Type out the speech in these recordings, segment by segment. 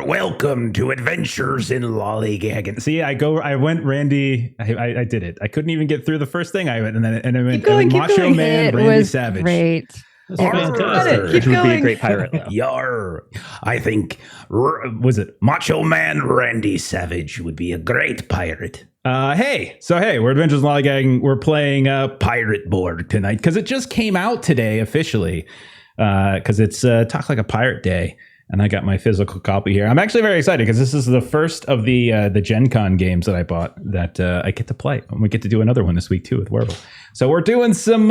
welcome to Adventures in Lollygagging. See, I went Randy. I did it. I couldn't even get through the first thing. I went, and then I went Macho Man, it Randy was Savage. Great. Which would be a great pirate, though. Yar. I think, was it Macho Man Randy Savage would be a great pirate. Hey, we're Adventures in Lollygagging. We're playing Pirateborg tonight because it just came out today officially. Because it's Talk Like a Pirate Day. And I got my physical copy here. I'm actually very excited because this is the first of the Gen Con games that I bought that I get to play. And we get to do another one this week too with Werble. So we're doing some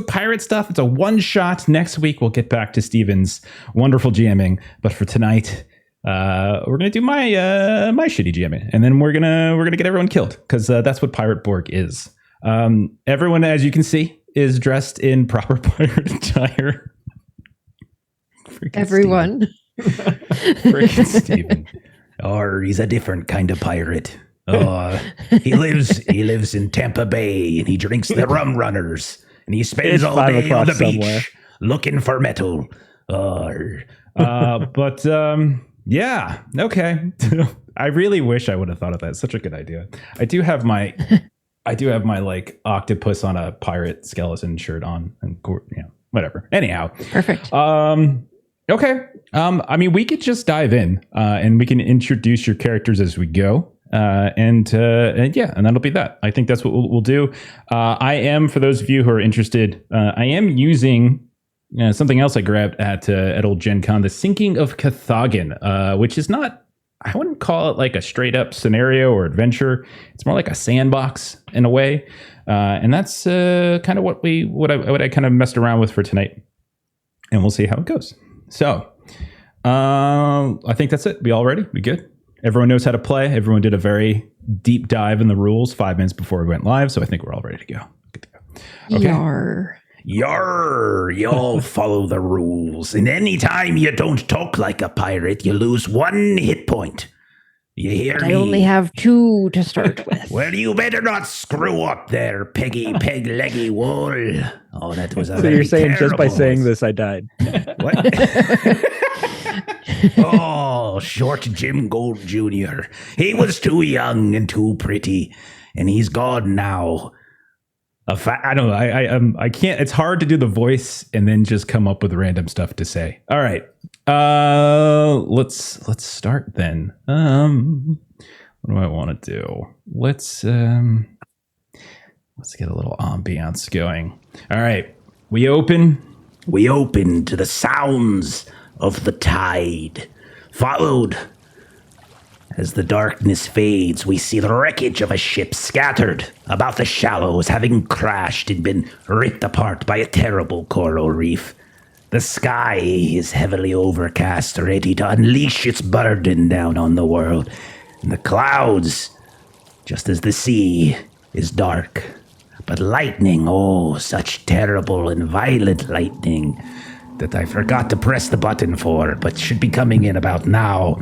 pirate stuff. It's a one shot. Next week we'll get back to Steven's wonderful GMing. But for tonight, we're gonna do my shitty GMing, and then we're gonna get everyone killed because that's what Pirateborg is. Everyone, as you can see, is dressed in proper pirate attire. Everyone. Freaking Steven. Or he's a different kind of pirate. He lives in Tampa Bay and he drinks the rum runners and he spends all day on the beach looking for metal. Yeah, okay. I really wish I would have thought of that. It's such a good idea. I do have my like octopus on a pirate skeleton shirt on, and whatever. Anyhow, perfect. Okay. I mean, we could just dive in, and we can introduce your characters as we go. And that'll be that. I think that's what we'll do. I am, for those of you who are interested, I am using something else I grabbed at old Gen Con, the Sinking of Cthag'n, which is not, I wouldn't call it like a straight up scenario or adventure. It's more like a sandbox in a way. And that's kind of what I kind of messed around with for tonight. And we'll see how it goes. So, I think that's it. We all ready? We good? Everyone knows how to play. Everyone did a very deep dive in the rules 5 minutes before we went live. So I think we're all ready to go. Good to go. Okay. Yar, y'all follow the rules. And anytime you don't talk like a pirate, you lose 1 hit point. You hear me? I only have 2 to start with. Well, you better not screw up there, Peggy Peg Leggy Wool. Oh, that was a So you're saying terrible just by saying this, I died. What? Oh, short Jim Gold Jr. He was too young and too pretty, and he's gone now. I don't know. I can't. It's hard to do the voice and then just come up with random stuff to say. All right. Let's start then. What do I want to do? Let's get a little ambiance going. All right. We open to the sounds of the tide. Followed, as the darkness fades, we see the wreckage of a ship scattered about the shallows, having crashed and been ripped apart by a terrible coral reef. The sky is heavily overcast, ready to unleash its burden down on the world. And the clouds, just as the sea, is dark. But lightning, oh, such terrible and violent lightning that I forgot to press the button for, but should be coming in about now,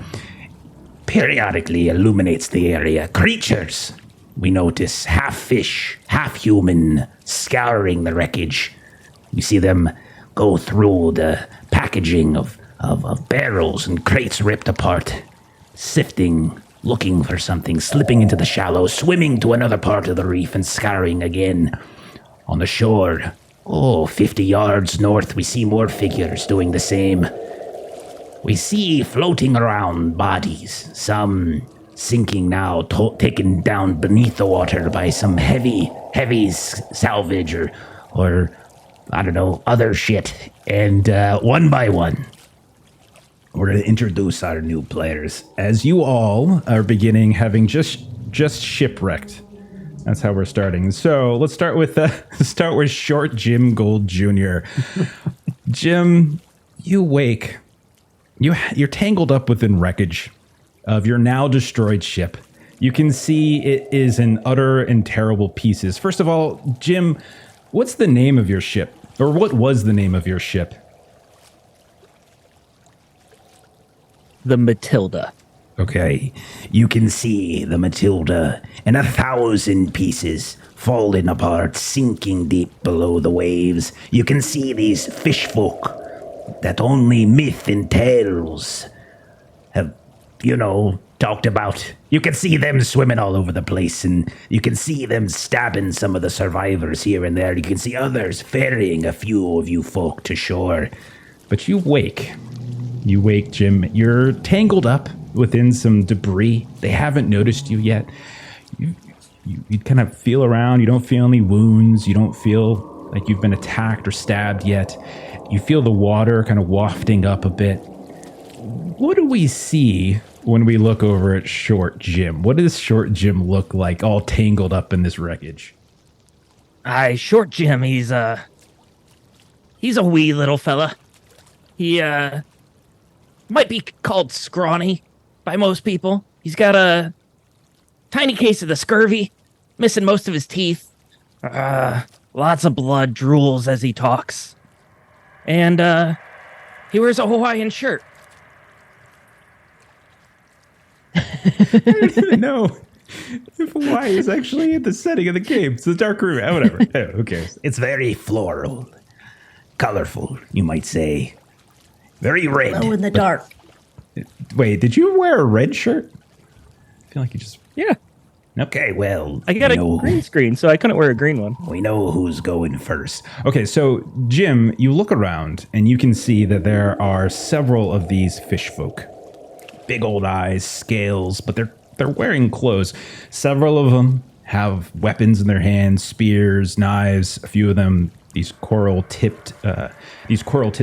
periodically illuminates the area. Creatures, we notice, half fish, half human, scouring the wreckage. We see them go through the packaging of barrels and crates ripped apart, sifting, looking for something, slipping into the shallows, swimming to another part of the reef and scouring again. On the shore, 50 yards north, we see more figures doing the same. We see floating around bodies, some sinking now, taken down beneath the water by some heavy salvage or I don't know, other shit. And one by one, we're going to introduce our new players. As you all are beginning having just shipwrecked. That's how we're starting. So let's start with short Jim Gold Jr. Jim, you wake. You're tangled up within wreckage of your now destroyed ship. You can see it is in utter and terrible pieces. First of all, Jim, what's the name of your ship? Or what was the name of your ship? The Matilda. Okay, you can see the Matilda in 1,000 pieces, falling apart, sinking deep below the waves. You can see these fish folk that only myth and tales have talked about. You can see them swimming all over the place, and you can see them stabbing some of the survivors here and there. You can see others ferrying a few of you folk to shore. But you wake. You wake, Jim. You're tangled up within some debris. They haven't noticed you yet. You kind of feel around. You don't feel any wounds. You don't feel like you've been attacked or stabbed yet. You feel the water kind of wafting up a bit. What do we see when we look over at Short Jim? What does Short Jim look like, all tangled up in this wreckage? Short Jim, he's a wee little fella. He, might be called scrawny by most people. He's got a tiny case of the scurvy, missing most of his teeth. Lots of blood drools as he talks. And, he wears a Hawaiian shirt. I don't even know if Hawaii is actually in the setting of the game. It's the dark room. Whatever. Who cares? It's very floral, colorful, you might say. Very red. Glow in the dark. Wait, did you wear a red shirt? I feel like you just... Yeah. Okay, well, I got a green screen, so I couldn't wear a green one. we know who's going first. Okay, so Jim, you look around and you can see that there are several of these fish folk. Big old eyes, scales, but they're wearing clothes. Several of them have weapons in their hands, spears, knives. A few of them these coral tipped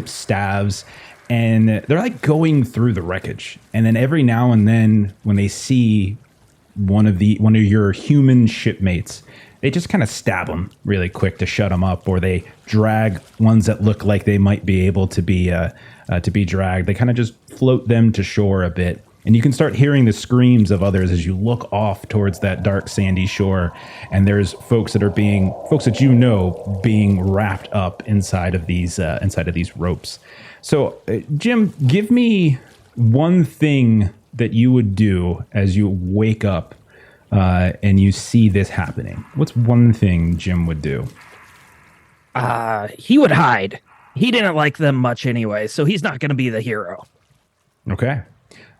staves, and they're like going through the wreckage. And then every now and then, when they see one of your human shipmates, they just kind of stab them really quick to shut them up, or they drag ones that look like they might be able to be dragged. They kind of just float them to shore a bit. And you can start hearing the screams of others as you look off towards that dark sandy shore. And there's folks that being wrapped up inside of these ropes. So, Jim, give me one thing that you would do as you wake up and you see this happening. What's one thing Jim would do? He would hide. He didn't like them much anyway, so he's not going to be the hero. Okay.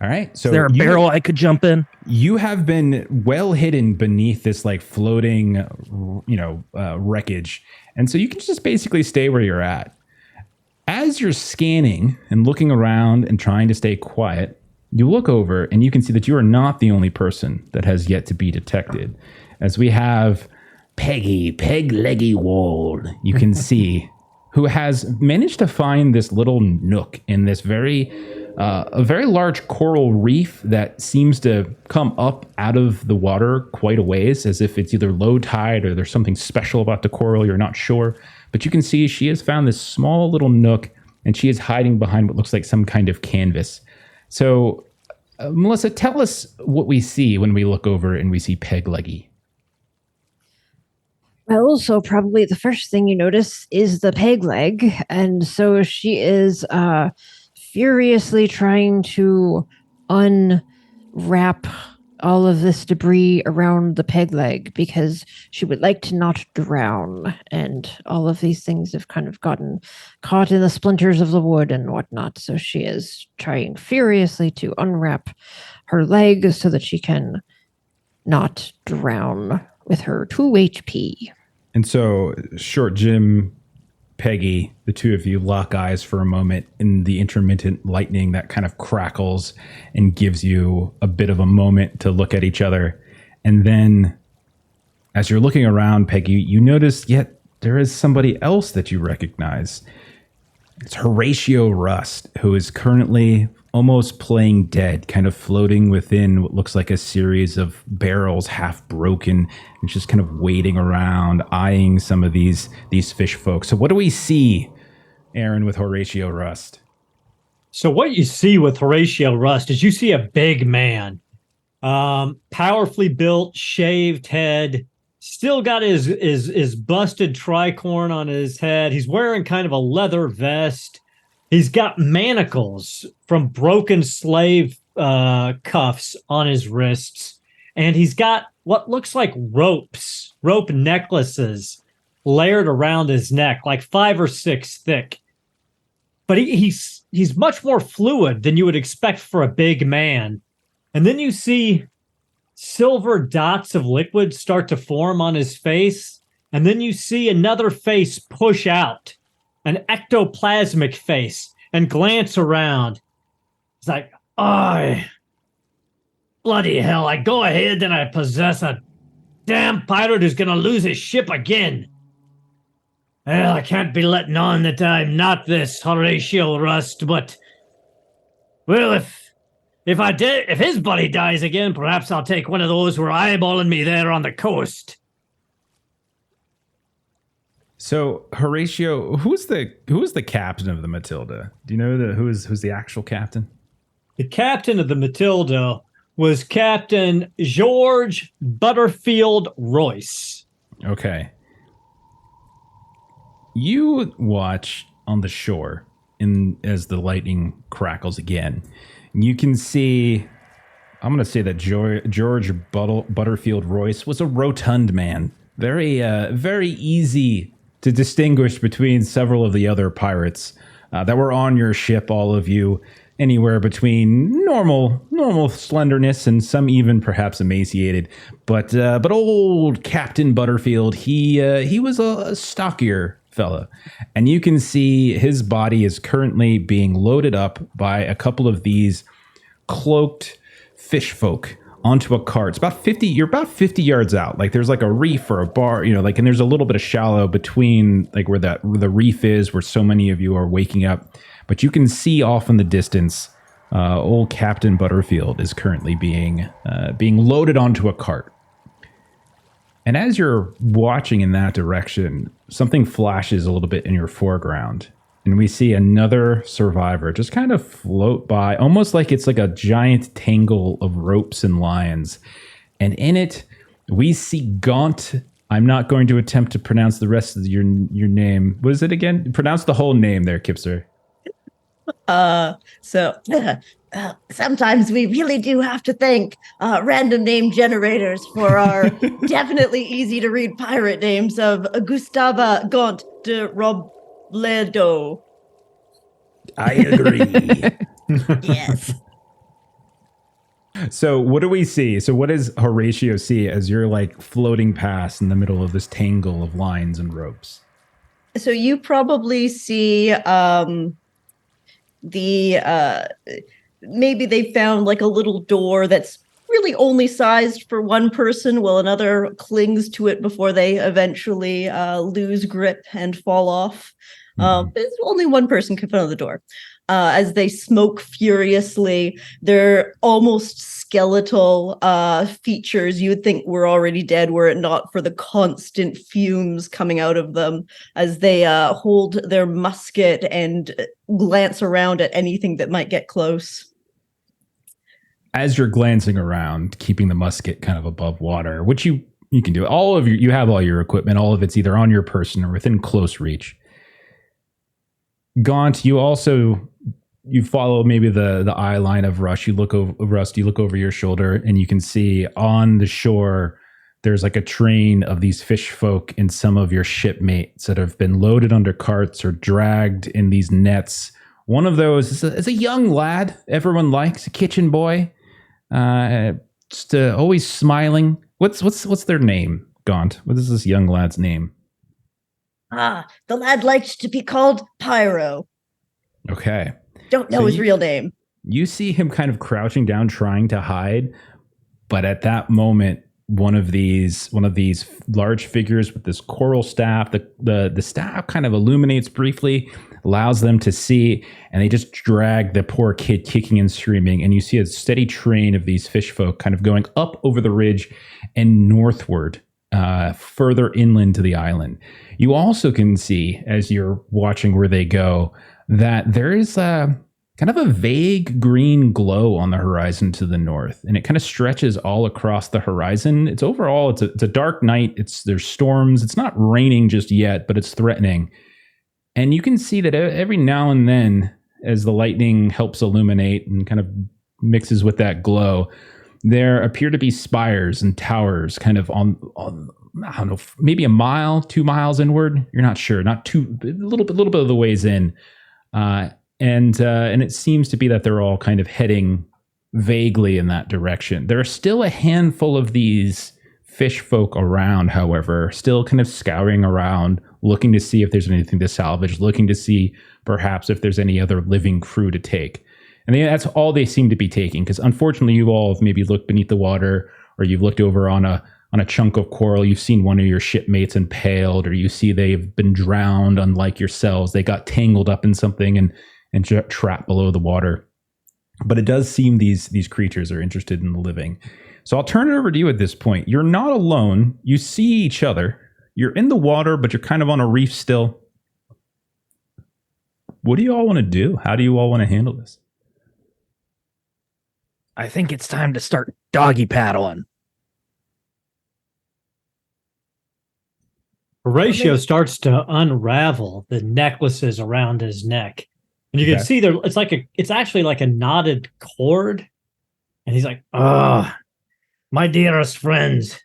All right. So is there a barrel I could jump in? You have been well hidden beneath this like floating, wreckage. And so you can just basically stay where you're at. As you're scanning and looking around and trying to stay quiet, you look over and you can see that you are not the only person that has yet to be detected. As we have Peg-leggy Wald. You can see, who has managed to find this little nook in this a very large coral reef that seems to come up out of the water quite a ways, as if it's either low tide or there's something special about the coral, you're not sure. But you can see she has found this small little nook, and she is hiding behind what looks like some kind of canvas. So, Melissa, tell us what we see when we look over and we see Peg-leggy. Well, so probably the first thing you notice is the peg leg. And so she is furiously trying to unwrap all of this debris around the peg leg because she would like to not drown. And all of these things have kind of gotten caught in the splinters of the wood and whatnot. So she is trying furiously to unwrap her leg so that she can not drown with her 2 HP. And so, Short Jim, Peggy, the two of you lock eyes for a moment in the intermittent lightning that kind of crackles and gives you a bit of a moment to look at each other. And then, as you're looking around, Peggy, you notice yet there is somebody else that you recognize. It's Horatio Rust, who is currently almost playing dead, kind of floating within what looks like a series of barrels, half broken, and just kind of waiting around, eyeing some of these fish folk. So what do we see, Aaron, with Horatio Rust? So what you see with Horatio Rust is you see a big man, powerfully built, shaved head, still got his busted tricorn on his head. He's wearing kind of a leather vest. He's got manacles from broken slave cuffs on his wrists. And he's got what looks like rope necklaces layered around his neck, like 5 or 6 thick. But he's much more fluid than you would expect for a big man. And then you see silver dots of liquid start to form on his face. And then you see another face push out, an ectoplasmic face, and glance around. It's like, oh, bloody hell, I go ahead and I possess a damn pirate who's going to lose his ship again. Well, I can't be letting on that I'm not this Horatio Rust, but, well, if his buddy dies again, perhaps I'll take one of those who are eyeballing me there on the coast. So Horatio, who's the captain of the Matilda? Do you know who's the actual captain? The captain of the Matilda was Captain George Butterfield Royce. Okay. You watch on the shore as the lightning crackles again. You can see, I'm going to say that George Butterfield Royce was a rotund man. Very easy to distinguish between several of the other pirates that were on your ship, all of you, anywhere between normal slenderness and some even perhaps emaciated. But old Captain Butterfield, he was a stockier fella, and you can see his body is currently being loaded up by a couple of these cloaked fish folk onto a cart. It's about 50. You're about 50 yards out. Like there's like a reef or a bar, and there's a little bit of shallow between like where the reef is, where so many of you are waking up. But you can see off in the distance, old Captain Butterfield is currently being loaded onto a cart. And as you're watching in that direction, something flashes a little bit in your foreground. And we see another survivor just kind of float by, almost like it's like a giant tangle of ropes and lines. And in it, we see Gaunt. I'm not going to attempt to pronounce the rest of your name. What is it again? Pronounce the whole name there, Kipser. Sometimes we really do have to thank random name generators for our definitely easy to read pirate names of Gustaafa, Gaunt, de Robledo. I agree. Yes. So what do we see? So what does Horatio see as you're like floating past in the middle of this tangle of lines and ropes? So you probably see maybe they found like a little door that's really only sized for one person while another clings to it before they eventually lose grip and fall off. It's only one person can fit on the door. As they smoke furiously, they're almost skeletal features you would think were already dead were it not for the constant fumes coming out of them as they hold their musket and glance around at anything that might get close. As you're glancing around, keeping the musket kind of above water, which you can do. You have all your equipment. All of it's either on your person or within close reach. Gaunt, you follow maybe the eye line of Rust. You look over your shoulder and you can see on the shore there's like a train of these fish folk and some of your shipmates that have been loaded under carts or dragged in these nets. One of those is a young lad everyone likes, a kitchen boy, just always smiling. What's their name, Gaunt? What is this young lad's name? The lad liked to be called Pyro. Okay. Don't know his real name. You see him kind of crouching down, trying to hide, but at that moment, one of these large figures with this coral staff, the staff kind of illuminates briefly, allows them to see, and they just drag the poor kid kicking and screaming. And you see a steady train of these fish folk kind of going up over the ridge and northward, further inland to the island. You also can see, as you're watching where they go, that there is kind of a vague green glow on the horizon to the north, and it kind of stretches all across the horizon. It's a dark night. There's storms. It's not raining just yet, but it's threatening. And you can see that every now and then, as the lightning helps illuminate and kind of mixes with that glow, there appear to be spires and towers kind of on I don't know, maybe a mile, 2 miles inward. You're not sure, a little bit of the ways in. And it seems to be that they're all kind of heading vaguely in that direction. There are still a handful of these fish folk around, however, still kind of scouring around, looking to see if there's anything to salvage, looking to see perhaps if there's any other living crew to take. And that's all they seem to be taking, because unfortunately you all have maybe looked beneath the water, or you've looked over on a chunk of coral, you've seen one of your shipmates impaled, or you see they've been drowned, unlike yourselves. They got tangled up in something and trapped below the water. But it does seem these creatures are interested in the living. So I'll turn it over to you at this point. You're not alone. You see each other. You're in the water, but you're kind of on a reef still. What do you all want to do? How do you all want to handle this? I think it's time to start doggy paddling. Horatio starts to unravel the necklaces around his neck. And you can see there it's actually like a knotted cord. And he's like, "Oh, my dearest friends,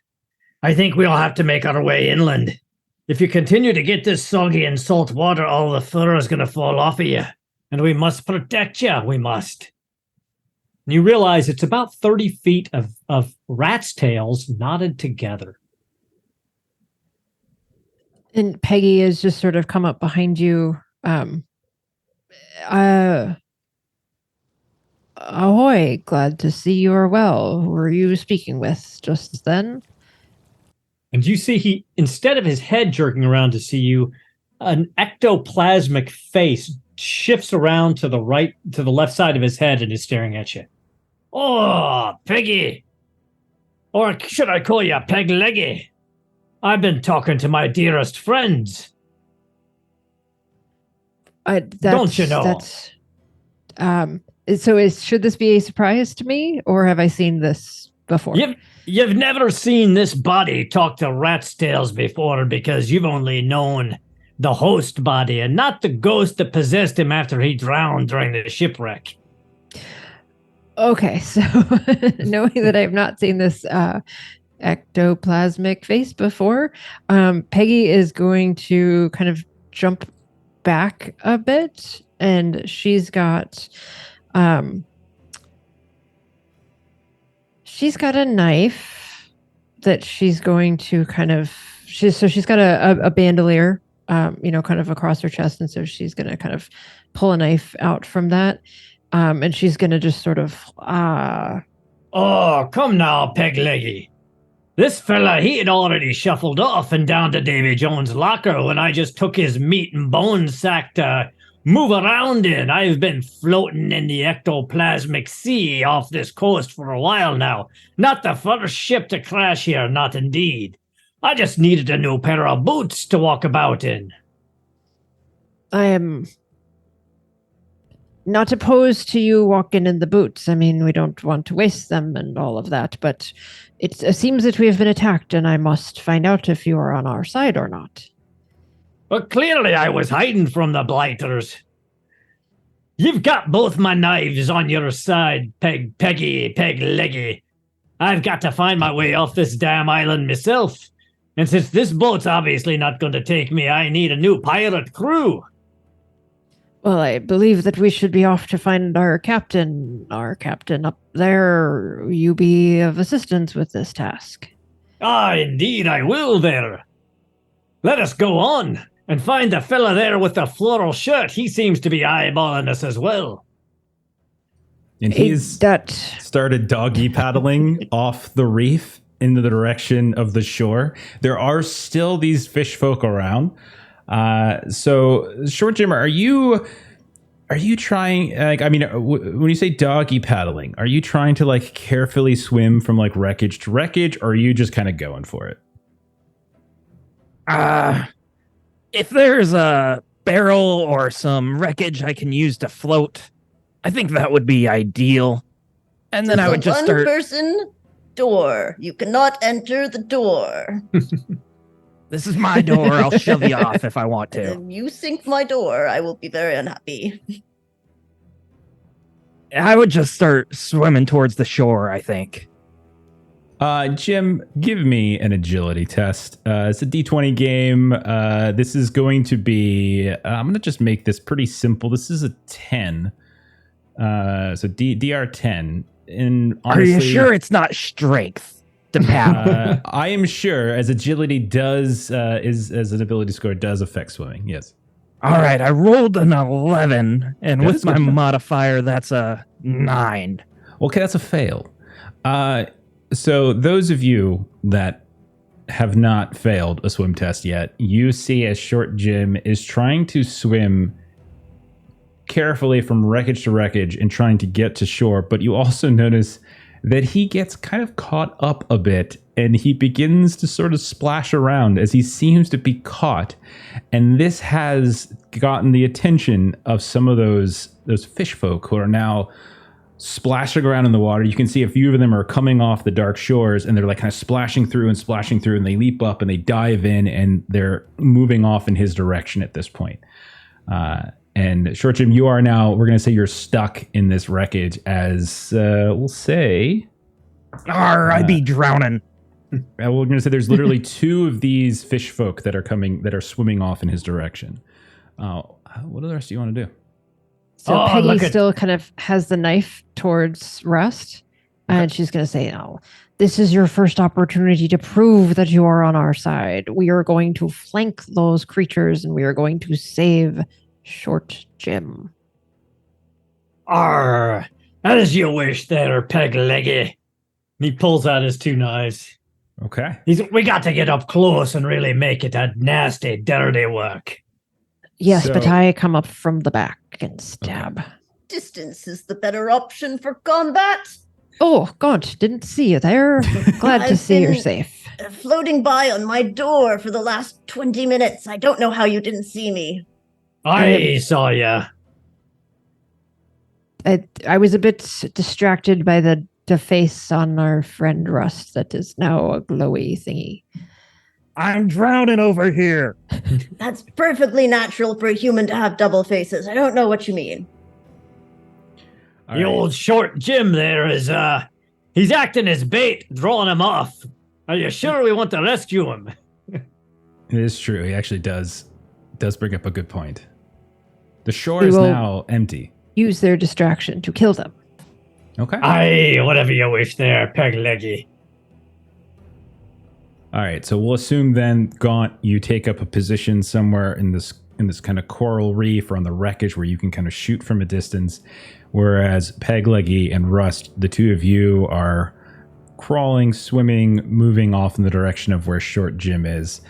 I think we'll have to make our way inland. If you continue to get this soggy and salt water, all the fur is going to fall off of you. And we must protect you. We must." and you realize it's about 30 feet of rat's tails knotted together. And Peggy has just sort of come up behind you. Ahoy, glad to see you are well. Who are you speaking with just then? And you see he, instead of his head jerking around to see you, an ectoplasmic face shifts around to the left side of his head and is staring at you. "Oh, Peggy. Or should I call you Peg Leggy? I've been talking to my dearest friends. Don't you know?" Should this be a surprise to me, or have I seen this before? You've never seen this body talk to rat's tails before because you've only known the host body and not the ghost that possessed him after he drowned during the shipwreck. Okay, so knowing that I've not seen this ectoplasmic face before, Peggy is going to kind of jump back a bit, and she's got a knife that she's going to kind of she's got a bandolier kind of across her chest, and so she's going to kind of pull a knife out from that, and she's going to just sort of "Oh, come now, Peg Leggy. This fella, he had already shuffled off and down to Davy Jones' locker when I just took his meat and bone sack to move around in. I've been floating in the ectoplasmic sea off this coast for a while now. Not the first ship to crash here, not indeed. I just needed a new pair of boots to walk about in." I am not opposed to you walking in the boots. I mean, we don't want to waste them and all of that, but it seems that we have been attacked, and I must find out if you are on our side or not. But clearly I was hiding from the blighters. You've got both my knives on your side, Peg Leggy. I've got to find my way off this damn island myself. And since this boat's obviously not going to take me, I need a new pirate crew. Well, I believe that we should be off to find our captain up there. You be of assistance with this task. Ah, indeed I will there. Let us go on and find the fella there with the floral shirt. He seems to be eyeballing us as well. And he's started doggy paddling off the reef into the direction of the shore. There are still these fish folk around. So, Short Jim, are you trying, when you say doggy paddling, are you trying to like carefully swim from like wreckage to wreckage, or are you just kind of going for it? If there's a barrel or some wreckage I can use to float, I think that would be ideal. And then I would just start. One-person door. You cannot enter the door. This is my door. I'll shove you off if I want to. If you sink my door, I will be very unhappy. I would just start swimming towards the shore, I think. Jim, give me an agility test. It's a D20 game. This is going to be, I'm going to just make this pretty simple. This is a 10. So DR 10. and Are honestly, you sure it's not strength to paddle? I am sure, as agility does is as an ability score does affect swimming. Yes. All right, I rolled an 11, and Good, with my good. modifier, that's a 9. Okay, that's a fail. So those of you that have not failed a swim test yet, you see as Short Jim is trying to swim carefully from wreckage to wreckage and trying to get to shore, but you also notice that he gets kind of caught up a bit and he begins to sort of splash around as he seems to be caught. And this has gotten the attention of some of those fish folk who are now splashing around in the water. You can see a few of them are coming off the dark shores and they're like kind of splashing through, and they leap up and they dive in and they're moving off in his direction at this point. And Short Jim, you are now, we're going to say you're stuck in this wreckage as, we'll say... Arr, I be drowning. We're going to say there's literally 2 of these fish folk that are swimming off in his direction. What the rest do you want to do? So Oh, Peggy look at- still kind of has the knife towards Rust, and she's going to say, "Oh, this is your first opportunity to prove that you are on our side. We are going to flank those creatures, and we are going to save Short Jim." Arr, as you wish there, Peg Leggy. He pulls out his 2 knives. Okay. We got to get up close and really make it a nasty, dirty work. Yes, but So- I come up from the back and stab. Distance is the better option for combat. Oh, Gaunt, didn't see you there. Glad to I've see you're been- safe. Floating by on my door for the last 20 minutes. I don't know how you didn't see me. I saw ya. I was a bit distracted by the face on our friend Rust that is now a glowy thingy. I'm drowning over here. That's perfectly natural for a human to have double faces. I don't know what you mean. All The right. old Short Jim there is, he's acting as bait, drawing him off. Are you sure we want to rescue him? It is true. He actually does bring up a good point. The shore We is will- now empty. Use their distraction to kill them. Okay. Aye, whatever you wish there, Peg Leggy. All right, so we'll assume then, Gaunt, you take up a position somewhere in this kind of coral reef or on the wreckage where you can kind of shoot from a distance, whereas Pegleggy and Rust, the 2 of you, are crawling, swimming, moving off in the direction of where Short Jim is.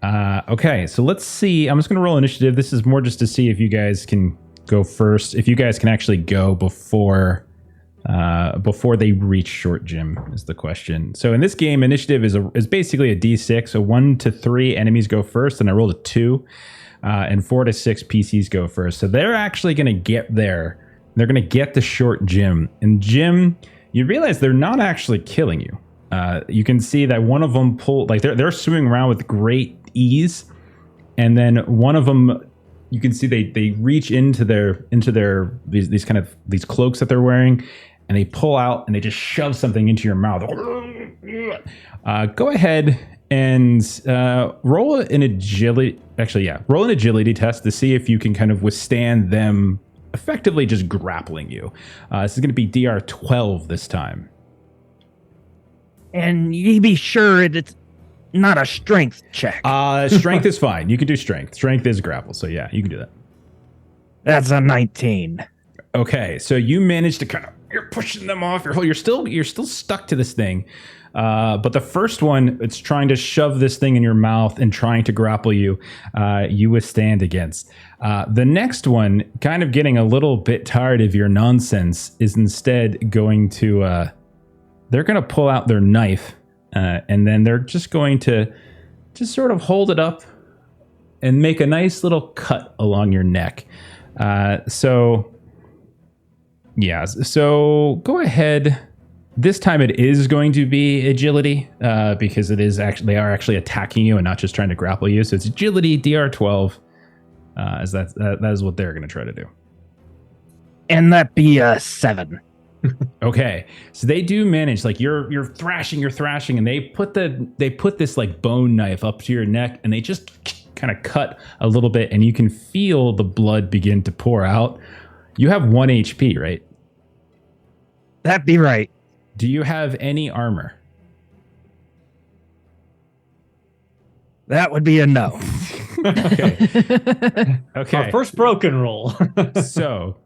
Okay, so let's see. I'm just going to roll initiative. This is more just to see if you guys can go first, if you guys can actually go before they reach Short Jim is the question. So in this game, initiative is basically a D6. So 1 to 3 enemies go first, and I rolled a 2, and 4 to 6 PCs go first. So they're actually going to get there. They're going to get to Short Jim, and Jim, you realize they're not actually killing you. You can see that one of them they're swimming around with great ease, and then one of them, you can see they reach into these cloaks that they're wearing, and they pull out and they just shove something into your mouth. Go ahead and roll an agility. Actually, yeah, roll an agility test to see if you can kind of withstand them effectively just grappling you. This is going to be DR 12 this time. And ye be sure it's not a strength check. Strength is fine. You can do strength. Strength is grapple, so yeah, you can do that. That's a 19. Okay, so you managed to you're pushing them off. You're still stuck to this thing. But the first one, it's trying to shove this thing in your mouth and trying to grapple you. You withstand against. The next one, kind of getting a little bit tired of your nonsense, is instead going to. They're going to pull out their knife, and then they're just going to just sort of hold it up and make a nice little cut along your neck. So go ahead. This time it is going to be agility because they are actually attacking you and not just trying to grapple you. So it's agility DR 12, as that is what they're going to try to do. And that be a 7. Okay, so they do manage. Like you're thrashing, and they put this like bone knife up to your neck, and they just kind of cut a little bit, and you can feel the blood begin to pour out. You have 1 HP, right? That'd be right. Do you have any armor? That would be a no. Okay. Our first broken roll. So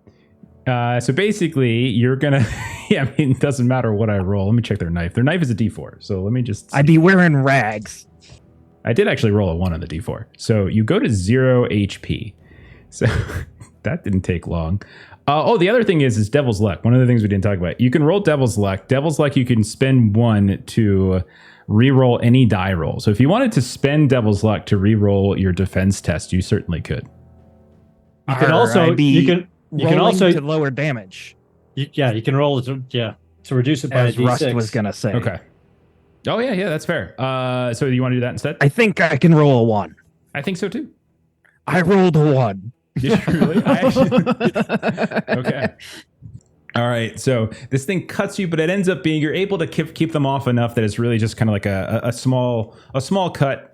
basically, you're gonna. Yeah, I mean, it doesn't matter what I roll. Let me check their knife. Their knife is a D4. So let me just. I'd be wearing rags. I did actually roll a 1 on the D4. So you go to 0 HP. So that didn't take long. The other thing is Devil's Luck. One of the things we didn't talk about. You can roll Devil's Luck. Devil's Luck, you can spend 1 to re-roll any die roll. So if you wanted to spend Devil's Luck to re-roll your defense test, you certainly could. You can also you can also to lower damage. you can roll it to reduce it by As a Rust D6. was gonna say. Okay. Oh yeah, that's fair. So you want to do that instead? I think I can roll a 1. I think so too. I rolled a 1. Did you really? Okay. All right. So this thing cuts you, but it ends up being you're able to keep them off enough that it's really just kind of like a small cut.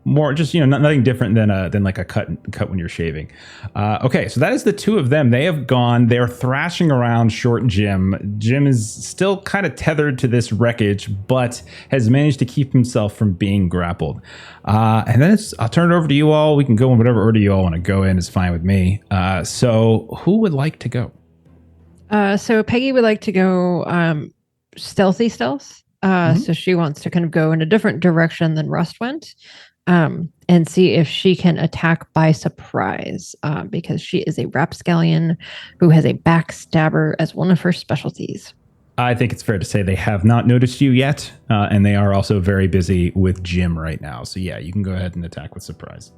More just nothing different than like a cut when you're shaving. Okay, so that is the two of them. They have gone. They're thrashing around Short Jim. Jim is still kind of tethered to this wreckage, but has managed to keep himself from being grappled. And then I'll turn it over to you all. We can go in whatever order you all want to go in. It's fine with me. So who would like to go? So Peggy would like to go stealth. So she wants to kind of go in a different direction than Rust went. And see if she can attack by surprise, because she is a rapscallion who has a backstabber as one of her specialties. I think it's fair to say they have not noticed you yet, and they are also very busy with Jim right now. So yeah, you can go ahead and attack with surprise.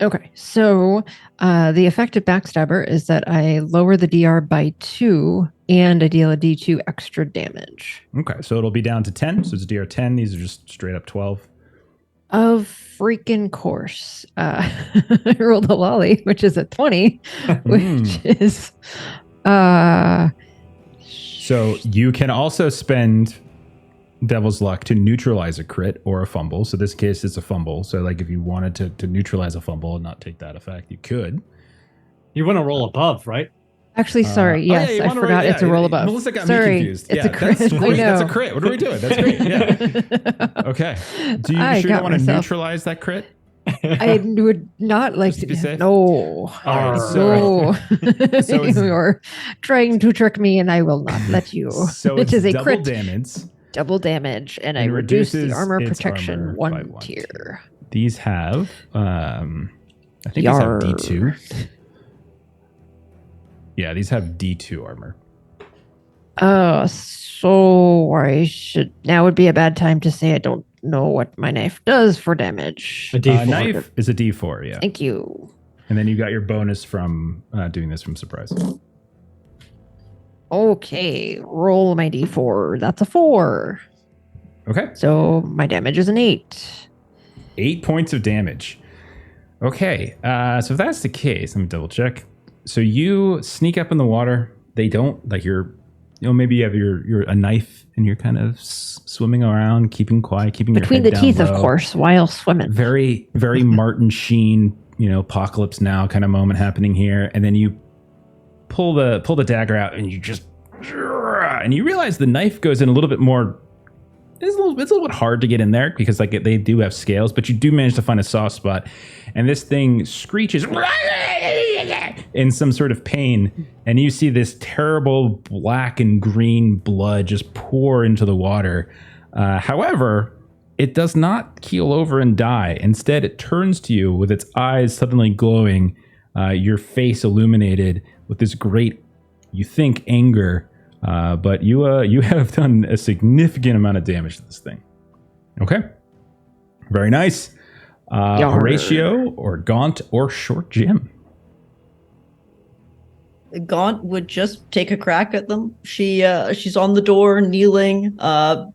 Okay, so the effect of backstabber is that I lower the DR by 2, and I deal a D2 extra damage. Okay, so it'll be down to 10. So it's DR 10. These are just straight up 12. Of freaking course. I rolled a lolly, which is a 20, which is so you can also spend Devil's Luck to neutralize a crit or a fumble. So this case it's a fumble. So like if you wanted to neutralize a fumble and not take that effect, you could. You want to roll above, right? Actually, sorry. Yes, I forgot it's a roll above. Melissa got sorry, me confused. It's a crit. That's great. I know. That's a crit. What are we doing? That's great. Yeah. Okay. Do you sure you don't want to neutralize that crit? I would not like to be safe? No. Right, no. You're trying to trick me, and I will not let you. So it is a double crit. Double damage, and I reduce the armor protection one tier. These have, I think these have D2. Yeah, these have D2 armor. So I should. Now would be a bad time to say I don't know what my knife does for damage. A D4. Knife is a D4, yeah. Thank you. And then you got your bonus from doing this from surprise. Okay, roll my D4. That's a 4. Okay. So my damage is an 8. 8 points of damage. Okay, so if that's the case, let me double check. So you sneak up in the water. They don't like maybe you have a knife and you're kind of swimming around, keeping quiet, keeping between your head the teeth, down of low. course, while swimming. Very, very Martin Sheen, Apocalypse Now kind of moment happening here. And then you pull the dagger out and you realize the knife goes in a little bit more. It's a little bit hard to get in there because they do have scales, but you do manage to find a soft spot, and this thing screeches in some sort of pain, and you see this terrible black and green blood just pour into the water. However, it does not keel over and die. Instead, it turns to you with its eyes suddenly glowing, your face illuminated with this great, you think, anger. But you have done a significant amount of damage to this thing. Okay. Very nice. Horatio or Gaunt or Short Jim? Gaunt would just take a crack at them. She's on the door, kneeling.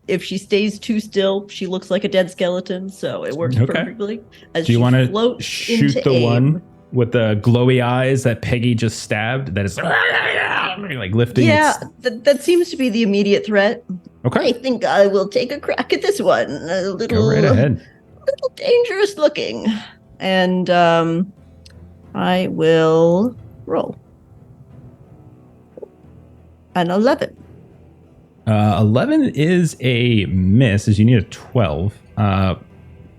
If she stays too still, she looks like a dead skeleton, so it works perfectly. Do you want to shoot the one with the glowy eyes that Peggy just stabbed? That is like lifting. Yeah, that seems to be the immediate threat. Okay. I think I will take a crack at this one. A little, go right ahead. A little dangerous looking, and I will roll an 11. 11 is a miss, as you need a 12.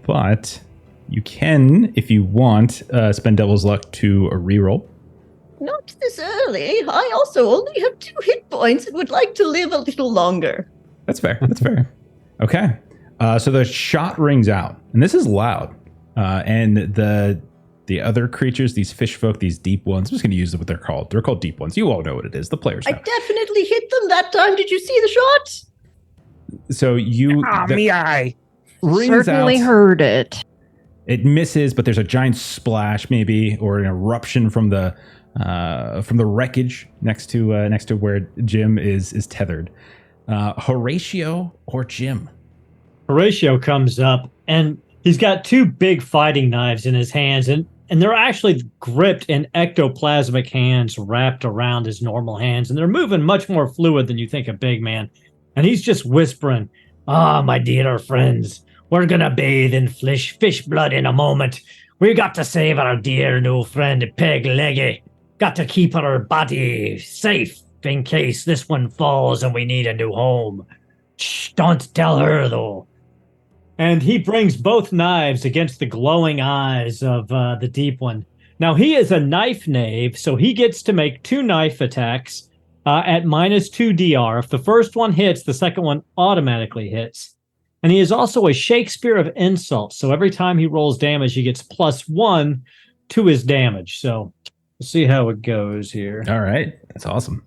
But you can, if you want, spend Devil's Luck to a reroll. Not this early. I also only have 2 hit points and would like to live a little longer. That's fair. That's fair. Okay. So the shot rings out, and this is loud. And the other creatures, these fish folk, these deep ones, I'm just going to use what they're called. They're called deep ones. You all know what it is. The players know. I definitely hit them that time. Did you see the shot? So you... Me eye. rings Certainly out. heard it. It misses, but there's a giant splash, maybe, or an eruption from the wreckage next to where Jim is tethered. Horatio or Jim? Horatio comes up, and he's got 2 big fighting knives in his hands, and they're actually gripped in ectoplasmic hands wrapped around his normal hands, and they're moving much more fluid than you think a big man. And he's just whispering, my dear friends, we're gonna bathe in fish blood in a moment. We got to save our dear new friend Peg Leggy. Got to keep her body safe in case this one falls and we need a new home. Shh, don't tell her, though. And he brings both knives against the glowing eyes of the deep one. Now, he is a knife knave, so he gets to make 2 knife attacks at -2 DR. If the first one hits, the second one automatically hits. And he is also a Shakespeare of insults, so every time he rolls damage, he gets +1 to his damage. So we'll see how it goes here. All right. That's awesome.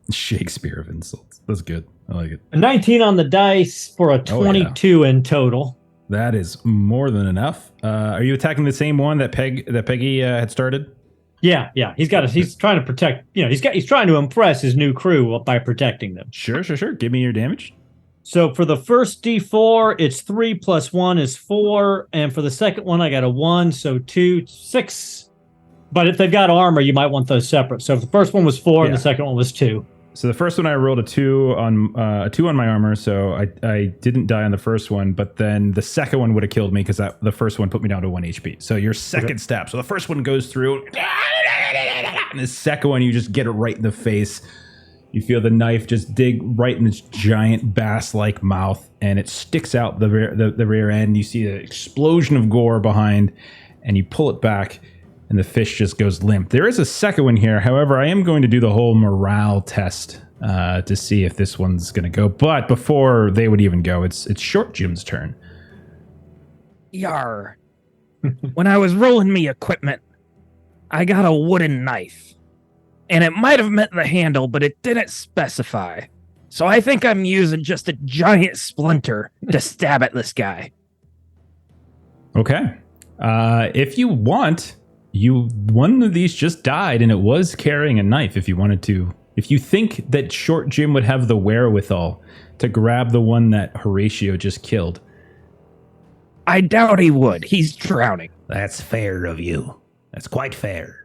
Shakespeare of insults. That's good. I like it. A 19 on the dice for a 22 in total. That is more than enough. Are you attacking the same one that Peggy had started? Yeah. He's trying to protect. He's trying to impress his new crew by protecting them. Sure. Give me your damage. So for the first D4, it's 3 + 1 is 4, and for the second one, I got a 1, so 2, 6. But if they've got armor, you might want those separate. So if the first one was 4 and the second one was 2. So the first one I rolled a 2 on my armor, so I didn't die on the first one, but then the second one would have killed me because the first one put me down to 1 HP. So your second stab. So the first one goes through, and the second one you just get it right in the face. You feel the knife just dig right in its giant bass-like mouth, and it sticks out the rear end. You see the explosion of gore behind, and you pull it back, and the fish just goes limp. There is a second one here. However, I am going to do the whole morale test to see if this one's going to go. But before they would even go, it's Short Jim's turn. Yar. When I was rolling me equipment, I got a wooden knife. And it might have met the handle, but it didn't specify. So I think I'm using just a giant splinter to stab at this guy. Okay. If you want, one of these just died, and it was carrying a knife if you wanted to. If you think that Short Jim would have the wherewithal to grab the one that Horatio just killed. I doubt he would. He's drowning. That's fair of you. That's quite fair.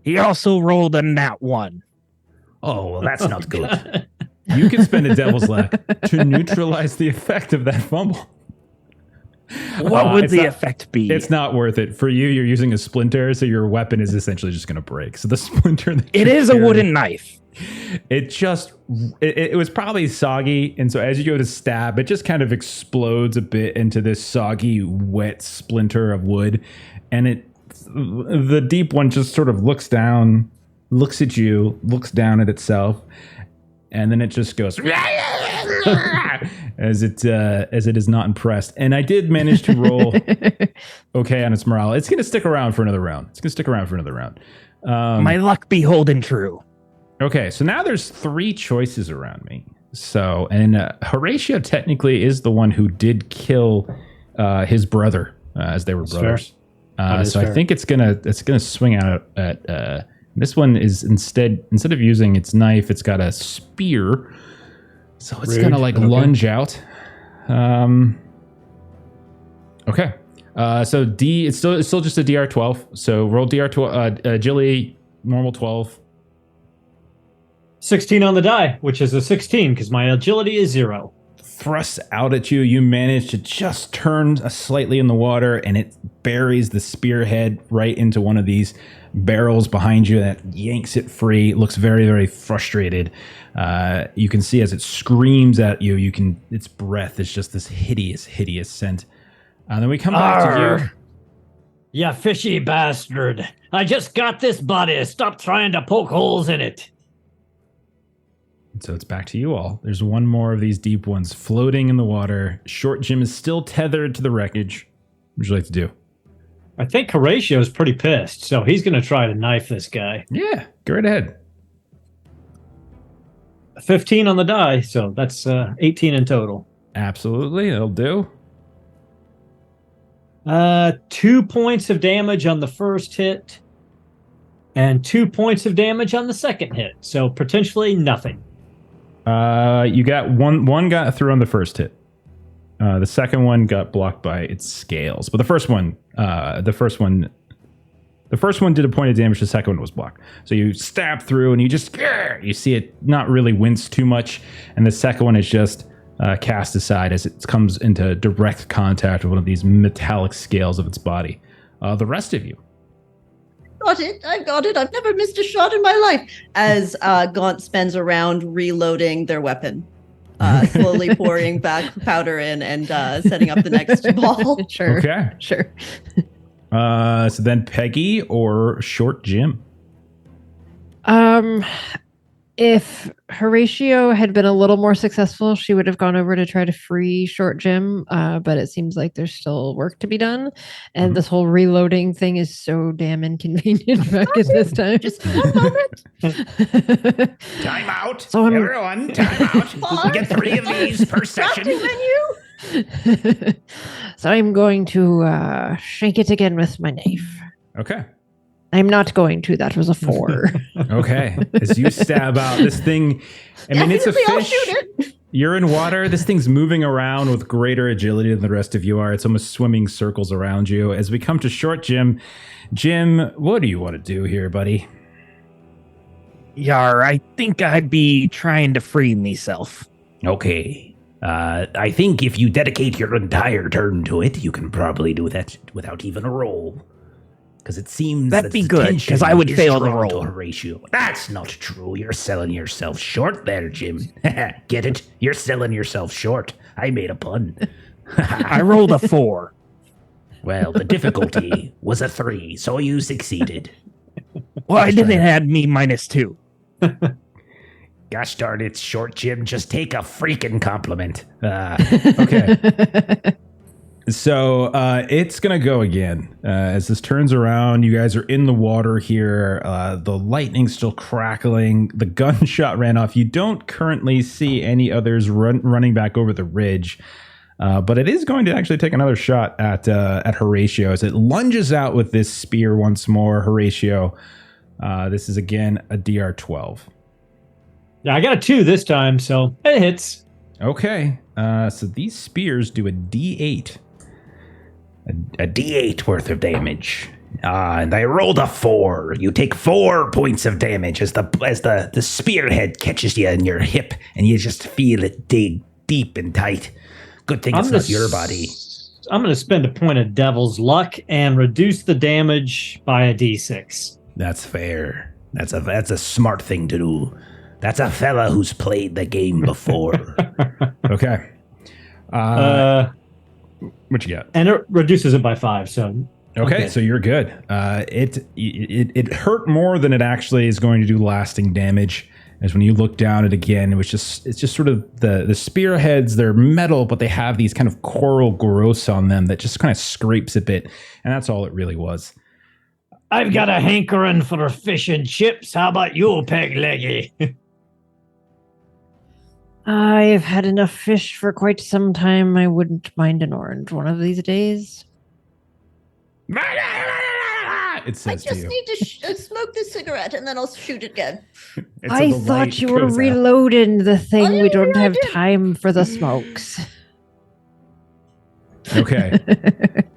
He also rolled a nat 1. Oh, well, that's not good. You can spend a Devil's Luck to neutralize the effect of that fumble. What would the effect be? It's not worth it. For you, you're using a splinter, so your weapon is essentially just going to break. So the splinter... It is a wooden knife. It was probably soggy, and so as you go to stab, it just kind of explodes a bit into this soggy, wet splinter of wood, and the deep one just sort of looks down, looks at you, looks down at itself, and then it just goes as it is not impressed. And I did manage to roll okay on its morale. It's going to stick around for another round. My luck be holding true. Okay, so now there's 3 choices around me. So, and Horatio technically is the one who did kill his brother as they were brothers. So fair. I think it's gonna swing out at this one is instead of using its knife, it's got a spear, so it's gonna lunge out. Okay. So D, it's still just a DR12. So roll DR12, agility, normal 12. 16 on the die, which is a 16 because my agility is 0. Thrusts out at you. You manage to just turn slightly in the water, and it buries the spearhead right into one of these barrels behind you that yanks it free. It looks very, very frustrated. You can see as it screams at you, its breath is just this hideous, hideous scent. And then we come back to you. You fishy bastard. I just got this body. Stop trying to poke holes in it. So it's back to you all. There's one more of these deep ones floating in the water. Short Jim is still tethered to the wreckage. What would you like to do? I think Horatio's pretty pissed, so he's going to try to knife this guy. Yeah, go right ahead. 15 on the die, so that's 18 in total. Absolutely, it'll do. 2 points of damage on the first hit, and 2 points of damage on the second hit, so potentially nothing. You got one got through on the first hit. The second one got blocked by its scales, but the first one did a point of damage. The second one was blocked. So you stab through, and you see it not really wince too much, and the second one is just cast aside as it comes into direct contact with one of these metallic scales of its body. The rest of you. Got it. I got it. I've never missed a shot in my life. As Gaunt spends around reloading their weapon, slowly pouring back powder in and setting up the next ball. Sure. Okay. Sure. So then Peggy or Short Jim? If Horatio had been a little more successful, she would have gone over to try to free Short Jim. But it seems like there's still work to be done. And this whole reloading thing is so damn inconvenient back at this time. Just one moment. Time out. So I'm- Everyone, time out. We can get 3 of these per session. Crafting menu. So I'm going to shake it again with my knife. Okay. I'm not going to. That was a 4. Okay. As you stab out this thing, I mean, it's a Definitely, I'll fish. shoot it. You're in water. This thing's moving around with greater agility than the rest of you are. It's almost swimming circles around you. As we come to Short Jim, what do you want to do here, buddy? Yar, I think I'd be trying to free myself. Okay. I think if you dedicate your entire turn to it, you can probably do that without even a roll. Because it seems That'd that be the good, tension 'cause I would is fail the drawn to roll. Horatio. That's not true. You're selling yourself short there, Jim. Get it? You're selling yourself short. I made a pun. I rolled a 4. Well, the difficulty was a 3, so you succeeded. Well, I didn't add me -2. Gosh darn it, Short Jim. Just take a freaking compliment. Okay. So it's going to go again. As this turns around, you guys are in the water here. The lightning's still crackling. The gunshot ran off. You don't currently see any others running back over the ridge. But it is going to actually take another shot at Horatio as it lunges out with this spear once more. Horatio, this is again a DR 12. Yeah, I got a 2 this time, so it hits. Okay. So these spears do a D8. A D8 worth of damage. And I rolled a 4. You take 4 points of damage as the spearhead catches you in your hip, and you just feel it dig deep and tight. Good thing it's not your body. I'm going to spend a point of Devil's Luck and reduce the damage by a D6. That's fair. That's a smart thing to do. That's a fella who's played the game before. Okay. What you got? And it reduces it by 5, so... Okay, so you're good. It hurt more than it actually is going to do lasting damage. As when you look down at it again, it's just sort of the spearheads. They're metal, but they have these kind of coral growths on them that just kind of scrapes a bit, and that's all it really was. I've got a hankering for fish and chips. How about you, Peg Leggy? I've had enough fish for quite some time. I wouldn't mind an orange one of these days. It I says to just you. need to smoke this cigarette and then I'll shoot it again. I thought you were reloading the thing. We don't have time for the smokes. Okay.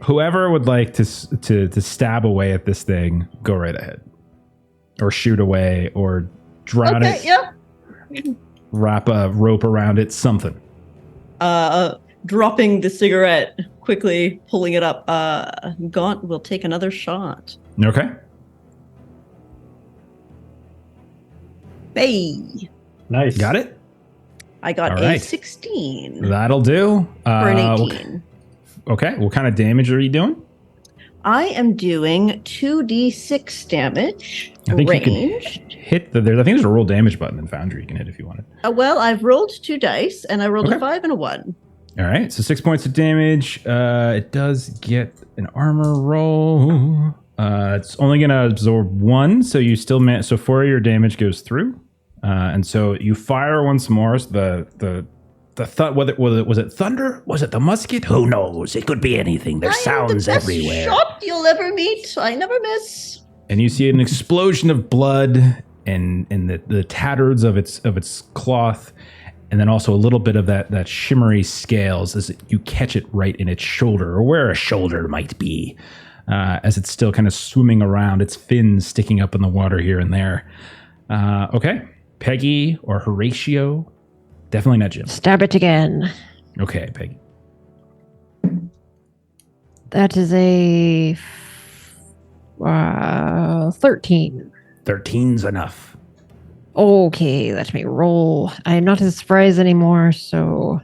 Whoever would like to stab away at this thing, go right ahead. Or shoot away, or drown it. Yeah. Wrap a rope around it, something. Dropping the cigarette quickly pulling it up. Gaunt will take another shot. Okay. Hey, Nice. Got it? I got All a right. 16 That'll do. for an What- 18. Okay. What kind of damage are you doing? I am doing 2d6 damage. I think ranged. you can hit I think there's a roll damage button in Foundry you can hit if you wanted. Well, I've rolled 2 dice, and I rolled Okay. a 5 and a 1. All right. So 6 points of damage. It does get an armor roll. It's only going to absorb 1. So you still so 4 of your damage goes through. And so you fire once more. So was it thunder? Was it the musket? Who knows? It could be anything. There's sounds I am the best everywhere. shot you'll ever meet. I never miss. And you see an explosion of blood and the tatters of its cloth, and then also a little bit of that shimmery scales as you catch it right in its shoulder, or where a shoulder might be, as it's still kind of swimming around, its fins sticking up in the water here and there. Okay, Peggy or Horatio? Definitely not Jim. Stab it again. Okay, Peggy. That is a 13. 13's enough. Okay, let me roll. I'm not as surprised anymore, so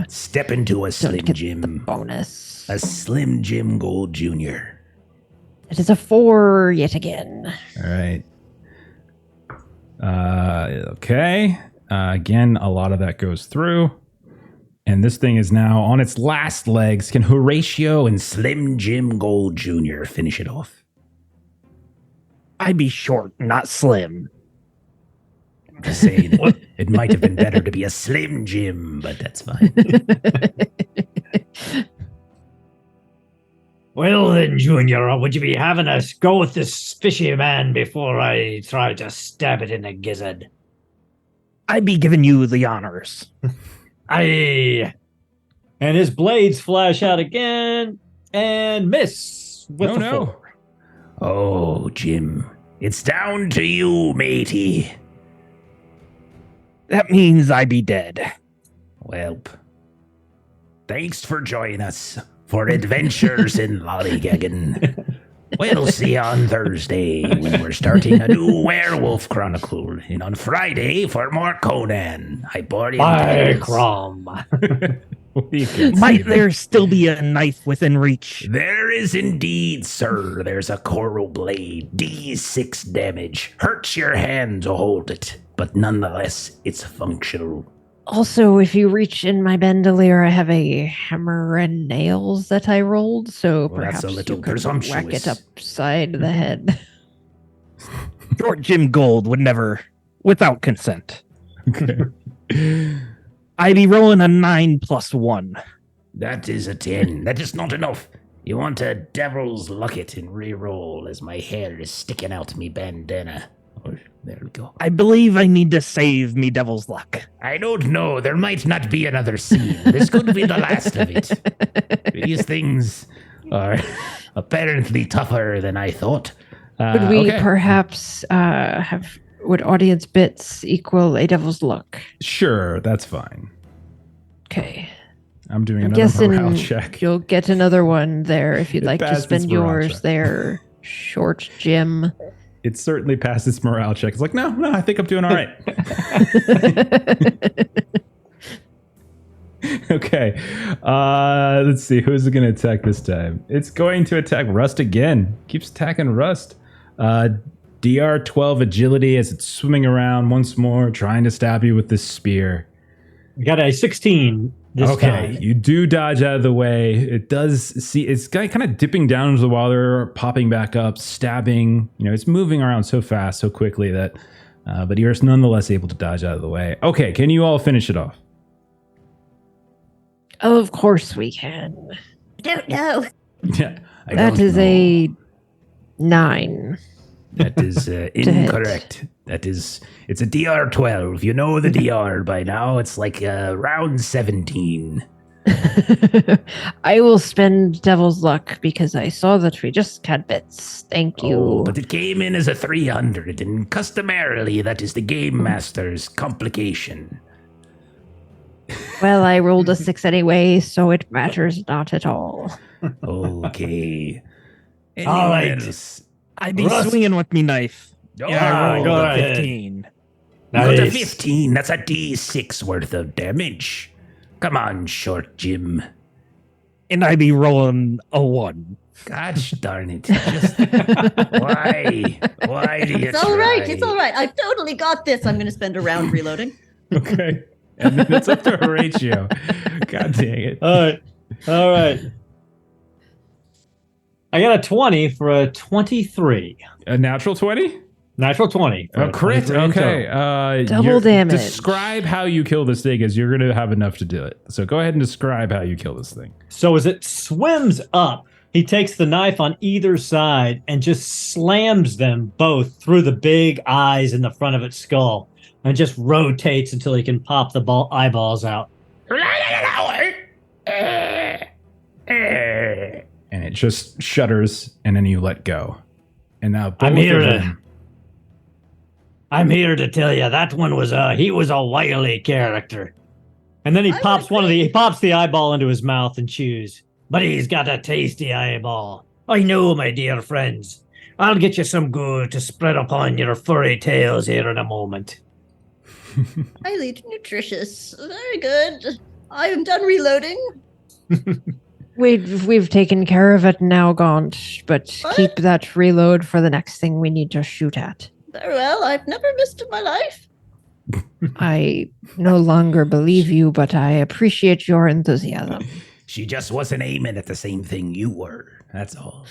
Step into a don't Slim get the Jim. bonus. A Slim Jim Gold Jr. It is a 4 yet again. All right. Okay. Again, a lot of that goes through. And this thing is now on its last legs. Can Horatio and Slim Jim Gold Jr. finish it off? I'd be short, not slim. Just saying, it might have been better to be a Slim Jim, but that's fine. Well then, Junior, would you be having us go with this fishy man before I try to stab it in the gizzard? I'd be giving you the honors. Aye. And his blades flash out again and miss with the 4. Oh, Jim, it's down to you, matey. That means I'd be dead. Welp. Thanks for joining us for adventures in Lollygagging. We'll see you on Thursday when we're starting a new Werewolf Chronicle, and on Friday for more Conan. Hyperion By Tales. Crom. Might there still be a knife within reach? There is indeed, sir. There's a coral blade, D6 damage. Hurts your hand to hold it, but nonetheless, it's functional. Also, if you reach in my bandolier, I have a hammer and nails that I rolled, so Well, that's perhaps a little you could whack presumptuous. it upside the head. Short Jim Gold would never, without consent. Okay. I'd be rolling a 9 plus 1. That is a 10. That is not enough. You want a devil's locket and re-roll as my hair is sticking out me bandana. Oh, there we go. I believe I need to save me devil's luck. I don't know. There might not be another scene. This could be the last of it. These things are apparently tougher than I thought. Would we okay. perhaps would audience bits equal a devil's luck? Sure, that's fine. Okay. I'm doing I'm another guessing morale check. you'll get another one there if you'd It like to passes spend morale yours check. there, Short Jim. It certainly passed its morale check. It's like, no, I think I'm doing all right. Okay. Let's see. Who's it going to attack this time? It's going to attack Rust again. Keeps attacking Rust. DR 12 agility as it's swimming around once more, trying to stab you with this spear. We got a 16 this Okay, time. you do dodge out of the way. It does see it's kind of dipping down into the water, popping back up, stabbing. You know, it's moving around so fast, so quickly that, but you're nonetheless able to dodge out of the way. Okay, can you all finish it off? Of course we can. I don't know. Yeah, That is a 9. That is incorrect. It's a DR 12. You know the DR by now. It's like round 17. I will spend devil's luck because I saw that we just had bits. Thank you. Oh, but it came in as a 300, and customarily that is the game master's complication. Well, I rolled a 6 anyway, so it matters not at all. Okay. All right. Anyone else? I be Rust. swinging with me knife. Yeah, I rolled go a ahead. 15. You got a Nice. 15. That's a D6 worth of damage. Come on, Short Jim. And I be rolling a 1. Gosh darn it. Why? Why do you It's all right. try? It's all right. I've totally got this. I'm going to spend a round reloading. Okay. And then it's up to Horatio. God dang it. All right. I got a 20 for a 23. A natural 20? Natural 20. for A crit. 23 in Okay. total. Double you're- damage. Describe how you kill this thing, as you're going to have enough to do it. So go ahead and describe how you kill this thing. So as it swims up, he takes the knife on either side and just slams them both through the big eyes in the front of its skull and just rotates until he can pop the eyeballs out. And it just shudders, and then you let go. And now both I'm here of to- them- I'm here to tell you that one was he was a wily character, And then he I pops would he pops the eyeball into his mouth and chews. but he's got a tasty eyeball. I know, my dear friends. I'll get you some good to spread upon your furry tails here in a moment. Highly nutritious. Very good. I am done reloading. We've taken care of it now, Gaunt, but What? keep that reload for the next thing we need to shoot at. Very well. I've never missed in my life. I no longer believe you, but I appreciate your enthusiasm. She just wasn't aiming at the same thing you were. That's all.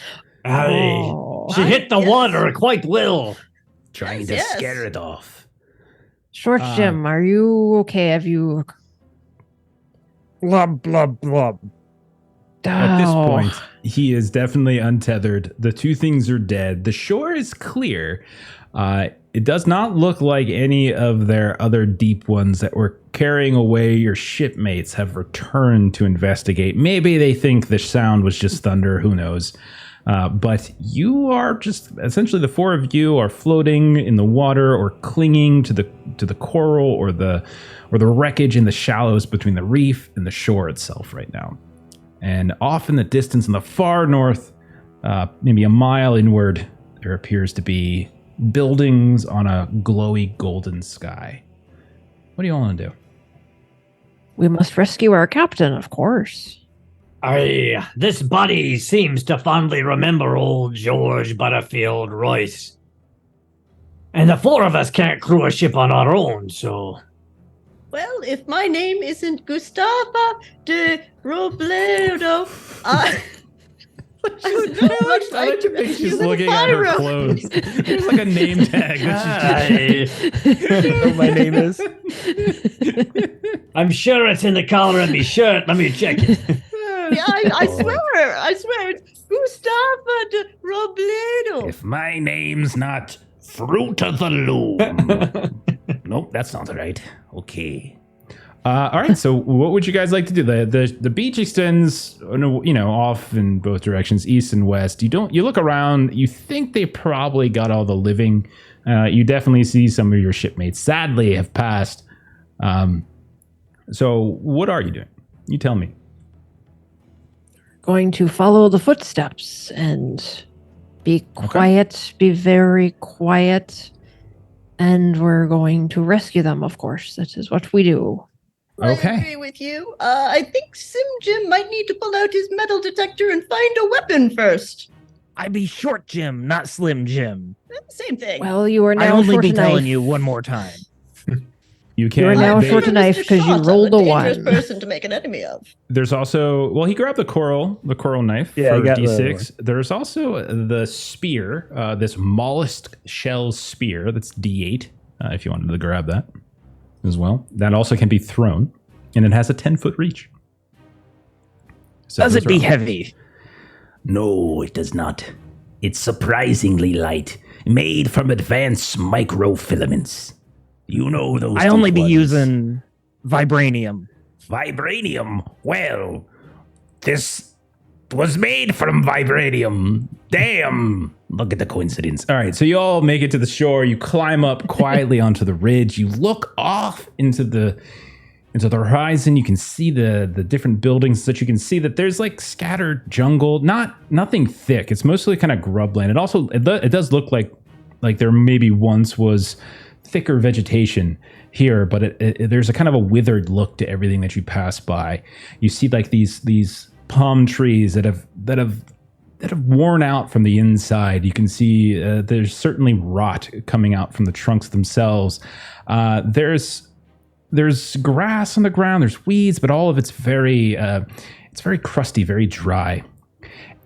Aye. Oh. She hit the Yes. water quite well. Trying Yes, to yes. scare it off. Short Jim, are you okay? Have you? Blub, blub, blub. At this Oh. point, he is definitely untethered. The two things are dead. The shore is clear. It does not look like any of their other deep ones that were carrying away your shipmates have returned to investigate. Maybe they think the sound was just thunder. Who knows? But you are just essentially the four of you are floating in the water or clinging to the coral or the wreckage in the shallows between the reef and the shore itself right now. And off in the distance, in the far north, maybe a mile inward, there appears to be buildings on a glowy golden sky. What do you all want to do? We must rescue our captain, of course. Aye, this body seems to fondly remember old George Butterfield Royce. And the four of us can't crew a ship on our own, so... Well, if my name isn't Gustaafa de Robledo, I would very much like to rescue She's the looking at her pyro. clothes. There's like a name tag. That Aye. My name is. I'm sure it's in the collar of my shirt. Let me check it. Yeah, I swear, it's Gustaafa de Robledo. If my name's not Fruit of the Loom. Nope, that's not right. Okay. all right. So, what would you guys like to do? The beach extends, off in both directions, east and west. You look around. You think they probably got all the living. You definitely see some of your shipmates. Sadly, have passed. So, what are you doing? You tell me. Going to follow the footsteps and be quiet, be very quiet. And we're going to rescue them, of course. That is what we do. Okay. I agree with you. I think Sim Jim might need to pull out his metal detector and find a weapon first. I be Short Jim, not Slim Jim. Same thing. Well, you are I now only short be a telling knife. you one more time. You You are can. now they- short a knife Mr. 'cause you Shot, rolled I'm a dangerous one. person to make an enemy of. There's also, he grabbed the coral knife Yeah, I for got the D6. There's also the spear, this mollusk shell spear. That's D8. If you wanted to grab that as well. That also can be thrown, and it has a 10-foot reach. So Does those it be are- heavy? No, it does not. It's surprisingly light, made from advanced microfilaments. You know those. I only deep be ones. using vibranium. Vibranium. Well, this was made from vibranium. Damn. Look at the coincidence. All right, so you all make it to the shore. You climb up quietly onto the ridge. You look off into the into the horizon. You can see the different buildings, that you can see that there's like scattered jungle, nothing thick. It's mostly kind of grubland. It does look like there maybe once was thicker vegetation here, but there's a kind of a withered look to everything that you pass by. You see like these palm trees that have worn out from the inside. You can see there's certainly rot coming out from the trunks themselves. There's grass on the ground, there's weeds, but all of it's very crusty, very dry.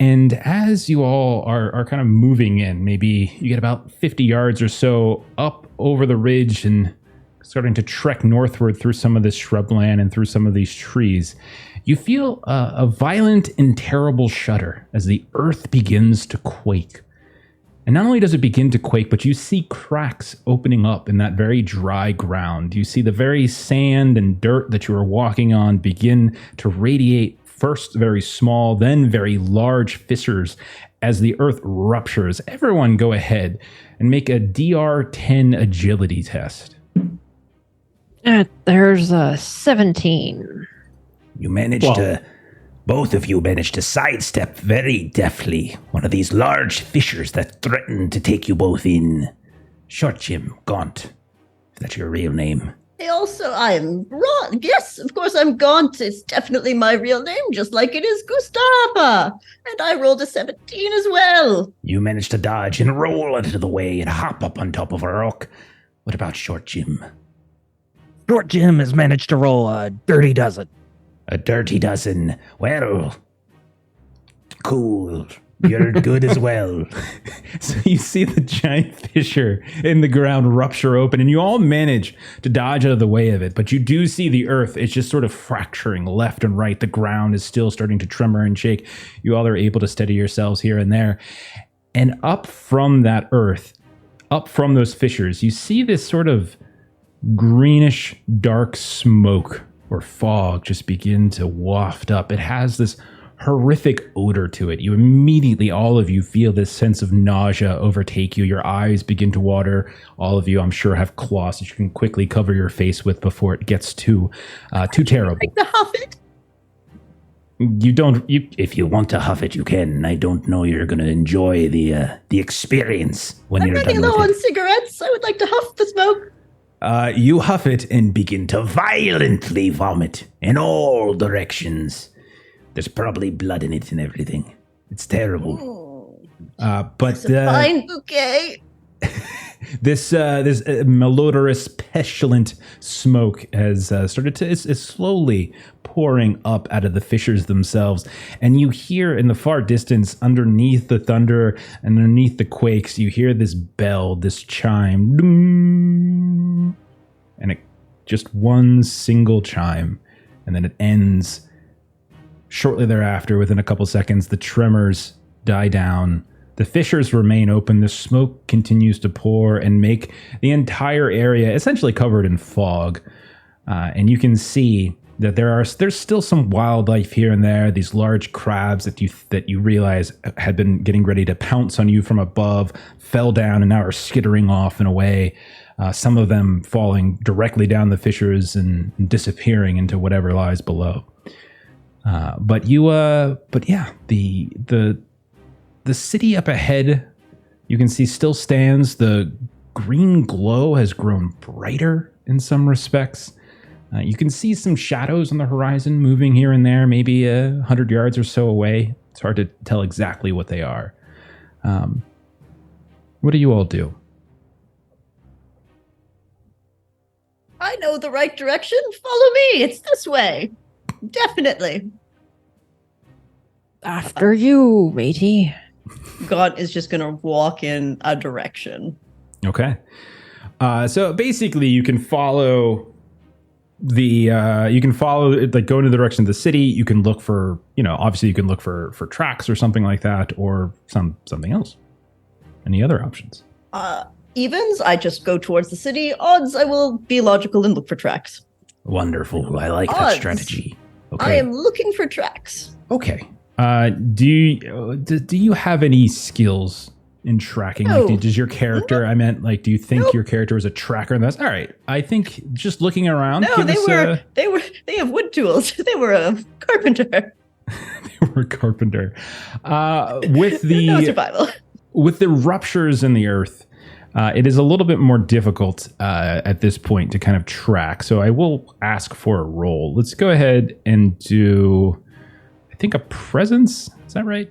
And as you all are kind of moving in, maybe you get about 50 yards or so up over the ridge and starting to trek northward through some of this shrubland and through some of these trees, you feel a violent and terrible shudder as the earth begins to quake. And not only does it begin to quake, but you see cracks opening up in that very dry ground. You see the very sand and dirt that you are walking on begin to radiate, first very small, then very large fissures as the earth ruptures. Everyone go ahead and make a DR10 agility test. There's a 17. You managed to... Both of you managed to sidestep very deftly one of these large fissures that threatened to take you both in. Short Jim, Gaunt, if that's your real name. I'm wrong. Yes, of course I'm Gaunt. It's definitely my real name, just like it is Gustaafa. And I rolled a 17 as well. You managed to dodge and roll out of the way and hop up on top of a rock. What about Short Jim? Short Jim has managed to roll a dirty dozen. A dirty dozen. Well, cool. You're good as well. So you see the giant fissure in the ground rupture open, and you all manage to dodge out of the way of it. But you do see the earth. It's just sort of fracturing left and right. The ground is still starting to tremor and shake. You all are able to steady yourselves here and there. And up from that earth, up from those fissures, you see this sort of greenish dark smoke or fog just begin to waft up. It has this horrific odor to it. You immediately, all of you, feel this sense of nausea overtake you. Your eyes begin to water. All of you, I'm sure, have cloths that you can quickly cover your face with before it gets too terrible. Like to huff it? If you want to huff it, you can. I don't know you're going to enjoy the experience when I'm you're running done low with on it. cigarettes. I would like to huff the smoke. You huff it and begin to violently vomit in all directions. There's probably blood in it and everything. It's terrible. But It's a fine bouquet. this malodorous, pestilent smoke has started to is slowly pouring up out of the fissures themselves, and you hear in the far distance, underneath the thunder and underneath the quakes, you hear this bell, this chime, ding, and it just one single chime, and then it ends. Shortly thereafter, within a couple seconds, the tremors die down. The fissures remain open. The smoke continues to pour and make the entire area essentially covered in fog. And you can see that there's still some wildlife here and there. These large crabs that you realize had been getting ready to pounce on you from above fell down and now are skittering off and away. Some of them falling directly down the fissures and disappearing into whatever lies below. But yeah, the city up ahead, you can see still stands. The green glow has grown brighter in some respects. You can see some shadows on the horizon moving here and there, maybe 100 yards or so away. It's hard to tell exactly what they are. What do you all do? I know the right direction. Follow me. It's this way. Definitely. After you, matey. Gaunt is just going to walk in a direction. Okay. So basically you can follow like go in the direction of the city. You can look for, obviously you can look for tracks or something like that, or something else. Any other options? Evens, I just go towards the city. Odds, I will be logical and look for tracks. Wonderful. I like that Odds. strategy. I Okay. am looking for tracks. Okay. Do you have any skills in tracking? No. Like, does your character? I meant, like, do you think your character was a tracker? And that's all right. I think just looking around. No, they have wood tools. They were a carpenter. They were a carpenter. With No the survival. with the ruptures in the earth, it is a little bit more difficult at this point to kind of track. So I will ask for a roll. Let's go ahead and do, I think, a presence. Is that right?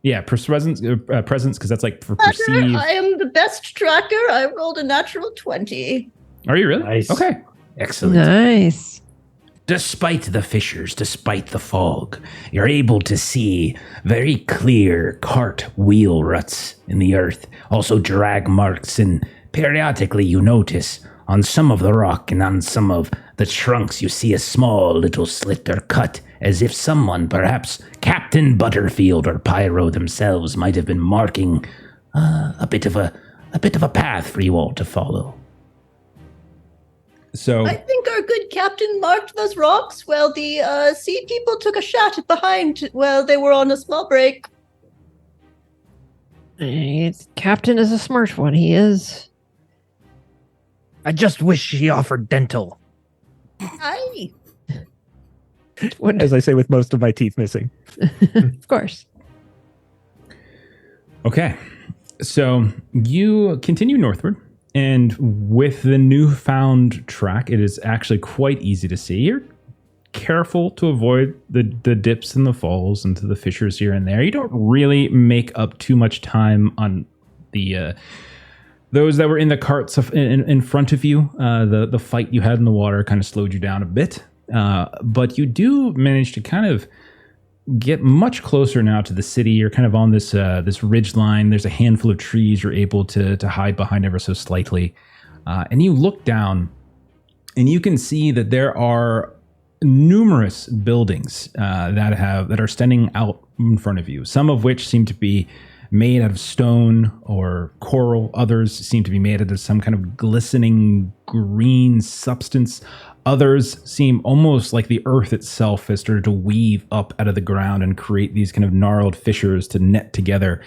Yeah, presence, because that's like for perceive. I am the best tracker. I rolled a natural 20. Are you really? Nice. Okay. Excellent. Nice. Despite the fissures, despite the fog, you're able to see very clear cart wheel ruts in the earth, also drag marks, and periodically you notice on some of the rock and on some of the trunks you see a small little slit or cut, as if someone, perhaps Captain Butterfield or Pyro themselves, might have been marking a bit of a path for you all to follow. So I think our good captain marked those rocks while the sea people took a shot behind while they were on a small break. Captain is a smart one. He is. I just wish he offered dental. Aye. As I say, with most of my teeth missing. Of course. okay, so you continue northward. And with the newfound track, it is actually quite easy to see. You're careful to avoid the dips and the falls into the fissures here and there. You don't really make up too much time on the those that were in the carts in front of you. The fight you had in the water kind of slowed you down a bit. But you do manage to kind of get much closer now to the city. You're kind of on this ridge line. There's a handful of trees you're able to hide behind ever so slightly. And you look down and you can see that there are numerous buildings that are standing out in front of you, some of which seem to be made out of stone or coral. Others seem to be made out of some kind of glistening green substance. Others seem almost like the earth itself has started to weave up out of the ground and create these kind of gnarled fissures to net together.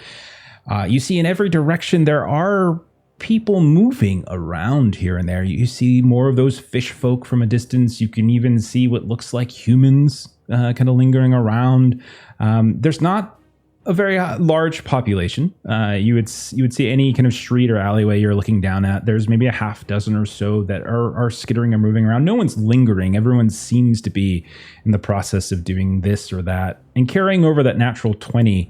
You see in every direction there are people moving around here and there. You see more of those fish folk from a distance. You can even see what looks like humans kind of lingering around. There's not a very large population. You would see any kind of street or alleyway you're looking down at. There's maybe a half dozen or so that are skittering or moving around. No one's lingering. Everyone seems to be in the process of doing this or that. And carrying over that natural 20,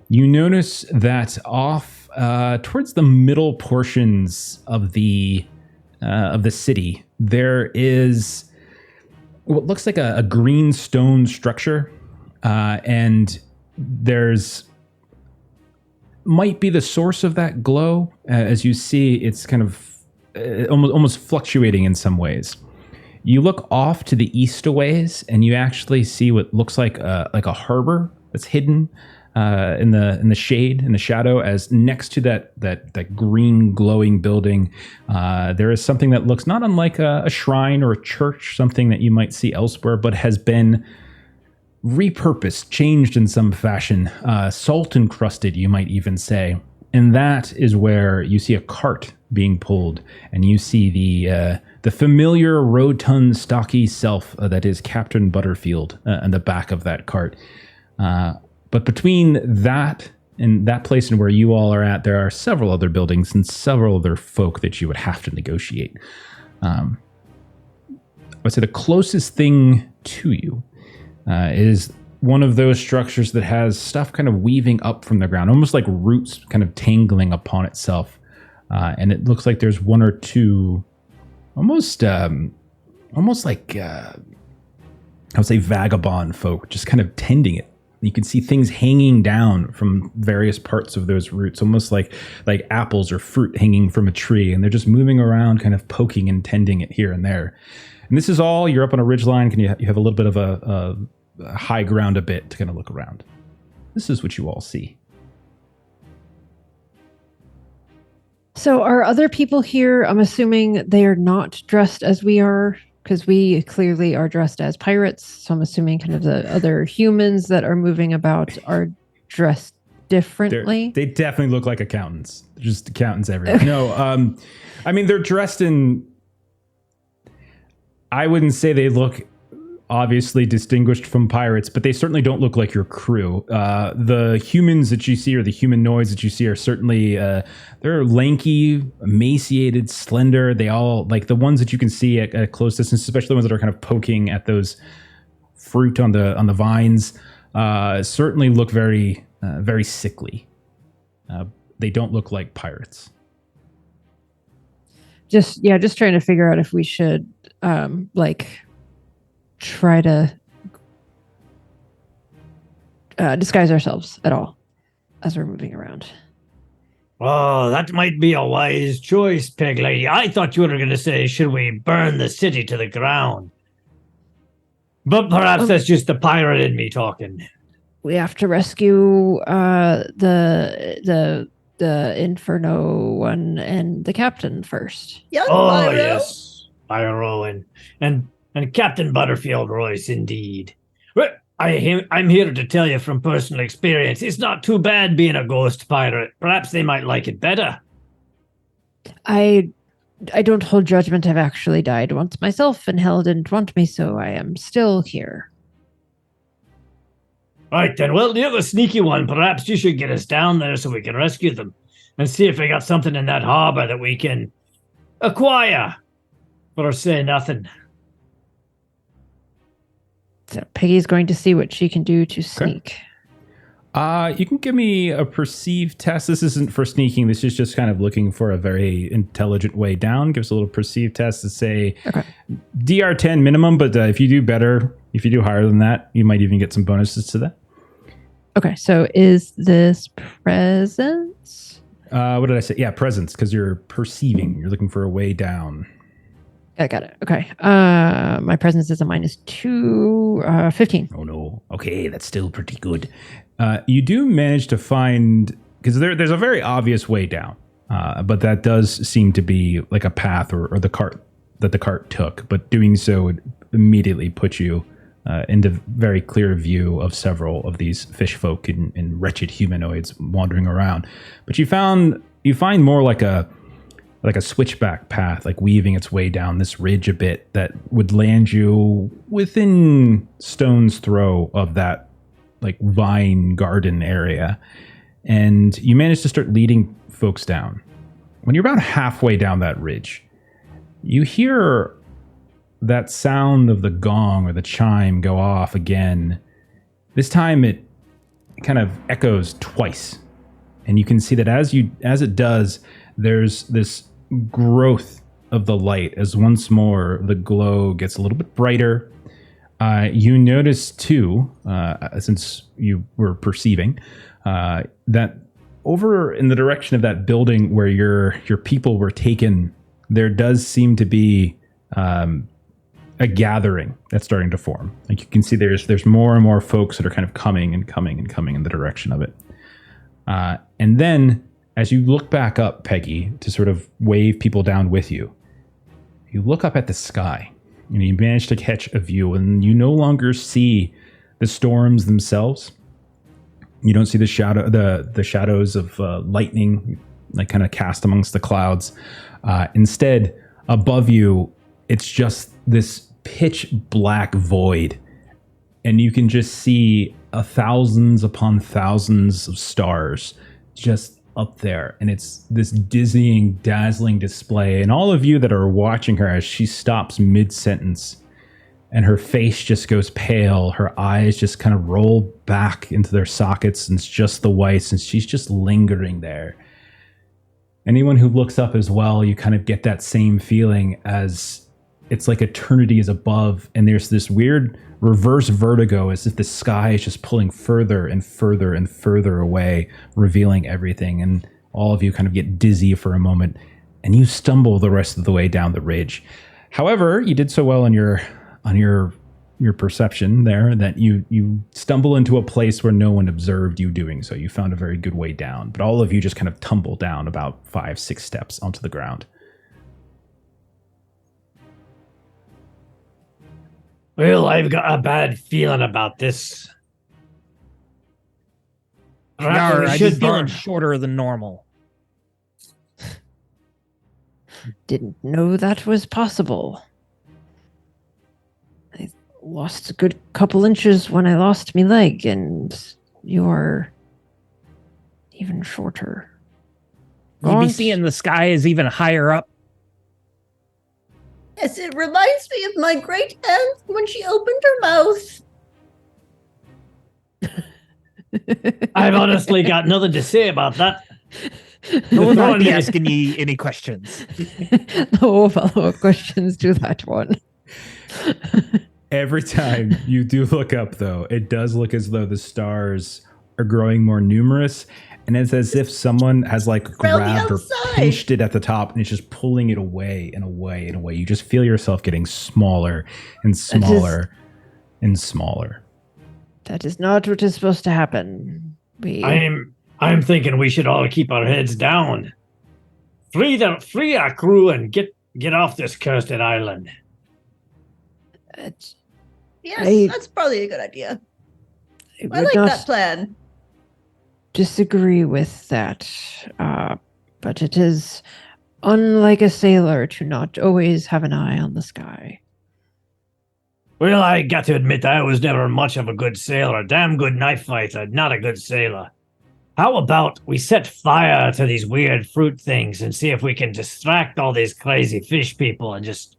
you notice that off towards the middle portions of the city, there is what looks like a green stone structure, and there's might be the source of that glow. As you see, it's kind of almost fluctuating in some ways. You look off to the east a ways, and you actually see what looks like a harbor that's hidden in the shade, in the shadow, as next to that green glowing building, there is something that looks not unlike a shrine or a church, something that you might see elsewhere, but has been repurposed, changed in some fashion, salt encrusted, you might even say. And that is where you see a cart being pulled, and you see the familiar rotund, stocky self that is Captain Butterfield in the back of that cart. But between that and that place and where you all are at, there are several other buildings and several other folk that you would have to negotiate. I would say the closest thing to you is one of those structures that has stuff kind of weaving up from the ground, almost like roots kind of tangling upon itself. And it looks like there's one or two almost like, I would say vagabond folk just kind of tending it. You can see things hanging down from various parts of those roots, almost like apples or fruit hanging from a tree. And they're just moving around, kind of poking and tending it here and there. And this is all, you're up on a ridgeline. You have a little bit of a high ground a bit to kind of look around. This is what you all see. So are other people here? I'm assuming they are not dressed as we are, because we clearly are dressed as pirates. So I'm assuming kind of the other humans that are moving about are dressed differently? They definitely look like accountants. Just accountants everywhere. No, I mean, they're dressed in, I wouldn't say they look obviously distinguished from pirates, but they certainly don't look like your crew. The humans that you see, or the humanoids that you see, are certainly they're lanky, emaciated, slender. They all, like the ones that you can see at a close distance, especially the ones that are kind of poking at those fruit on the vines, certainly look very very sickly. They don't look like pirates. Just trying to figure out if we should like try to disguise ourselves at all as we're moving around. Oh, that might be a wise choice, Peg Lady. I thought you were going to say, should we burn the city to the ground? But perhaps that's just the pirate in me talking. We have to rescue the Inferno one and the captain first. Young Oh, Pyro. yes. Pyro and Captain Butterfield Royce, indeed. Well, I'm here to tell you from personal experience, it's not too bad being a ghost pirate. Perhaps they might like it better. I don't hold judgment. I've actually died once myself, and hell didn't want me, so I am still here. Right then, well, the other sneaky one, perhaps you should get us down there so we can rescue them and see if we got something in that harbor that we can acquire for say nothing. So Peggy's going to see what she can do to sneak. You can give me a perceive test. This isn't for sneaking. This is just kind of looking for a very intelligent way down. Gives a little perceive test to say DR 10 minimum, but if you do better, if you do higher than that, you might even get some bonuses to that. Okay, so is this presence? What did I say? Yeah, presence, because you're perceiving. You're looking for a way down. I got it. Okay. My presence is a -2, 15. Oh no. Okay, that's still pretty good. You do manage to find, because there's a very obvious way down, but that does seem to be like a path or the cart that the cart took. But doing so would immediately put you into very clear view of several of these fish folk and wretched humanoids wandering around. But you find more like a switchback path, like weaving its way down this ridge a bit that would land you within stone's throw of that like vine garden area. And you manage to start leading folks down. When you're about halfway down that ridge, you hear that sound of the gong or the chime go off again. This time it kind of echoes twice. And you can see that as it does, there's this growth of the light as once more the glow gets a little bit brighter. You notice too, since you were perceiving, that over in the direction of that building where your people were taken, there does seem to be a gathering that's starting to form. Like you can see there's more and more folks that are kind of coming in the direction of it. And then as you look back up, Peggy, to sort of wave people down with you, you look up at the sky and you manage to catch a view, and you no longer see the storms themselves. You don't see the shadows of lightning like kind of cast amongst the clouds. Instead, above you, it's just this pitch black void, and you can just see thousands upon thousands of stars just up there, and it's this dizzying, dazzling display. And all of you that are watching her as she stops mid-sentence and her face just goes pale, her eyes just kind of roll back into their sockets, and it's just the whites, and she's just lingering there. Anyone who looks up as well, you kind of get that same feeling, as it's like eternity is above, and there's this weird reverse vertigo as if the sky is just pulling further and further and further away, revealing everything. And all of you kind of get dizzy for a moment, and you stumble the rest of the way down the ridge. However, you did so well on your perception there that you stumble into a place where no one observed you doing so. You found a very good way down, but all of you just kind of tumble down about 5-6 steps onto the ground. Well, I've got a bad feeling about this. Perhaps we I'd be should feeling burn. shorter than normal. Didn't know that was possible. I lost a good couple inches when I lost my leg, and you're even shorter. You'd be Gaunt? seeing the sky is even higher up. Yes, it reminds me of my great aunt when she opened her mouth. I've honestly got nothing to say about that. I will not be Throwing- asking you any questions. No follow-up questions to that one. Every time you do look up, though, it does look as though the stars are growing more numerous. And it's as if someone has like Around the grabbed or outside. pinched it at the top and it's just pulling it away and away and away. You just feel yourself getting smaller and smaller and smaller. That is not what is supposed to happen. I'm thinking we should all keep our heads down. Free our crew and get off this cursed island. It- Yes, that's probably a good idea. I I would like not that plan. disagree with that, but it is unlike a sailor to not always have an eye on the sky. Well, I got to admit I was never much of a good sailor. Damn good knife fighter, not a good sailor. How about we set fire to these weird fruit things and see if we can distract all these crazy fish people and just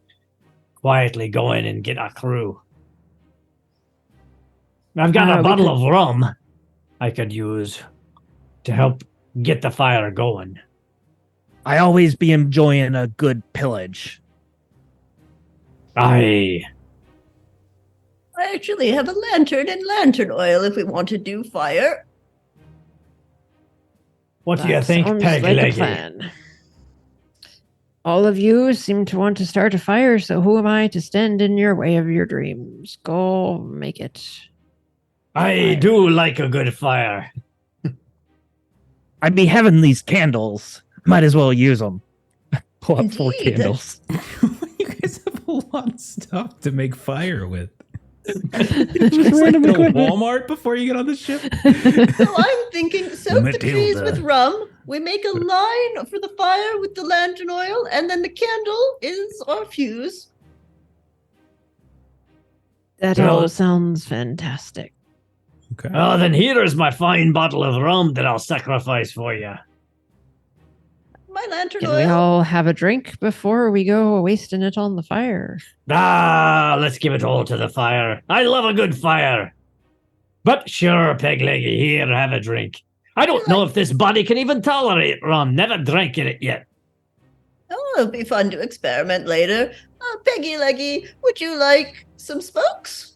quietly go in and get our crew? I've got a we bottle could- of rum I could use to help get the fire going. I always be enjoying a good pillage. Aye. I actually have a lantern and lantern oil if we want to do fire. What do you That think, sounds Peg like a Leggy? plan. All of you seem to want to start a fire, so who am I to stand in your way of your dreams? Go make it. I do like a good fire. I'd be having these candles. Might as well use them. Pull up 4 Indeed. candles. You guys have a lot of stuff to make fire with. Just Like random go to equipment. Walmart before you get on the ship. So I'm thinking soak the trees Matilda. with rum. We make a line for the fire with the lantern oil, and then the candle is our fuse. That Well- all sounds fantastic. Okay. Oh, then here is my fine bottle of rum that I'll sacrifice for you. My lantern Can we oil. all have a drink before we go wasting it on the fire? Ah, let's give it all to the fire. I love a good fire. But sure, Peg Leggy, here, have a drink. I don't know if this body can even tolerate rum. Never drank in it yet. Oh, it'll be fun to experiment later. Peggy Leggy, would you like some smokes?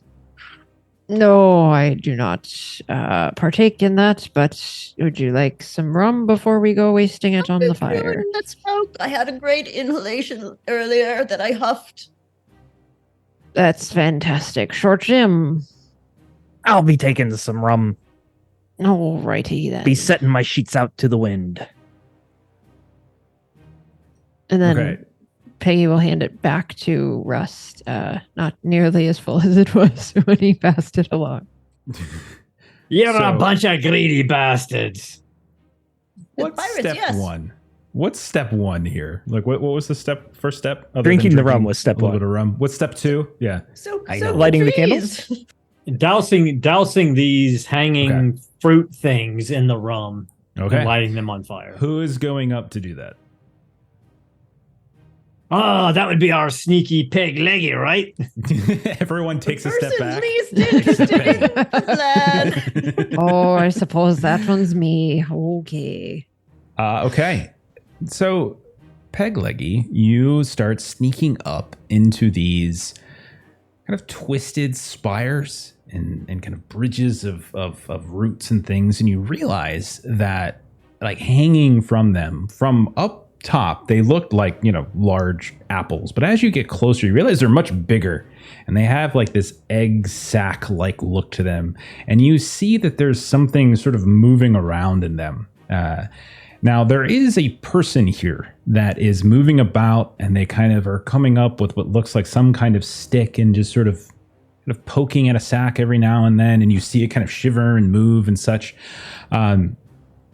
No, I do not partake in that, but would you like some rum before we go wasting it on the fire? Let's smoke. I had a great inhalation earlier that I huffed. That's fantastic. Short Jim. I'll be taking some rum. Alrighty then. Be setting my sheets out to the wind. And then Okay. Peggy will hand it back to Rust. Not nearly as full as it was when he passed it along. You're So- a bunch of greedy bastards. With What's pirates, step yes. one? What's step one here? Like, what was the first step? Other than Drinking the rum was step a little one. bit of rum. What's step two? Yeah. So, I so know. Lighting the trees. Dousing these hanging Okay. fruit things in the rum Okay. and lighting them on fire. Who is going up to do that? Oh, that would be our sneaky Peg Leggy, right? Everyone takes a step Person back. least interested in the plan. Oh, I suppose that one's me. Okay. Okay. So, Peg Leggy, you start sneaking up into these kind of twisted spires and kind of bridges of roots and things, and you realize that, like, hanging from them from up top, they looked like, large apples. But as you get closer, you realize they're much bigger, and they have like this egg sac like look to them. And you see that there's something sort of moving around in them. Now, there is a person here that is moving about, and they kind of are coming up with what looks like some kind of stick and just sort of poking at a sack every now and then, and you see it kind of shiver and move and such.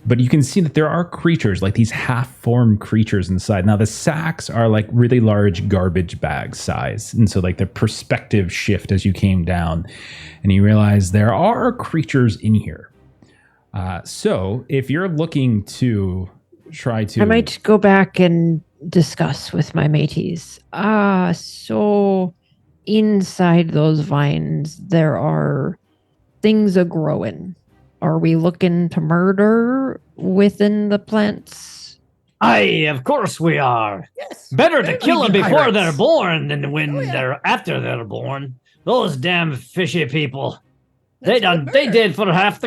But you can see that there are creatures, like these half-formed creatures inside. Now, the sacks are like really large garbage bag size. And so like the perspective shift as you came down and you realize there are creatures in here. So if you're looking to try to... I might go back and discuss with my mateys. So inside those vines, there are things a-growing. Are we looking to murder within the plants? Aye, of course we are. Yes. Better to They're kill them easy before pirates. they're born than when Oh, yeah. they're after they're born. Those damn fishy people. That's They good. did for half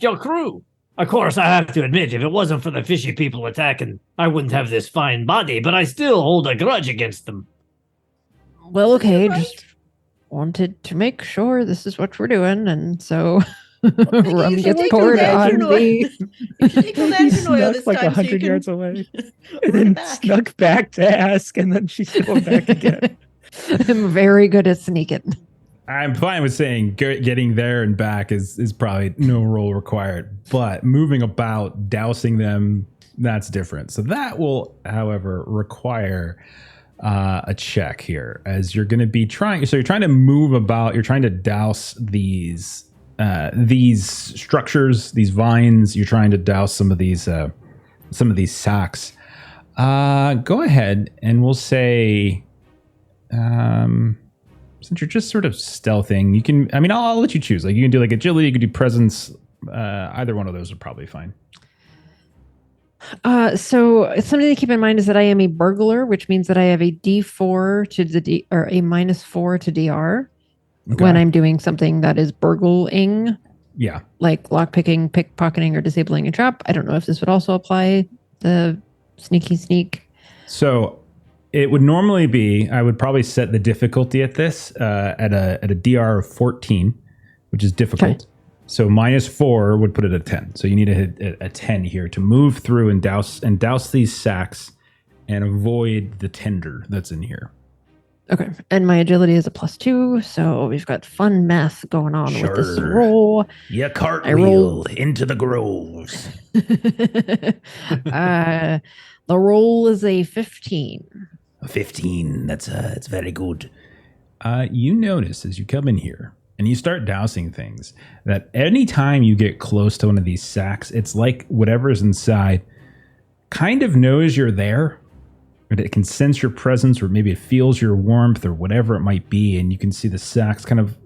your crew. Of course, I have to admit, if it wasn't for the fishy people attacking, I wouldn't have this fine body, but I still hold a grudge against them. Well, okay, Right. just wanted to make sure this is what we're doing, and so Peggy, rum you should gets take your poured on lantern oil. the. You should take the He lantern oil snuck this like time so you 100 can yards away, and bring then it back. snuck back to ask, and then she's going back again. I'm very good at sneaking. I'm fine with saying getting there and back is probably no role required, but moving about, dousing them, that's different. So that will, however, require a check here, as you're going to be trying. So you're trying to move about. You're trying to douse these structures, these vines. You're trying to douse some of these sacks. Go ahead, and we'll say. Since you're just sort of stealthing, you can, I mean, I'll let you choose. Like, you can do like agility, you can do presence. Either one of those are probably fine. So something to keep in mind is that I am a burglar, which means that I have a D4 to the or a -4 to DR when I'm doing something that is burgling, Yeah. like lockpicking, pickpocketing, or disabling a trap. I don't know if this would also apply the sneaky sneak. So it would normally be, I would probably set the difficulty at this at a DR of 14, which is difficult. Okay. So -4 would put it at 10. So you need to hit a 10 here to move through and douse these sacks and avoid the tinder that's in here. Okay, and my agility is a +2, so we've got fun math going on with this Sure. roll. You rolled- cartwheel into the groves. The roll is a 15. 15. It's very good. You notice as you come in here and you start dousing things that anytime you get close to one of these sacks, it's like whatever's inside kind of knows you're there, or it can sense your presence, or maybe it feels your warmth, or whatever it might be. And you can see the sacks kind of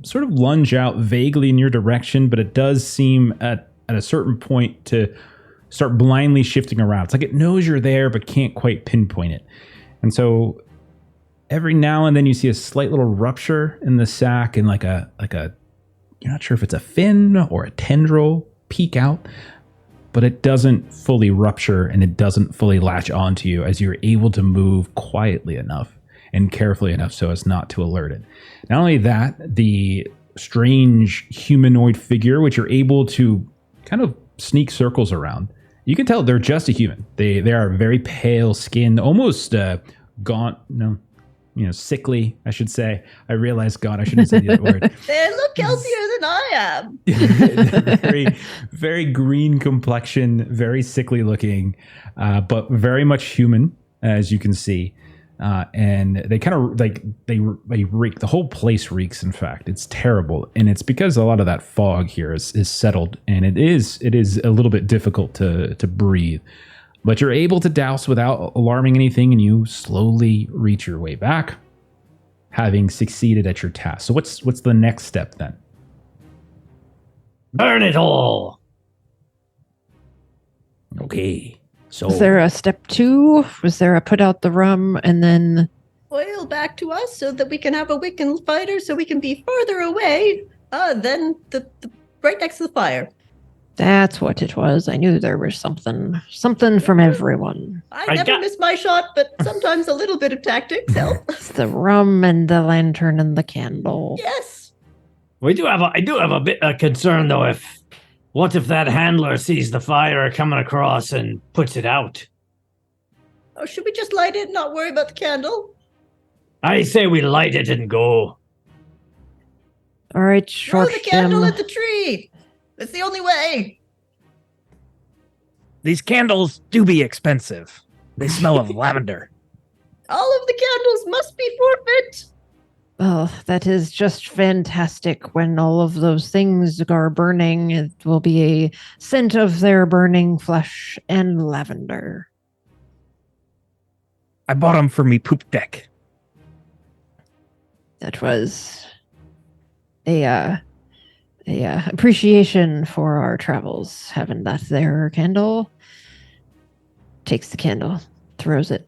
sort of lunge out vaguely in your direction, but it does seem at a certain point to start blindly shifting around. It's like it knows you're there, but can't quite pinpoint it. And so every now and then you see a slight little rupture in the sack, and like a you're not sure if it's a fin or a tendril peek out, but it doesn't fully rupture and it doesn't fully latch onto you, as you're able to move quietly enough and carefully enough so as not to alert it. Not only that, the strange humanoid figure, which you're able to kind of sneak circles around, you can tell they're just a human. They are very pale skinned, almost gaunt, sickly, I should say. I realize gaunt, I shouldn't say that word. They look healthier than I am. Very, very green complexion, very sickly looking, but very much human, as you can see. And they kind of like they reek. The whole place reeks. In fact, it's terrible, and it's because a lot of that fog here is settled, and it is a little bit difficult to breathe. But you're able to douse without alarming anything, and you slowly reach your way back, having succeeded at your task. So what's the next step then? Burn it all. Okay. So Was there a step 2? Was there a put out the rum and then... Oil back to us so that we can have a Wiccan fighter so we can be farther away than the right next to the fire. That's what it was. I knew there was something from everyone. I never miss my shot, but sometimes a little bit of tactics help. It's the rum and the lantern and the candle. Yes. I do have a bit of concern though. What if that handler sees the fire coming across and puts it out? Oh, should we just light it and not worry about the candle? I say we light it and go. All right, Throw short the candle Jim. at the tree. It's the only way. These candles do be expensive. They smell of lavender. All of the candles must be forfeit. Oh, that is just fantastic. When all of those things are burning, it will be a scent of their burning flesh and lavender. I bought them for me poop deck. That was a appreciation for our travels. Having that there candle. Takes the candle, throws it.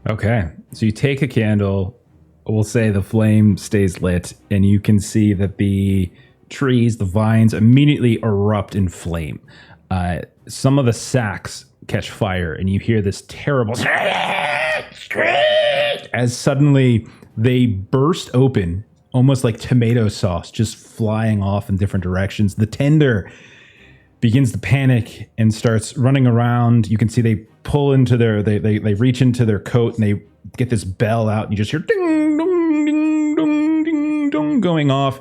Okay. So you take a candle, we'll say the flame stays lit, and you can see that the trees, the vines immediately erupt in flame. Some of the sacks catch fire, and you hear this terrible as suddenly they burst open, almost like tomato sauce, just flying off in different directions. The tender begins to panic and starts running around. You can see they pull into they reach into their coat and they get this bell out, and you just hear ding dong ding dong ding dong going off.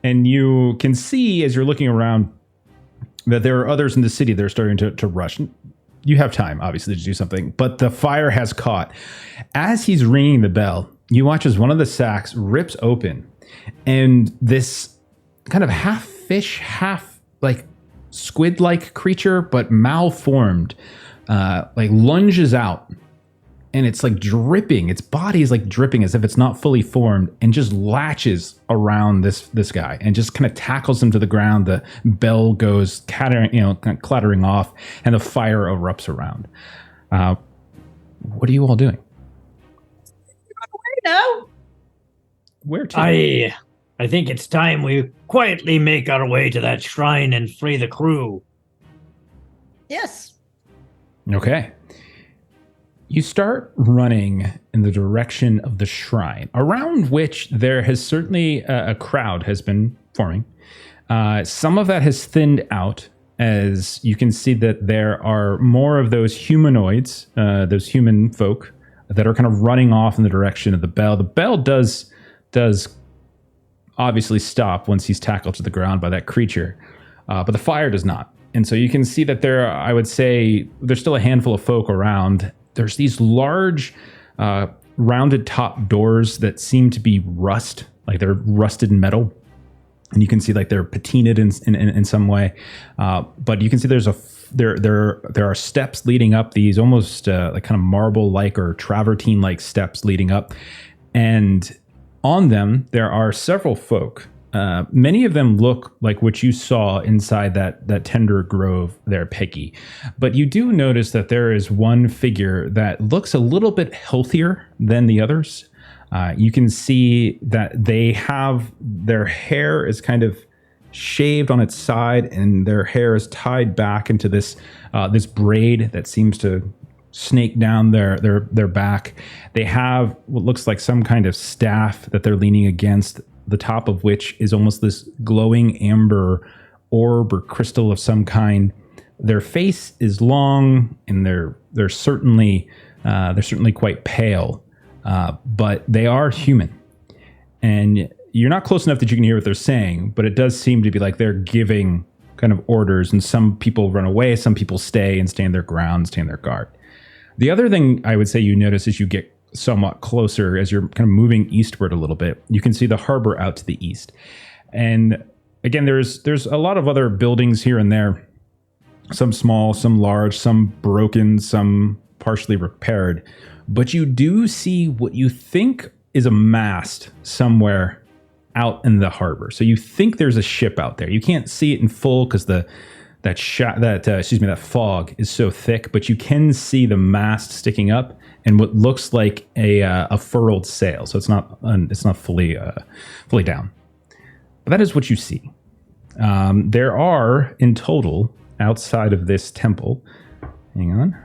And you can see as you're looking around that there are others in the city that are starting to rush. You have time, obviously, to do something, but the fire has caught. As he's ringing the bell, you watch as one of the sacks rips open, and this kind of half fish, half like squid-like creature, but malformed, like lunges out, and it's like dripping. Its body is like dripping as if it's not fully formed, and just latches around this guy and just kind of tackles him to the ground. The bell goes clattering off, and the fire erupts around. What are you all doing? Now, Where to? I think it's time we quietly make our way to that shrine and free the crew. yes. Okay. You start running in the direction of the shrine, around which there has certainly a crowd has been forming. Some of that has thinned out, as you can see that there are more of those humanoids, those human folk, that are kind of running off in the direction of the bell. The bell does obviously stop once he's tackled to the ground by that creature, but the fire does not. And so you can see that there, I would say, there's still a handful of folk around. There's these large rounded top doors that seem to be rust, like they're rusted metal. And you can see like they're patinaed in some way. But you can see there are steps leading up, these almost like kind of marble-like or travertine-like steps leading up. And on them, there are several folk. Many of them look like what you saw inside that tender grove there, Peggy. But you do notice that there is one figure that looks a little bit healthier than the others. You can see that their hair is kind of shaved on its side, and their hair is tied back into this braid that seems to snake down their back. They have what looks like some kind of staff that they're leaning against, the top of which is almost this glowing amber orb or crystal of some kind. Their face is long, and they're certainly quite pale, but they are human. And you're not close enough that you can hear what they're saying, but it does seem to be like they're giving kind of orders, and some people run away, some people stay and stand their ground, stand their guard. The other thing I would say you notice as you get somewhat closer, as you're kind of moving eastward a little bit, you can see the harbor out to the east. And again, there's a lot of other buildings here and there, some small, some large, some broken, some partially repaired. But you do see what you think is a mast somewhere out in the harbor. So you think there's a ship out there. You can't see it in full because that fog is so thick, but you can see the mast sticking up and what looks like a furled sail. So it's not fully down. But that is what you see. There are in total outside of this temple, hang on,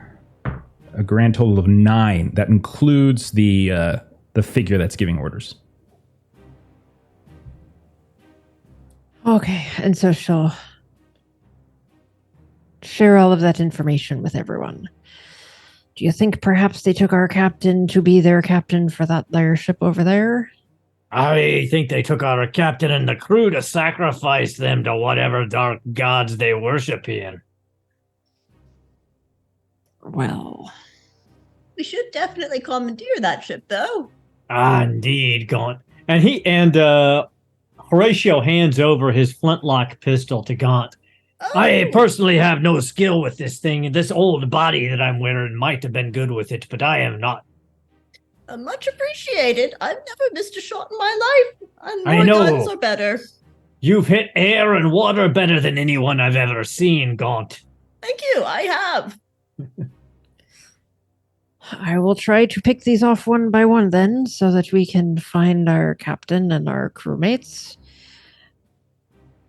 a grand total of 9. That includes the figure that's giving orders. Okay, and so she'll share all of that information with everyone. Do you think perhaps they took our captain to be their captain for that their ship over there? I think they took our captain and the crew to sacrifice them to whatever dark gods they worship here. Well, We should definitely commandeer that ship, though. Ah, indeed, Gaunt. And Horatio hands over his flintlock pistol to Gaunt. I Oh, personally have no skill with this thing. This old body that I'm wearing might have been good with it, but I am not. much appreciated. I've never missed a shot in my life, and I more know. guns are better. You've hit air and water better than anyone I've ever seen, Gaunt. Thank you. I have. I will try to pick these off one by one then, so that we can find our captain and our crewmates.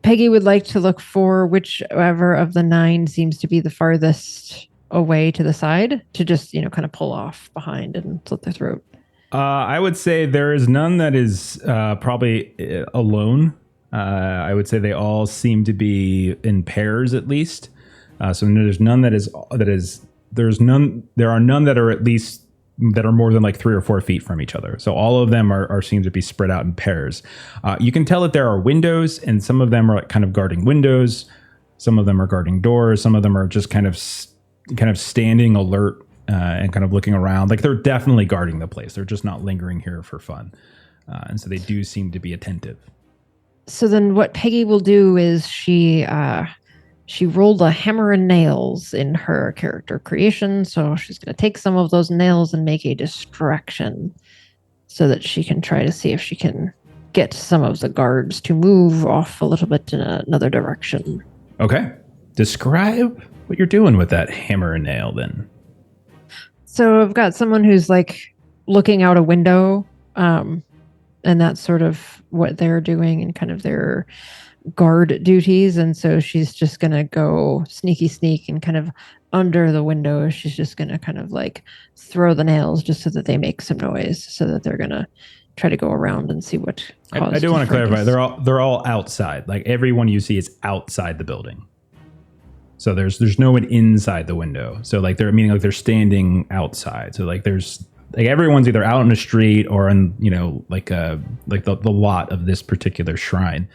Peggy would like to look for whichever of the 9 seems to be the farthest away to the side to just, kind of pull off behind and slit their throat. I would say there is none that is probably alone. I would say they all seem to be in pairs at least. So there's none there are none that are at least that are more than like 3 or 4 feet from each other. So all of them are seem to be spread out in pairs. You can tell that there are windows, and some of them are kind of guarding windows. Some of them are guarding doors. Some of them are just kind of standing alert and kind of looking around. Like they're definitely guarding the place. They're just not lingering here for fun. And so they do seem to be attentive. So then what Peggy will do is she rolled a hammer and nails in her character creation. So she's going to take some of those nails and make a distraction so that she can try to see if she can get some of the guards to move off a little bit in another direction. Okay. Describe what you're doing with that hammer and nail then. So I've got someone who's like looking out a window, and that's sort of what they're doing and kind of their guard duties. And so she's just going to go sneak and kind of under the window. She's just going to kind of like throw the nails just so that they make some noise, so that they're going to try to go around and see what caused I do want to clarify. fracas. They're all outside. Like everyone you see is outside the building. So there's no one inside the window. So like they're standing outside. So like there's like everyone's either out on the street or in like the lot of this particular shrine.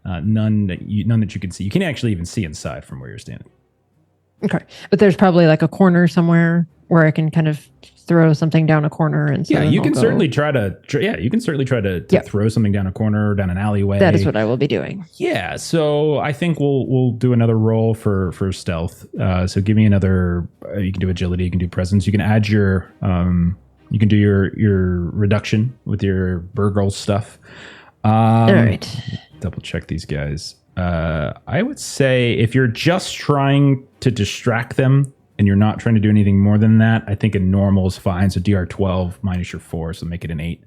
None that you can see. You can't actually even see inside from where you're standing. Okay, but there's probably like a corner somewhere where I can kind of throw something down a corner, and so you can certainly try to throw something down a corner, down an alleyway. That is what I will be doing. Yeah, so I think we'll do another roll for stealth. So give me another. You can do agility. You can do presence. You can add your. You can do your reduction with your BORG stuff. All right. Double check these guys. I would say if you're just trying to distract them and you're not trying to do anything more than that, I think a normal is fine. So DR 12 minus your 4, so make it an 8.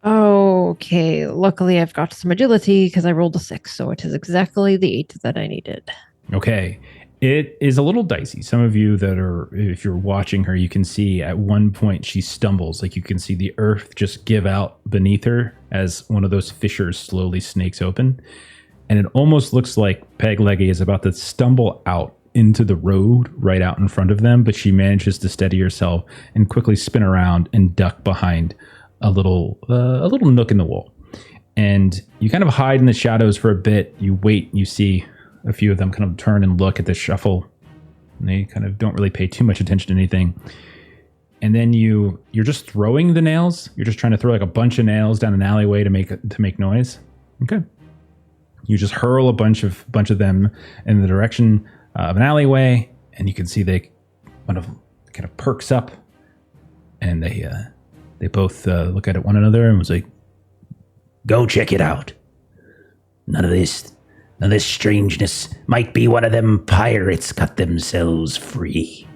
Okay. Luckily, I've got some agility because I rolled a 6, so it is exactly the 8 that I needed. Okay. It is a little dicey. Some of you that are, if you're watching her, you can see at one point she stumbles. Like you can see the earth just give out beneath her as one of those fissures slowly snakes open. And it almost looks like Peg Leggy is about to stumble out into the road right out in front of them, but she manages to steady herself and quickly spin around and duck behind a little nook in the wall. And you kind of hide in the shadows for a bit. You wait, you see a few of them kind of turn and look at the shuffle, and they kind of don't really pay too much attention to anything. And then you're just throwing the nails. You're just trying to throw like a bunch of nails down an alleyway to make noise. Okay. You just hurl a bunch of them in the direction of an alleyway, and you can see one of them kind of perks up, and they both look at one another and was like, Go check it out. None of this strangeness. Might be one of them pirates got themselves free.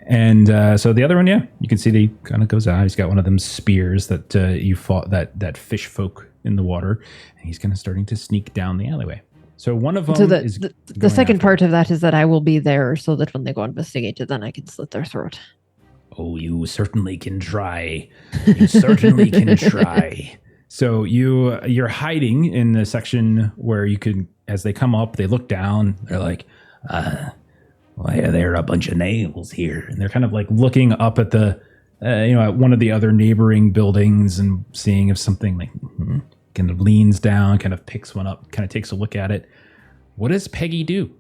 And so the other one, yeah, you can see he kind of goes out. He's got one of them spears that you fought that fish folk in the water, and he's kind of starting to sneak down the alleyway. So one of them So is the second part of that is that I will be there so that when they go investigate it, then I can slit their throat. Oh, you certainly can try. You certainly can try. So you're hiding in the section where you can, as they come up, they look down. They're like, Why are there a bunch of nails here? and they're kind of like looking up at the, at one of the other neighboring buildings and seeing if something like kind of leans down, kind of picks one up, kind of takes a look at it. What does Peggy do?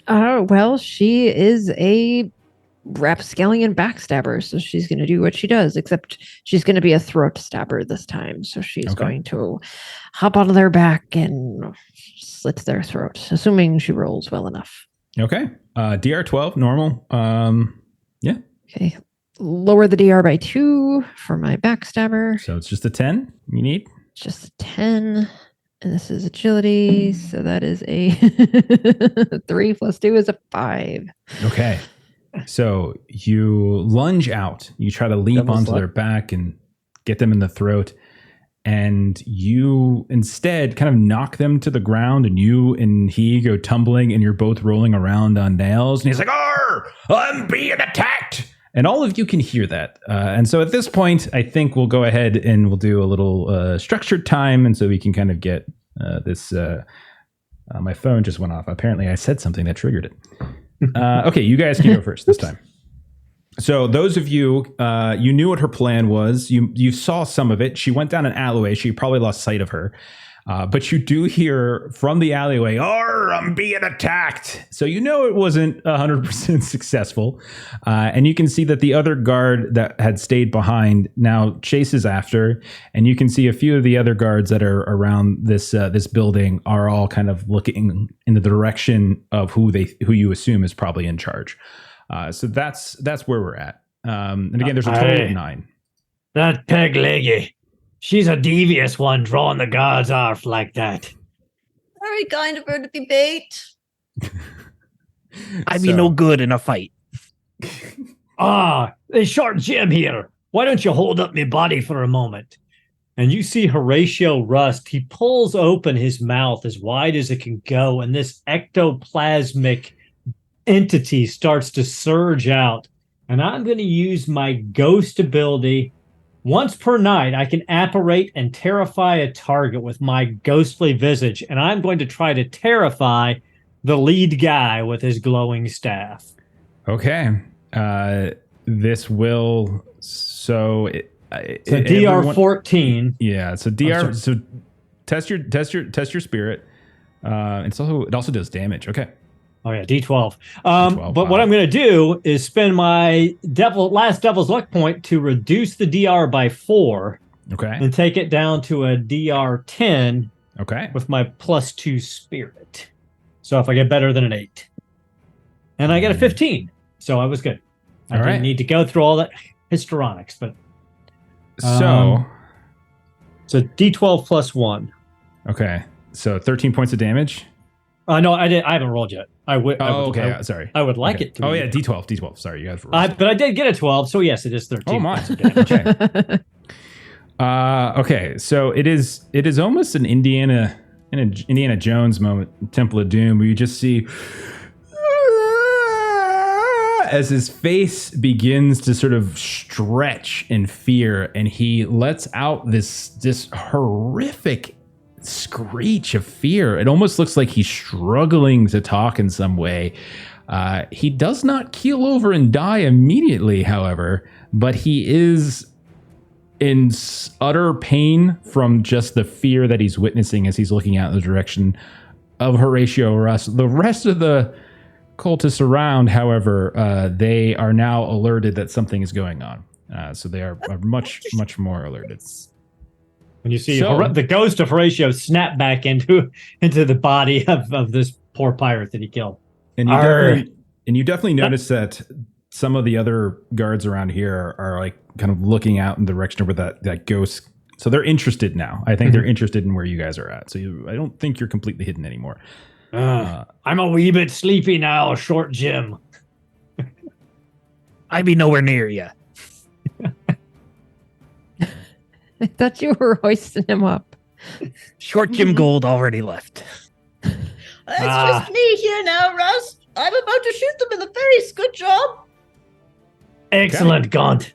Well, she is a rapscallion backstabber, so she's going to do what she does, except she's going to be a throat stabber this time. So she's going to hop onto their back and slit their throat, assuming she rolls well enough. Okay. DR 12, normal. Yeah. Okay. Lower the DR by 2 for my backstabber. So it's just a 10 you need? Just a 10. And this is agility. So that is a 3 plus 2 is a 5. Okay. So you lunge out. You try to leap onto their back and get them in the throat. And you instead kind of knock them to the ground, and you and he go tumbling, and you're both rolling around on nails. And he's like, "Arr! I'm being attacked!" And all of you can hear that. And so at this point, I think we'll go ahead and we'll do a little structured time, and so we can kind of get this. My phone just went off. Apparently, I said something that triggered it. Okay, you guys can go first this time. So those of you, you knew what her plan was. You saw some of it. She went down an alleyway. She probably lost sight of her. But you do hear from the alleyway, "Arr, I'm being attacked." So you know it wasn't 100% successful. And you can see that the other guard that had stayed behind now chases after. And you can see a few of the other guards that are around this building are all kind of looking in the direction of who you assume is probably in charge. So that's where we're at. And again, there's a total of 9. That peg leggy. She's a devious one, drawing the guards off like that. Very kind of her to be bait. I'd be no good in a fight. There's Short Jim here. Why don't you hold up me body for a moment? And you see Horatio Rust. He pulls open his mouth as wide as it can go, and this ectoplasmic entity starts to surge out. And I'm going to use my ghost ability. Once per night, I can apparate and terrify a target with my ghostly visage, and I'm going to try to terrify the lead guy with his glowing staff. Okay. This will so DR 14. Yeah. So DR. So test your spirit. It also does damage. Okay. Oh yeah, D12. D12, but what I'm going to do is spend my last Devil's Luck point to reduce the DR by 4. Okay. And take it down to a DR 10. Okay. With my +2 spirit. So if I get better than an 8, and I get a 15, so I was good. I didn't need to go through all that histrionics, but so D12 plus 1. Okay. So 13 points of damage. No, I haven't rolled yet. Okay. Sorry. I would like it to. Oh yeah, D12. Sorry, you guys. But I did get a 12, so yes, it is 13. Oh my. Okay. Okay. So it is almost an Indiana Jones moment, Temple of Doom, where you just see as his face begins to sort of stretch in fear, and he lets out this horrific screech of fear. It almost looks like he's struggling to talk in some way. He does not keel over and die immediately, however, but he is in utter pain from just the fear that he's witnessing as he's looking out in the direction of Horatio Rust. The rest of the cultists around, however, they are now alerted that something is going on. So they are much more alerted. When you see the ghost of Horatio snap back into the body of this poor pirate that he killed. And you definitely notice that some of the other guards around here are like kind of looking out in the direction of where that ghost. So they're interested now. I think they're interested in where you guys are at. So I don't think you're completely hidden anymore. I'm a wee bit sleepy now, Short Jim. I'd be nowhere near you. I thought you were hoisting him up. Short Jim Gold already left. It's just me here now, Rust. I'm about to shoot them in the face. Good job. Excellent, Gaunt.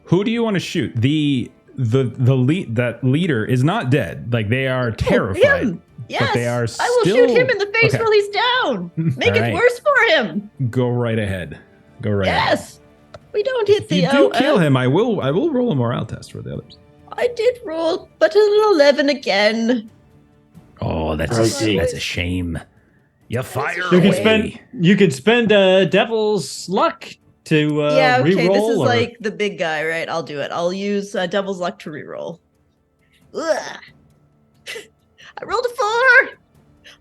Who do you want to shoot? The leader is not dead. Like, they are terrified. Him. Yes, but they are I will shoot him in the face while he's down. Make it worse for him. Go right ahead. Yes. We don't hit the. If you do kill him, I will roll a morale test for the others. I did roll, but an 11 again. Oh, that's a shame. You fire You away. can spend Devil's Luck to yeah, okay, reroll. this is or- like the big guy, right? I'll do it. I'll use Devil's Luck to reroll. Ugh. I rolled a 4.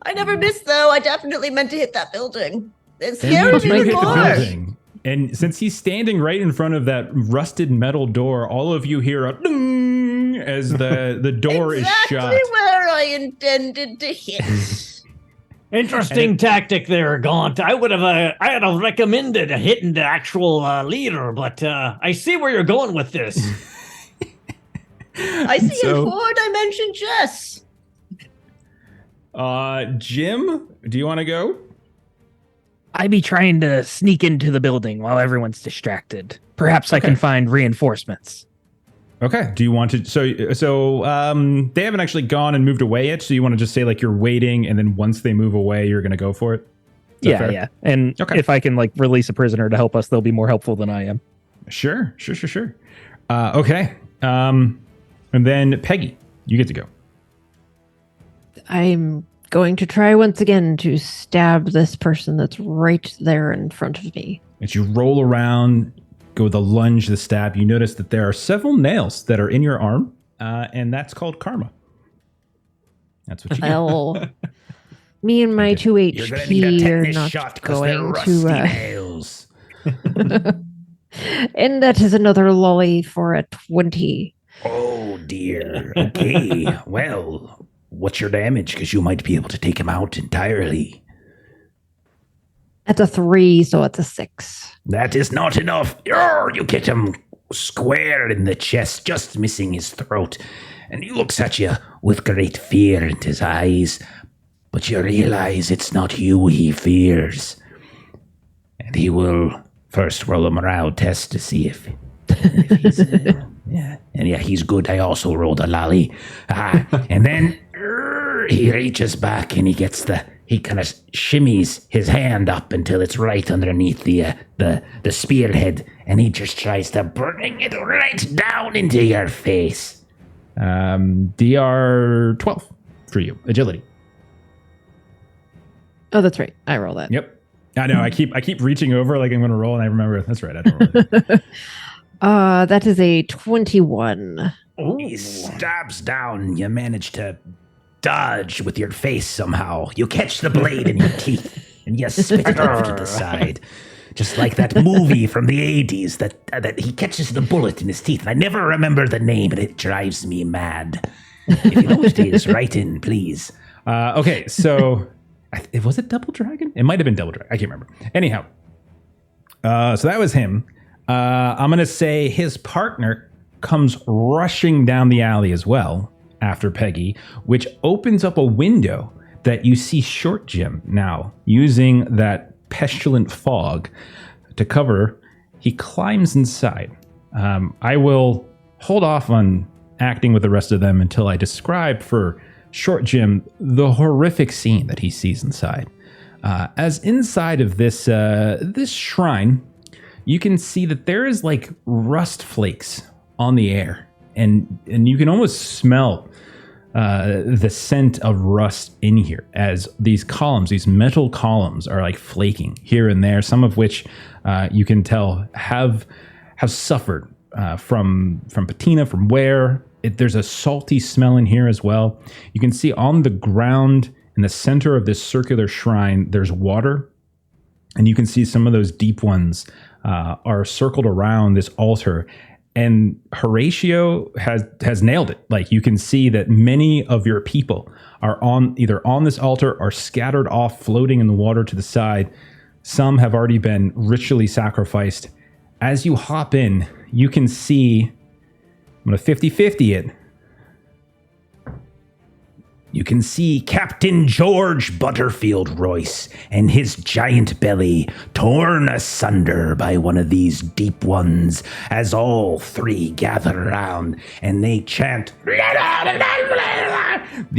I never missed, though. I definitely meant to hit that building. It scared me Make it even the more. building. And since he's standing right in front of that rusted metal door, all of you hear a ding as the door Exactly is shut. where I intended to hit. Interesting tactic there, Gaunt. I'd have recommended hitting the actual leader, but I see where you're going with this. I see So- a 4-dimension chess. Jim, do you want to go? I be trying to sneak into the building while everyone's distracted. Perhaps I can find reinforcements. Okay. Do you want to? So they haven't actually gone and moved away yet. So you want to just say like you're waiting, and then once they move away, you're going to go for it. Is that Yeah, fair? yeah. And Okay. if I can like release a prisoner to help us, they'll be more helpful than I am. Sure. Okay. And then Peggy, you get to go. I'm going to try once again to stab this person that's right there in front of me. As you roll around, go the lunge, the stab, you notice that there are several nails that are in your arm, and that's called karma. That's what you get. Well, me and my 2 You're gonna need a HP are tetanus not shot because they're going rusty to. nails. And that is another lolly for a 20. Oh dear. Okay. Well, what's your damage? Because you might be able to take him out entirely. That's a 3, so it's a 6. That is not enough. You get him square in the chest, just missing his throat. And he looks at you with great fear in his eyes. But you realize it's not you he fears. And he will first roll a morale test to see if he's... yeah. And yeah, he's good. I also rolled a lolly. And then he reaches back and he kind of shimmies his hand up until it's right underneath the spearhead, and he just tries to bring it right down into your face. DR 12 for you, agility. Oh, that's right. I roll that. Yep. I know. I keep reaching over like I'm going to roll, and I remember that's right. I don't roll it. That is a 21. He stabs down. You manage to dodge with your face somehow. You catch the blade in your teeth and you spit it off to the side. Just like that movie from the 80s that he catches the bullet in his teeth. I never remember the name, and it drives me mad. If you know what it is, write in, please. Okay, so was it Double Dragon? It might have been Double Dragon. I can't remember. Anyhow, so that was him. I'm going to say his partner comes rushing down the alley as well after Peggy, which opens up a window that you see Short Jim now using that pestilent fog to cover. He climbs inside. I will hold off on acting with the rest of them until I describe for Short Jim the horrific scene that he sees inside. As inside of this shrine, you can see that there is like rust flakes on the air, and you can almost smell the scent of rust in here as these columns, these metal columns, are like flaking here and there. Some of which you can tell have suffered from patina, from wear. There's a salty smell in here as well. You can see on the ground in the center of this circular shrine, there's water, and you can see some of those deep ones are circled around this altar. And Horatio has nailed it. Like, you can see that many of your people are either on this altar or scattered off, floating in the water to the side. Some have already been ritually sacrificed. As you hop in, you can see, I'm going to 50-50 it. You can see Captain George Butterfield Royce and his giant belly torn asunder by one of these deep ones as all three gather around and they chant. The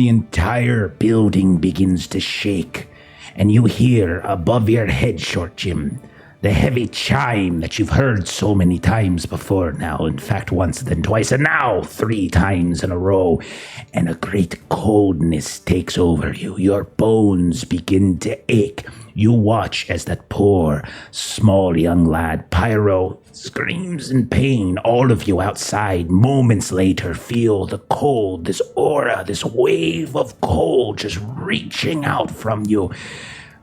entire building begins to shake, and you hear above your head, Short Jim, The heavy chime that you've heard so many times before now. In fact, once, then twice, and now 3 times in a row. And a great coldness takes over you. Your bones begin to ache. You watch as that poor, small young lad, Pyro, screams in pain. All of you outside, moments later, feel the cold, this aura, this wave of cold just reaching out from you.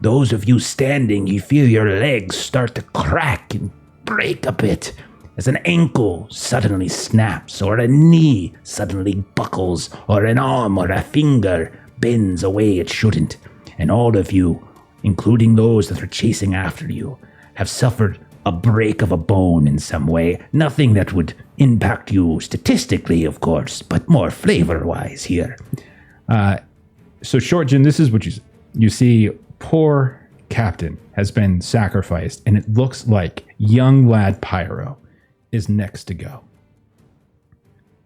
Those of you standing, you feel your legs start to crack and break a bit as an ankle suddenly snaps, or a knee suddenly buckles, or an arm or a finger bends away it shouldn't. And all of you, including those that are chasing after you, have suffered a break of a bone in some way. Nothing that would impact you statistically, of course, but more flavor-wise here. So Short Jim, this is what you see. Poor captain has been sacrificed, and it looks like young lad Pyro is next to go.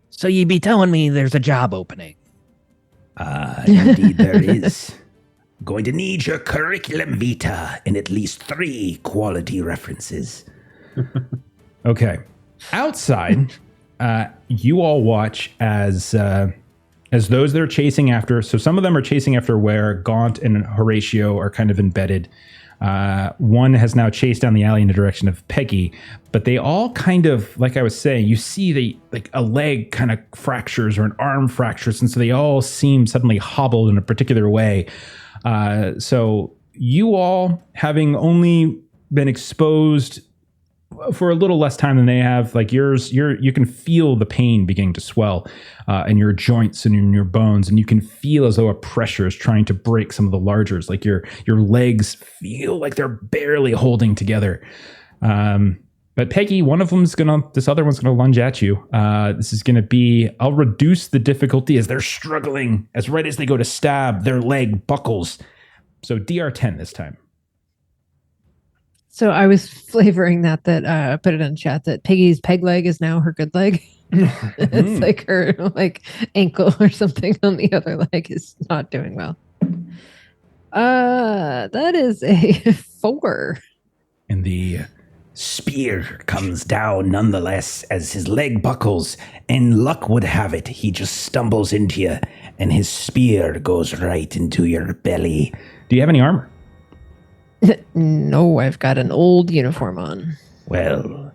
So you be telling me there's a job opening? Indeed there is. Going to need your curriculum vitae and at least 3 quality references. Okay. Outside, you all watch as those that are chasing after. So some of them are chasing after where Gaunt and Horatio are kind of embedded. One has now chased down the alley in the direction of Peggy, but they all kind of, like I was saying, you see like a leg kind of fractures or an arm fractures, and so they all seem suddenly hobbled in a particular way. So you all, having only been exposed for a little less time than they have, like you can feel the pain beginning to swell in your joints and in your bones, and you can feel as though a pressure is trying to break some of the largers. Like your legs feel like they're barely holding together. But Peggy, this other one's gonna lunge at you. This is gonna be, I'll reduce the difficulty as they're struggling, as right as they go to stab, their leg buckles. So DR 10 this time. So I was flavoring that put it in chat that Peggy's peg leg is now her good leg. It's like her ankle or something on the other leg is not doing well. That is a 4. And the spear comes down nonetheless as his leg buckles, and luck would have it, he just stumbles into you, and his spear goes right into your belly. Do you have any armor? No, I've got an old uniform on. Well,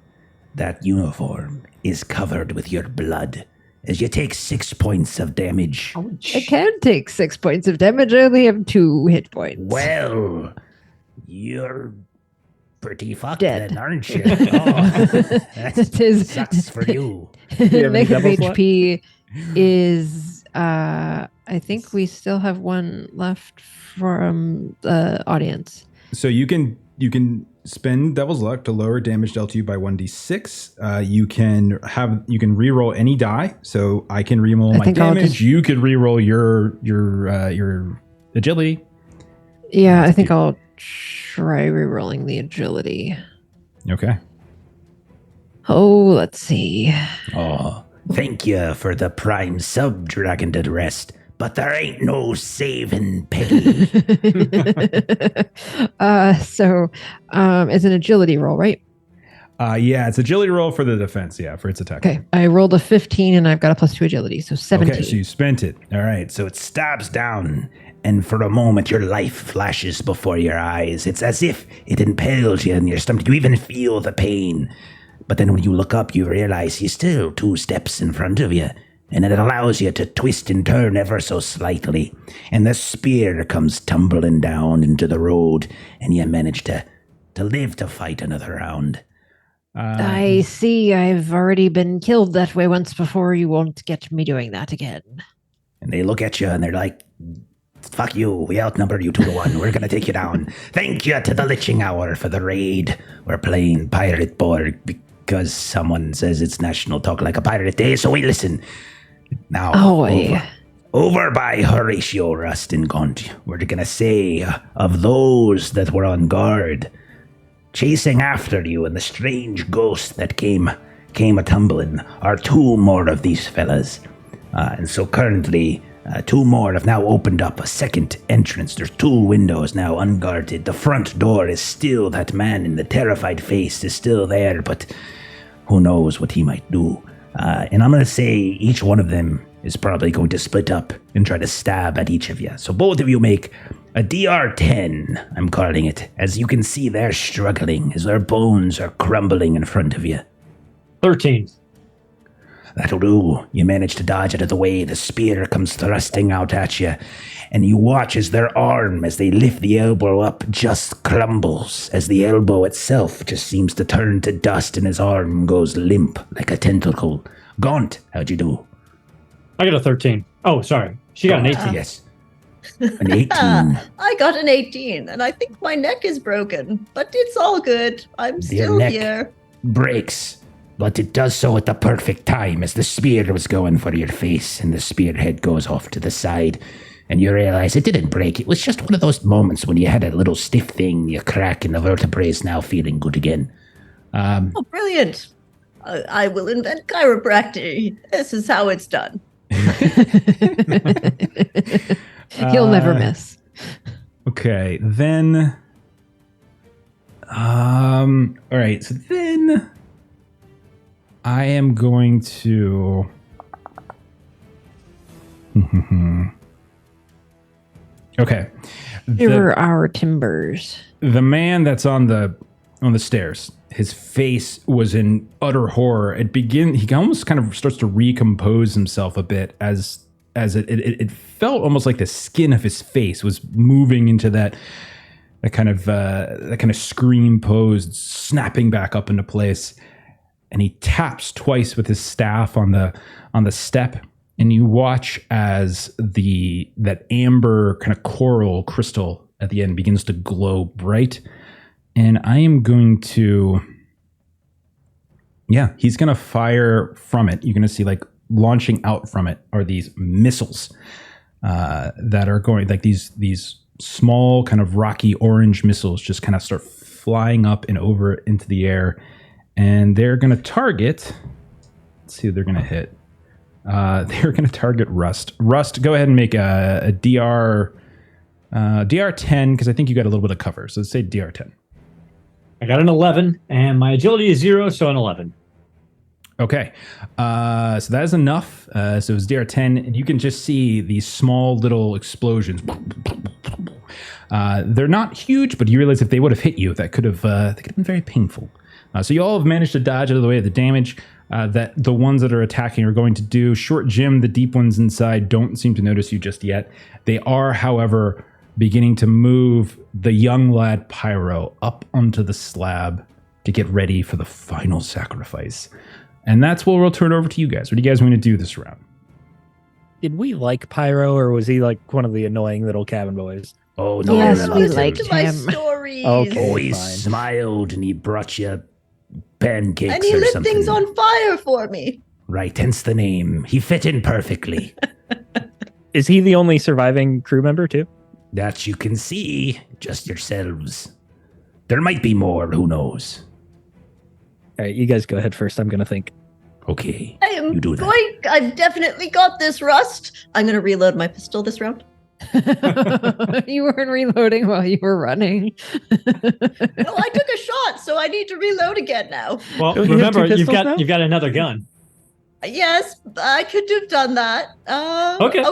that uniform is covered with your blood as you take 6 points of damage. I can take 6 points of damage. I only have 2 hit points. Well, you're pretty fucked Dead. then, aren't you? Oh, that sucks for you. Negative HP is, I think we still have 1 left from the audience. So you can spend Devil's Luck to lower damage dealt to you by 1d6. You can reroll any die. So I can reroll my damage. You could reroll your agility. Yeah, I think I'll try rerolling the agility. Okay. Oh, let's see. Oh, thank you for the prime sub, Dragon to Rest. But there ain't no saving Peggy. So it's an agility roll, right? Yeah, it's agility roll for the defense. Yeah, for its attack. Okay, I rolled a 15 and I've got a +2 agility, so 17. Okay, so you spent it. All right, so it stabs down, and for a moment your life flashes before your eyes. It's as if it impales you in your stomach. You even feel the pain. But then when you look up, you realize he's still 2 steps in front of you. And it allows you to twist and turn ever so slightly. And the spear comes tumbling down into the road, and you manage to live to fight another round. I see. I've already been killed that way once before. You won't get me doing that again. And they look at you and they're like, fuck you. We outnumbered you 2-1. We're going to take you down. Thank you to the Liching Hour for the raid. We're playing Pirateborg because someone says it's National Talk Like a Pirate Day, so we listen. Now, over by Horatio, Rust, and Gaunt, we're going to say of those that were on guard, chasing after you and the strange ghost that came a-tumbling, are 2 more of these fellas. And so currently, Two more have now opened up a second entrance. There's two windows now unguarded. The front door is still, that man in the terrified face is still there, but who knows what he might do. And I'm going to say each one of them is probably going to split up and try to stab at each of you. So both of you make a DR10, I'm calling it. As you can see, they're struggling as their bones are crumbling in front of you. 13. That'll do. You manage to dodge out of the way. The spear comes thrusting out at you, and you watch as their arm, as they lift the elbow up, just crumbles, as the elbow itself just seems to turn to dust and his arm goes limp like a tentacle. Gaunt, how'd you do? I got a 13. Oh, sorry. She got an 18. Yes. An 18. I got an 18, and I think my neck is broken, but it's all good. I'm still neck here. Breaks, but it does so at the perfect time as the spear was going for your face and the spearhead goes off to the side and you realize it didn't break. It was just one of those moments when you had a little stiff thing, you crack and the vertebrae is now feeling good again. Oh, brilliant. I will invent chiropractic. This is how it's done. You'll never miss. Okay, then. All right, so then I am going to. Okay. Here are our timbers. The man that's on the stairs, his face was in utter horror. He almost kind of starts to recompose himself a bit as it felt almost like the skin of his face was moving into that kind of scream pose, snapping back up into place. And he taps twice with his staff on the step, and you watch as that amber kind of coral crystal at the end begins to glow bright. And I am going to, he's going to fire from it. You're going to see like launching out from it are these missiles that are going, like these small kind of rocky orange missiles just kind of start flying up and over into the air. And they're going to target, let's see who they're going to hit. They're going to target Rust. Rust, go ahead and make a DR10, because I think you got a little bit of cover. So let's say DR10. I got an 11, and my agility is 0, so an 11. Okay. So that is enough. So it's DR10, and you can just see these small little explosions. They're not huge, but you realize if they would have hit you, that could have been very painful. So you all have managed to dodge out of the way of the damage that the ones that are attacking are going to do. Short Jim, the deep ones inside, don't seem to notice you just yet. They are, however, beginning to move the young lad Pyro up onto the slab to get ready for the final sacrifice. And that's what we'll turn over to you guys. What do you guys want to do this round? Did we like Pyro, or was he like one of the annoying little cabin boys? Oh, no. Yes, we Listen liked to my him. stories. Okay. Oh, he Fine. smiled and he brought you pancakes And he or lit something. things on fire for me. Right, hence the name. He fit in perfectly. Is he the only surviving crew member too? That you can see, just yourselves. There might be more, who knows? All right, you guys go ahead first. I'm going to think. Okay, I am you do that. I've definitely got this, Rust. I'm going to reload my pistol this round. You weren't reloading while you were running. No, I took a shot, so I need to reload again now. Well, Don't you have remember, two you've pistols now? got another gun. Yes, I could have done that. Okay.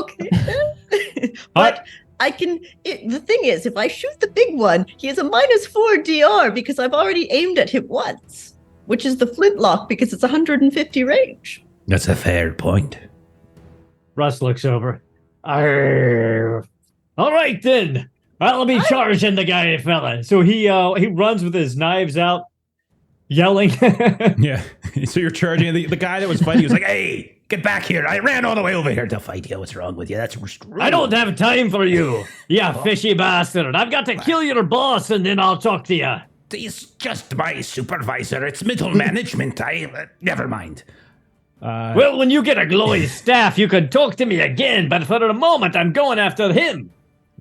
But I can. The thing is, if I shoot the big one, he has a -4 DR because I've already aimed at him once, which is the flintlock because it's 150 range. That's a fair point. Russ looks over. Arr. All right then. I'll be charging the guy, fella. So he runs with his knives out, yelling. Yeah. So you're charging the guy that was fighting. He was like, Hey, get back here. I ran all the way over here to fight you. What's wrong with you? That's rude. I don't have time for you, you fishy bastard. I've got to kill your boss and then I'll talk to you. He's just my supervisor. It's middle management. Never mind. Well, when you get a glowy staff, you can talk to me again, but for the moment, I'm going after him.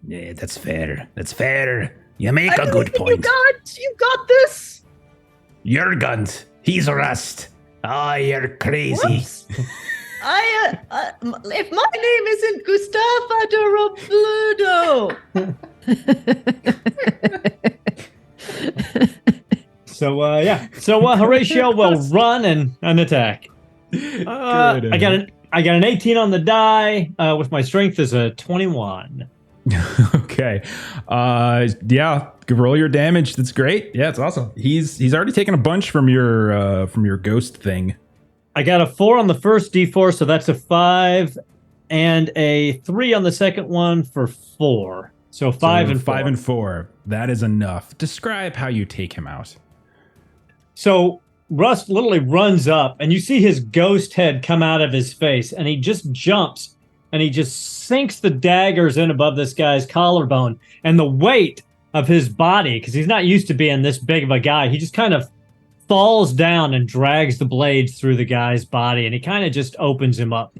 Yeah, that's fair. That's fair. You make I a good believe in point. You got this. You're Gaunt. He's Rust. Oh, you're crazy. Whoops. If my name isn't Gustaafa de Robledo. So yeah. So Horatio will run and attack. I got an 18 on the die. With my strength is a 21. Okay. Yeah. Roll your damage. That's great. Yeah, it's awesome. He's already taken a bunch from your ghost thing. I got a 4 on the first D4, so that's a 5, and a 3 on the second one for 4. So 5 and 4. 5 and 4. That is enough. Describe how you take him out. So Rust literally runs up, and you see his ghost head come out of his face, and he just jumps, and he just sinks the daggers in above this guy's collarbone, and the weight of his body, because he's not used to being this big of a guy, he just kind of falls down and drags the blades through the guy's body, and he kind of just opens him up.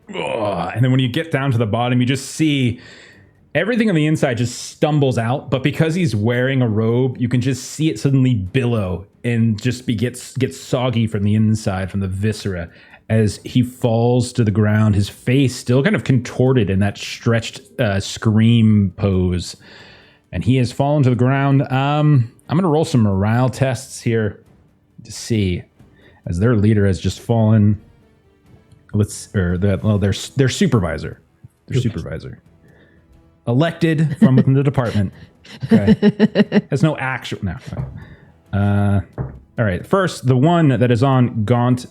And then when you get down to the bottom, you just see everything on the inside just stumbles out. But because he's wearing a robe, you can just see it suddenly billow and just gets soggy from the inside, from the viscera, as he falls to the ground, his face still kind of contorted in that stretched scream pose. And he has fallen to the ground. I'm going to roll some morale tests here to see, as their leader has just fallen. Their supervisor. Their supervisor. Elected from within the department. Okay. Has no actual... No. All right. First, the one that is on Gaunt,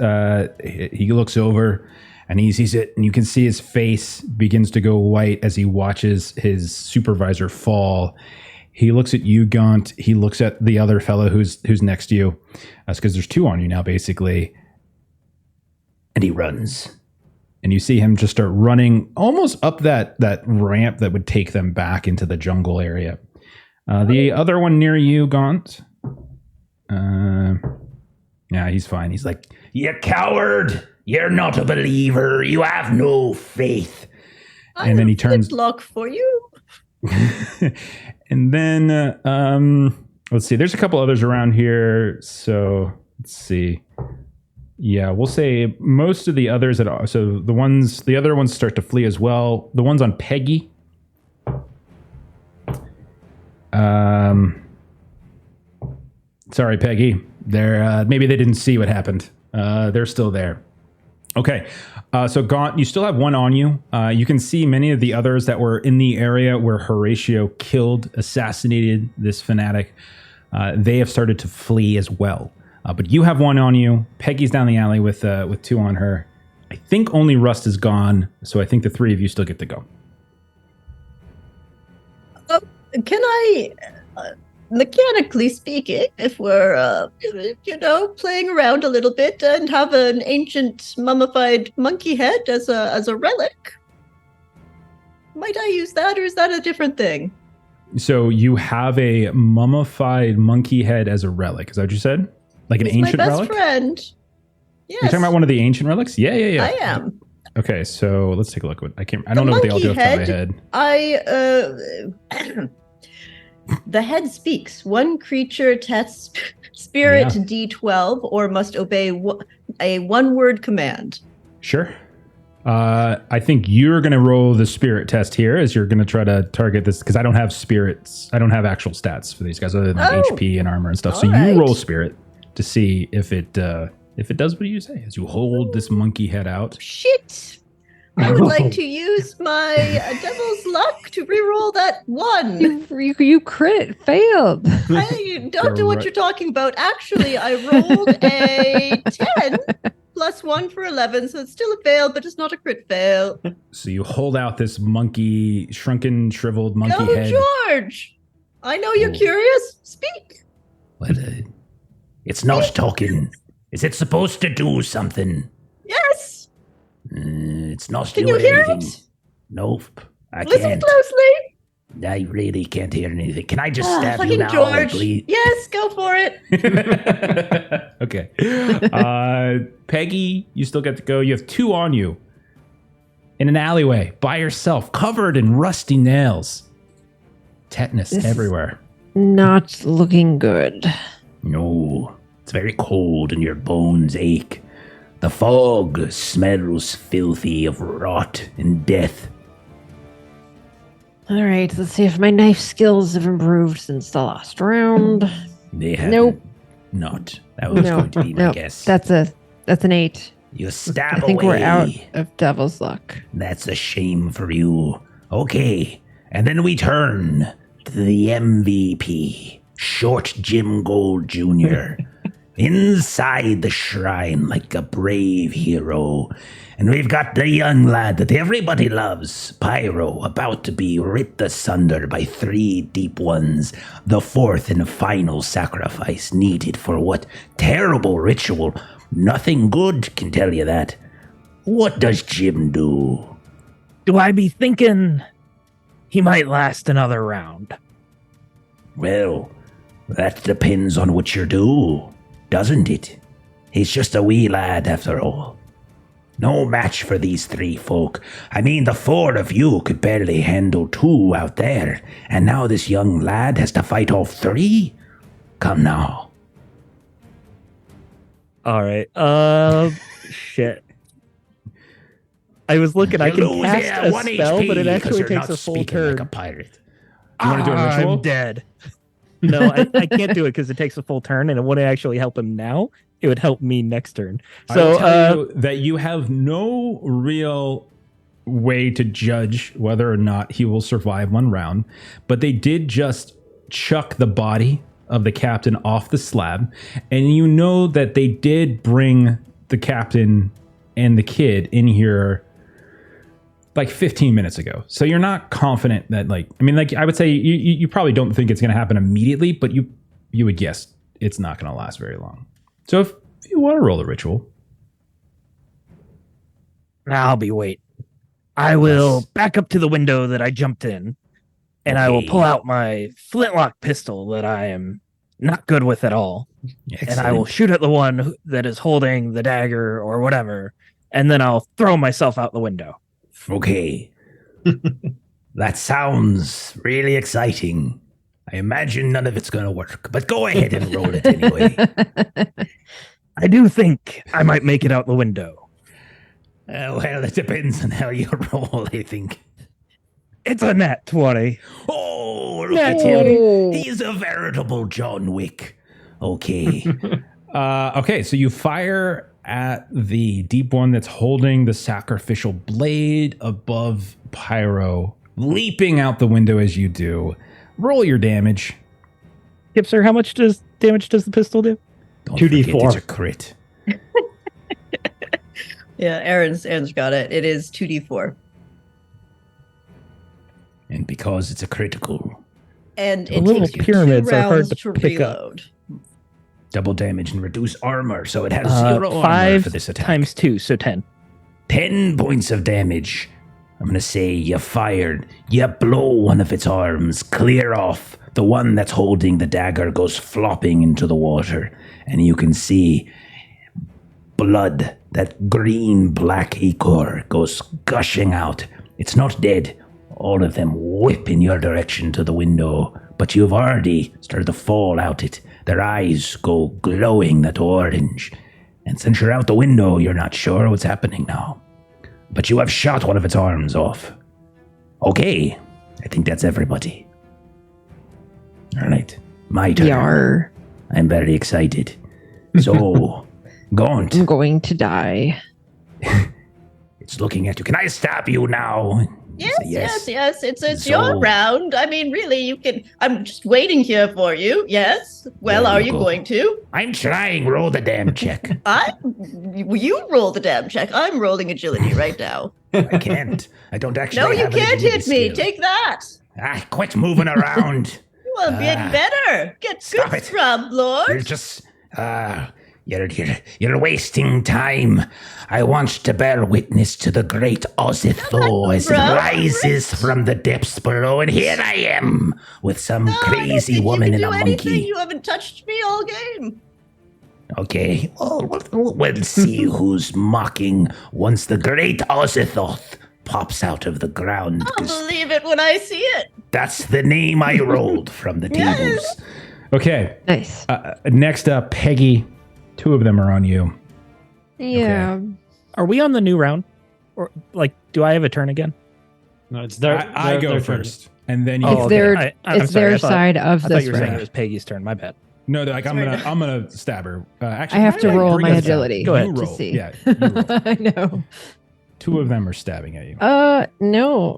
he looks over and he sees it, and you can see his face begins to go white as he watches his supervisor fall. He looks at you, Gaunt. He looks at the other fellow who's next to you. That's because there's 2 on you now, basically. And he runs. And you see him just start running almost up that ramp that would take them back into the jungle area. The other one near you, Gaunt. Yeah, he's fine. He's like, "You coward! You're not a believer. You have no faith." And then he turns. Lock for you. And then let's see. There's a couple others around here. So let's see. Yeah, we'll say most of the others the other ones start to flee as well. The ones on Peggy. Sorry, Peggy. They're maybe they didn't see what happened. They're still there. Okay. So Gaunt, you still have 1 on you. You can see many of the others that were in the area where Horatio assassinated this fanatic. They have started to flee as well. But you have 1 on you. Peggy's down the alley with 2 on her. I think only Rust is gone, so I think the 3 of you still get to go. Can I, mechanically speaking, if we're, playing around a little bit and have an ancient mummified monkey head as a relic, might I use that, or is that a different thing? So you have a mummified monkey head as a relic. Is that what you said? Like an ancient relic? My best friend. Yes. You're talking about one of the ancient relics? Yeah. I am. Okay, so let's take a look. I don't know what they all do off the top of my head. The head speaks. One creature tests spirit D12 or must obey a one-word command. Sure. I think you're going to roll the spirit test here, as you're going to try to target this, because I don't have spirits. I don't have actual stats for these guys other than HP and armor and stuff. So you roll spirit to see if it does what you say, as you hold this monkey head out. Shit! I would like to use my devil's luck to reroll that 1. You crit failed. I don't know what you're talking about. Actually, I rolled a 10 plus 1 for 11, so it's still a fail, but it's not a crit fail. So you hold out this monkey, shrunken, shriveled monkey head. George! I know you're curious. Speak. Well, it's not talking. Is it supposed to do something? Yes. It's not Can doing you hear anything. it? Nope. I Listen can't. closely. I really can't hear anything. Can I just stab you Fucking now, George. please? Yes, go for it. Okay. Peggy, you still get to go. You have 2 on you. In an alleyway, by yourself, covered in rusty nails. Tetanus everywhere. Not looking good. No. It's very cold and your bones ache. The fog smells filthy of rot and death. All right, let's see if my knife skills have improved since the last round. They have Nope. not. That was going to be my guess. That's an 8. You stab I think away. we're out of devil's luck. That's a shame for you. Okay, and then we turn to the MVP, Short Jim Gold Jr., inside the shrine like a brave hero. And we've got the young lad that everybody loves, Pyro, about to be ripped asunder by 3 deep ones, the 4th and final sacrifice needed for what terrible ritual? Nothing good can tell you that. What does Jim do? Do I be thinking he might last another round? Well, that depends on what you do, doesn't it? He's just a wee lad after all. No match for these 3 folk. I mean, the 4 of you could barely handle 2 out there, and now this young lad has to fight off 3? Come now. All right. Shit. I was looking. I can lose cast a 1 spell, HP but it 'cause actually you're takes not a full speaking turn. like a pirate. You want to do a ritual? I'm dead. No, I can't do it because it takes a full turn, and it wouldn't actually help him now. It would help me next turn. I will So, tell you that you have no real way to judge whether or not he will survive 1 round, but they did just chuck the body of the captain off the slab, and you know that they did bring the captain and the kid in here like 15 minutes ago. So you're not confident that, like, I mean, like, I would say you probably don't think it's going to happen immediately, but you would guess it's not going to last very long. So if you want to roll a ritual, I'll be waiting. I will back up to the window that I jumped in, and I will Okay. pull out my flintlock pistol that I am not good with at all, and I will shoot at the one that is holding the dagger or whatever, and then I'll throw myself out the window. Okay. That sounds really exciting. I imagine none of it's going to work, but go ahead and roll it anyway. I do think I might make it out the window. Well, it depends on how you roll, I think. It's a nat 20. Oh, look at him. He's a veritable John Wick. Okay. okay, so you fire at the deep one that's holding the sacrificial blade above Pyro, leaping out the window as you do. Roll your damage. Kipser, how much damage does the pistol do? Don't 2d4. forget it's a crit. Yeah, Aaron's got it. It is 2d4. And because it's a critical, And The it little takes you 2 pyramids are hard rounds to to pick up. reload. double damage and reduce armor, so it has 0 armor 5 for this attack. times 2, so 10. 10 points of damage. I'm going to say you fired. You blow one of its arms clear off. The one that's holding the dagger goes flopping into the water, and you can see blood, that green-black ichor, goes gushing out. It's not dead. All of them whip in your direction to the window, but you've already started to fall out it. Their eyes go glowing that orange. And since you're out the window, you're not sure what's happening now. But you have shot one of its arms off. Okay, I think that's everybody. All right, my turn. Yar. I'm very excited. So, Gaunt, I'm going to die. it's looking at you. Can I stab you now? Yes. It's So- your round. I mean, really, you can. I'm just waiting here for you. Yes. Well, There are you you go. going to? I'm trying. Roll the damn check. You roll the damn check. I'm rolling agility right now. I can't. I don't actually. No, you have an can't agility hit me. skill. Take that. Quit moving around. You are getting better. Get stop good it. scrub, Lord. You're just. You're wasting time. I want to bear witness to the great Ozitho as it bro. rises from the depths below, and here I am with some No, I don't crazy think woman you and can a do anything. monkey. You haven't touched me all game. Okay, well, we'll see who's mocking once the great Ozithoth pops out of the ground. I'll 'Cause believe it when I see it. that's the name I rolled from the Yes. Okay, Nice. next up, Peggy. 2 of them are on you. Yeah. Are we on the new round? Or like, do I have a turn again? No, it's their. I go their turn. first, and then you. It's their, I'm it's sorry, their I thought- side of I thought this you were saying round. it was Peggy's turn. My bad. No, like I'm gonna stab her. Actually, I have to why did roll bring my us down? agility Go ahead. You to roll. see. Yeah, you roll. I know. 2 of them are stabbing at you. No.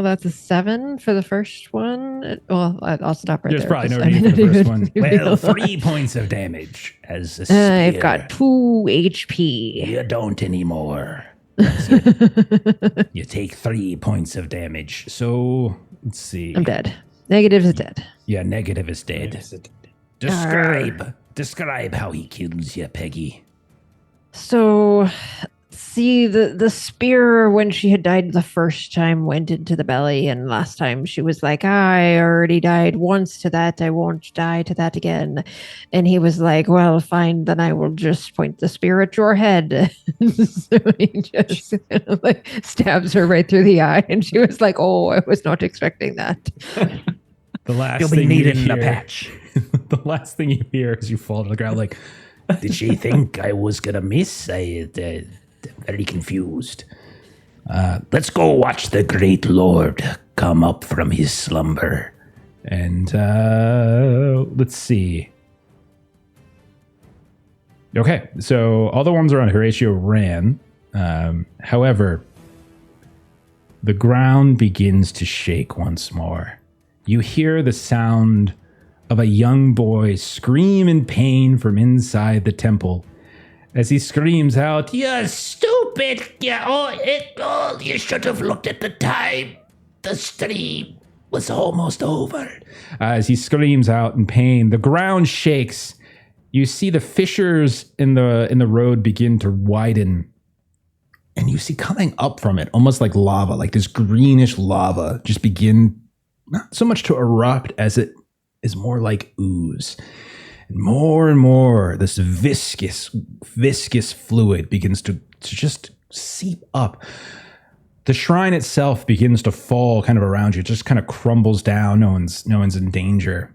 That's a 7 for the first one. Well, I'll stop right There's there. probably no 'cause I need for the didn't first even one. Well, realize. 3 points of damage as a spear. I've got 2 HP. You don't anymore. You take 3 points of damage. So let's see. I'm dead. Negative is dead. Yeah, negative is dead. Describe how he kills you, Peggy. So, see, the spear, when she had died the first time, went into the belly, and last time she was like, I already died once to that, I won't die to that again. And he was like, well, fine, then I will just point the spear at your head. So he just like stabs her right through the eye, and she was like, oh, I was not expecting that. The last You'll be thing needing you a hear, patch. the last thing you hear is you fall to the ground like, Did she think I was gonna miss? I'm very confused. Let's go watch the great lord come up from his slumber. and let's see. Okay, so all the ones around Horatio ran. However, the ground begins to shake once more. You hear the sound of a young boy scream in pain from inside the temple. As he screams out, You stupid! You should have looked at the time. The stream was almost over. as he screams out in pain, the ground shakes. You see the fissures in the road begin to widen. And you see coming up from it, almost like lava, like this greenish lava, just begin not so much to erupt as it is more like ooze. And more, this viscous fluid begins to just seep up. The shrine itself begins to fall kind of around you. It just kind of crumbles down. No one's in danger.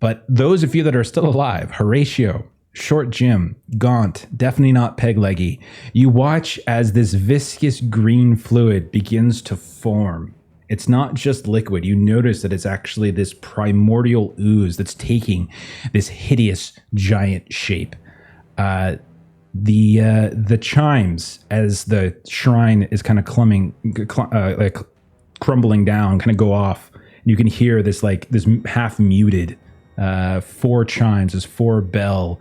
But those of you that are still alive, Horatio, Short Jim, Gaunt, definitely not Peg Leggy, you watch as this viscous green fluid begins to form. It's not just liquid. You notice that it's actually this primordial ooze that's taking this hideous giant shape. The chimes, as the shrine is kind of crumbling down, kind of go off, and you can hear this half muted 4 chimes, this 4 bell,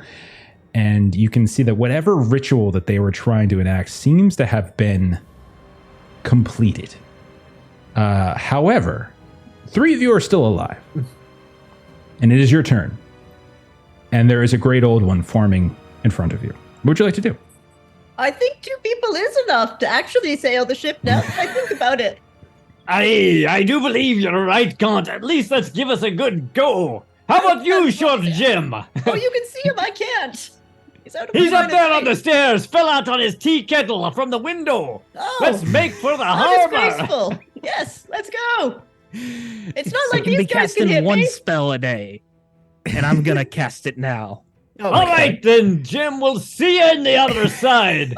and you can see that whatever ritual that they were trying to enact seems to have been completed. However, 3 of you are still alive, and it is your turn. And there is a great old one forming in front of you. What would you like to do? I think 2 people is enough to actually sail the ship now that I think about it. I do believe you're right, Gaunt. At least let's give us a good go. How about you, Short Jim? Oh, you can see him. I can't. He's out of He's my up there line of on the sight. stairs, fell out on his tea kettle from the window. Oh, Let's make for the how harbor. disgraceful. Yes, let's go. It's not I like can be these guys can casting hit one me. spell a day, and I'm gonna cast it now. Oh, All right then, Jim. We'll see you in the other side.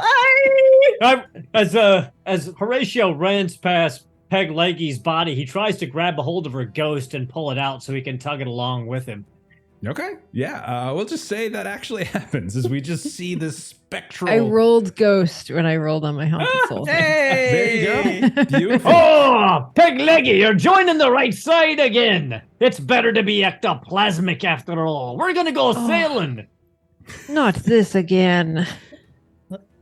Bye. As Horatio runs past Peg Leggy's body, he tries to grab a hold of her ghost and pull it out so he can tug it along with him. Okay, yeah, we'll just say that actually happens as we just see this spectral. I rolled ghost when I rolled on my haunted soul. There you go. Beautiful. Oh, Peg Leggy, you're joining the right side again. It's better to be ectoplasmic after all. We're gonna go sailing. Not this again.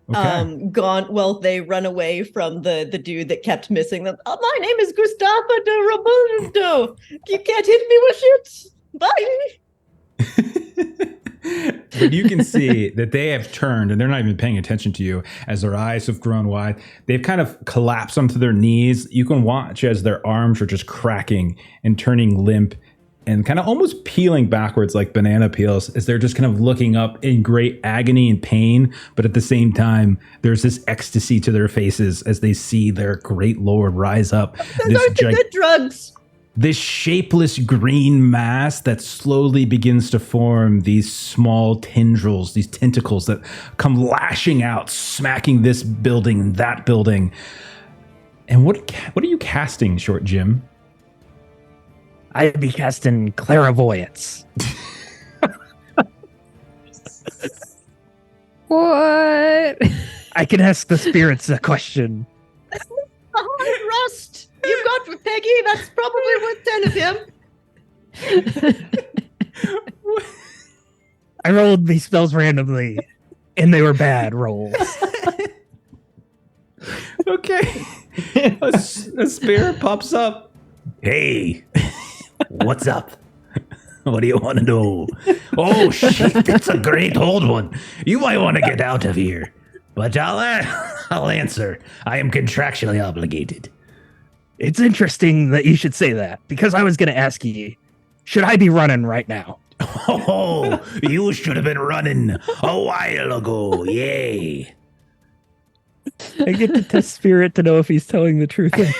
Okay. Gaunt, well, they run away from the dude that kept missing them. Oh, my name is Gustaafa de Robledo. You can't hit me with shit. Bye. But you can see that they have turned and they're not even paying attention to you as their eyes have grown wide. They've kind of collapsed onto their knees. You can watch as their arms are just cracking and turning limp and kind of almost peeling backwards like banana peels as they're just kind of looking up in great agony and pain. But at the same time, there's this ecstasy to their faces as they see their great lord rise up. Those aren't the good drugs. this shapeless green mass that slowly begins to form these small tendrils, these tentacles that come lashing out, smacking this building and that building. And what are you casting, Short Jim? I'd be casting clairvoyance. What? I can ask the spirits a question. Behind Rust. You've got for Peggy. That's probably worth 10 of him. I rolled these spells randomly, and they were bad rolls. Okay. a spirit pops up. Hey, what's up? What do you want to know? Oh, shit, that's a great old one. You might want to get out of here. But I'll answer. I am contractually obligated. It's interesting that you should say that, because I was going to ask you, should I be running right now? Oh, you should have been running a while ago. Yay. I get to test Spirit to know if he's telling the truth or not.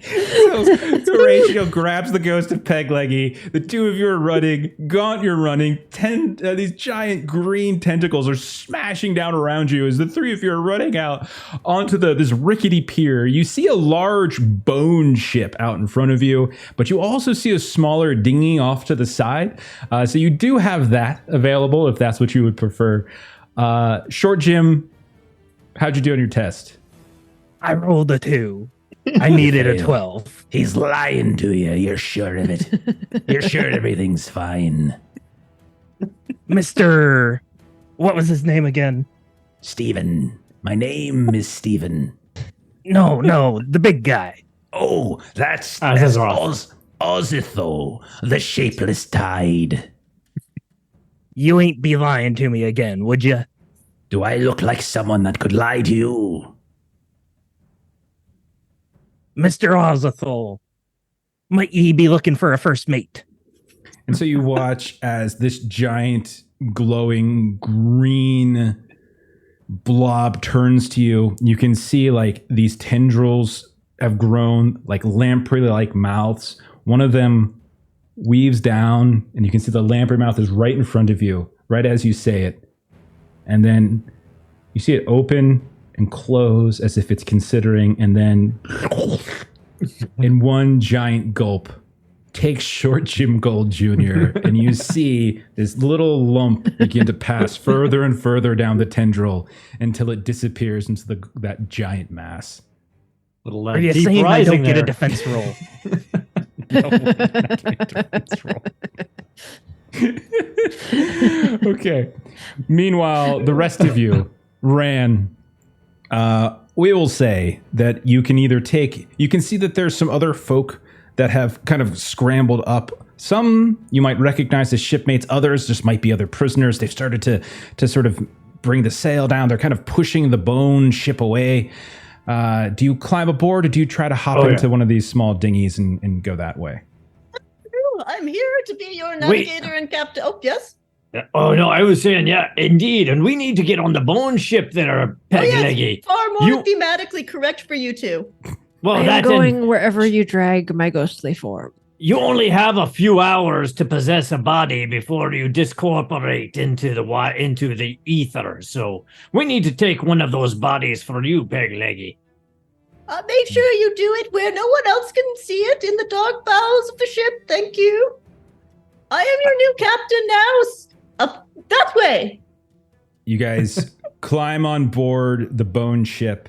So Horatio grabs the ghost of Pegleggy. The two of you are running. Gaunt, you're running. These giant green tentacles are smashing down around you as the three of you are running out onto this rickety pier. You see a large bone ship out in front of you, but you also see a smaller dinghy off to the side. So you do have that available if that's what you would prefer. Short Jim, how'd you do on your test? I rolled a 2. I needed a 12. He's lying to you. You're sure of it. You're sure everything's fine. Mr. What was his name again? Stephen. My name is Stephen. No, the big guy. Oh, that's Azaroth. Ozitho, the shapeless tide. You ain't be lying to me again, would you? Do I look like someone that could lie to you? Mr. Ozathol, might ye be looking for a first mate? And so you watch as this giant glowing green blob turns to you. You can see like these tendrils have grown like lamprey-like mouths. One of them weaves down and you can see the lamprey mouth is right in front of you, right as you say it. And then you see it open and close as if it's considering, and then in one giant gulp takes Short Jim Gold Jr. and you see this little lump begin to pass further and further down the tendril until it disappears into that giant mass. Little Are you deep saying I rising don't get a there. defense roll? No, we're not getting a defense roll. Okay. Meanwhile, the rest of you ran. We will say that you can either you can see that there's some other folk that have kind of scrambled up. Some you might recognize as shipmates, others just might be other prisoners. They've started to sort of bring the sail down. They're kind of pushing the bone ship away. Do you climb aboard or do you try to hop into one of these small dinghies and go that way? I'm here to be your navigator and captain. Oh, yes. Oh, no, I was saying, yeah, indeed. And we need to get on the bone ship there, Pegleggy. Far more thematically correct for you two. Well, I'm going wherever you drag my ghostly form. You only have a few hours to possess a body before you discorporate into the ether. So we need to take one of those bodies for you, Pegleggy. Make sure you do it where no one else can see it, in the dark bowels of the ship. Thank you. I am your new captain now. Up that way. You guys climb on board the bone ship.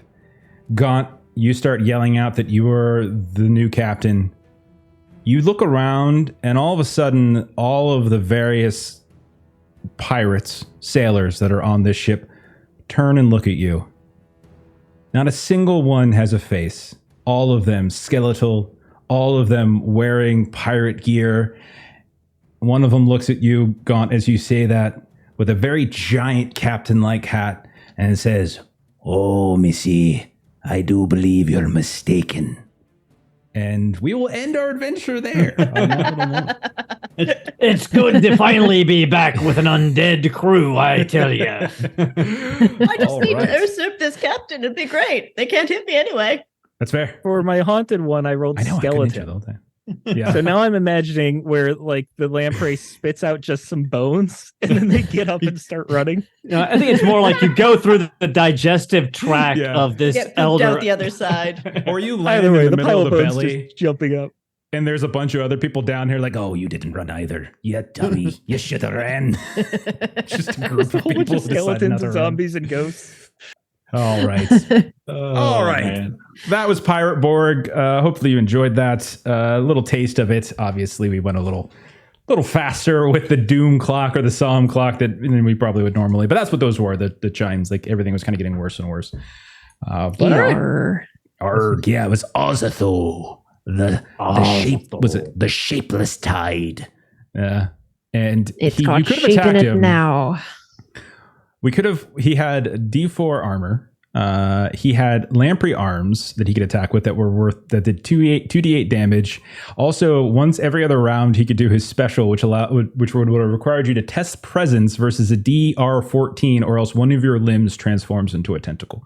Gaunt, you start yelling out that you are the new captain. You look around, and all of a sudden, all of the various pirates, sailors that are on this ship turn and look at you. Not a single one has a face. All of them skeletal, all of them wearing pirate gear. One of them looks at you, Gaunt, as you say that, with a very giant captain-like hat, and says, "Oh, Missy, I do believe you're mistaken." And we will end our adventure there. It's good to finally be back with an undead crew, I tell you. I just need to usurp this captain. It'd be great. They can't hit me anyway. That's fair. For my haunted one, I rolled I know. I couldn't answer skeleton. the whole time. Yeah. So now I'm imagining where like the lamprey spits out just some bones and then they get up and start running. I think it's more like you go through the digestive tract Yeah. of this Get pooped elder. out the other side. Or you land Either way, in the the middle pile of of the bones belly, just jumping up. and there's a bunch of other people down here like, oh, you didn't run either. You dummy. You should have ran. Just a group A of whole bunch people of who decided not skeletons to and run. zombies and ghosts. All right. Oh, All right. man. That was Pirateborg. Hopefully you enjoyed that. A little taste of it. Obviously, we went a little faster with the doom clock or the psalm clock than we probably would normally. But that's what those were, the chimes. Like everything was kind of getting worse and worse. But all right. Yarr. Arg, yeah, it was Ozatho. The shapeless tide. Yeah. And It's you called could have shaking attacked it him. now. He had D4 armor. He had lamprey arms that he could attack with that did 2d8 damage. Also, once every other round, he could do his special, which would have required you to test presence versus a DR14, or else one of your limbs transforms into a tentacle.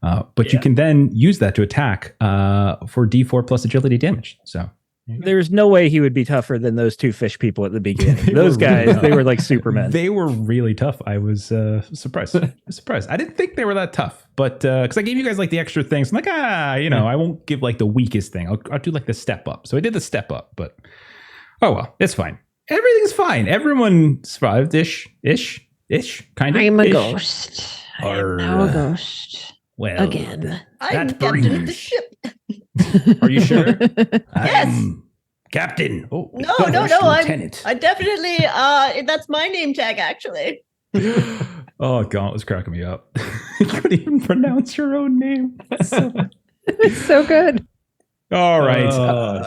But you can then use that to attack for D4 plus agility damage. So There's no way he would be tougher than those two fish people at the beginning. They Those were guys, really they were like Supermen. they were really tough. I was surprised. I didn't think they were that tough, but because I gave you guys like the extra things, I'm like, I won't give like the weakest thing. I'll do like the step up. So I did the step up, but oh well, it's fine. Everything's fine. Everyone survived ish, kind of. I'm a ish. ghost. I am now a ghost. Well, Again. I'm That captain of the brings- ship. Are you sure? I'm Captain. Oh, No, First I'm Lieutenant. I definitely that's my name tag actually. oh, Gaunt was cracking me up. You couldn't even pronounce your own name. It's so good. All right.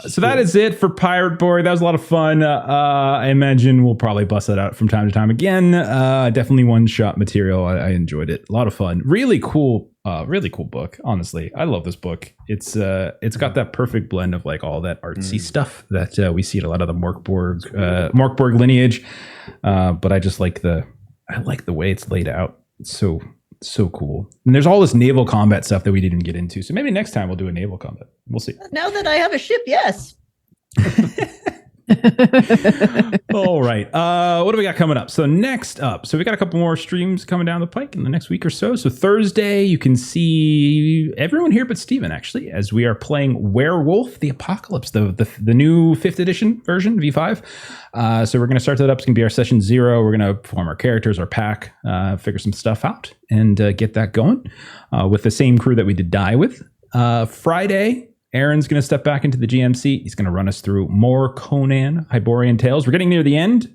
So that is it for Pirateborg. That was a lot of fun. I imagine we'll probably bust that out from time to time again. Definitely one-shot material. I enjoyed it. A lot of fun. Really cool book. Honestly, I love this book. It's got that perfect blend of like all that artsy stuff that we see at a lot of the Morkborg lineage. But I just like the way it's laid out. It's so cool. And there's all this naval combat stuff that we didn't get into. So maybe next time we'll do a naval combat. We'll see. Now that I have a ship, yes. All right. What do we got coming up? So next up, we got a couple more streams coming down the pike in the next week or so. So Thursday, you can see everyone here but Steven, actually, as we are playing Werewolf the Apocalypse, the new 5th edition version, V5. So we're going to start that up. It's going to be our session 0. We're going to form our characters, our pack, figure some stuff out, and get that going with the same crew that we did die with. Friday, Aaron's going to step back into the GM seat. He's going to run us through more Conan Hyborian Tales. We're getting near the end.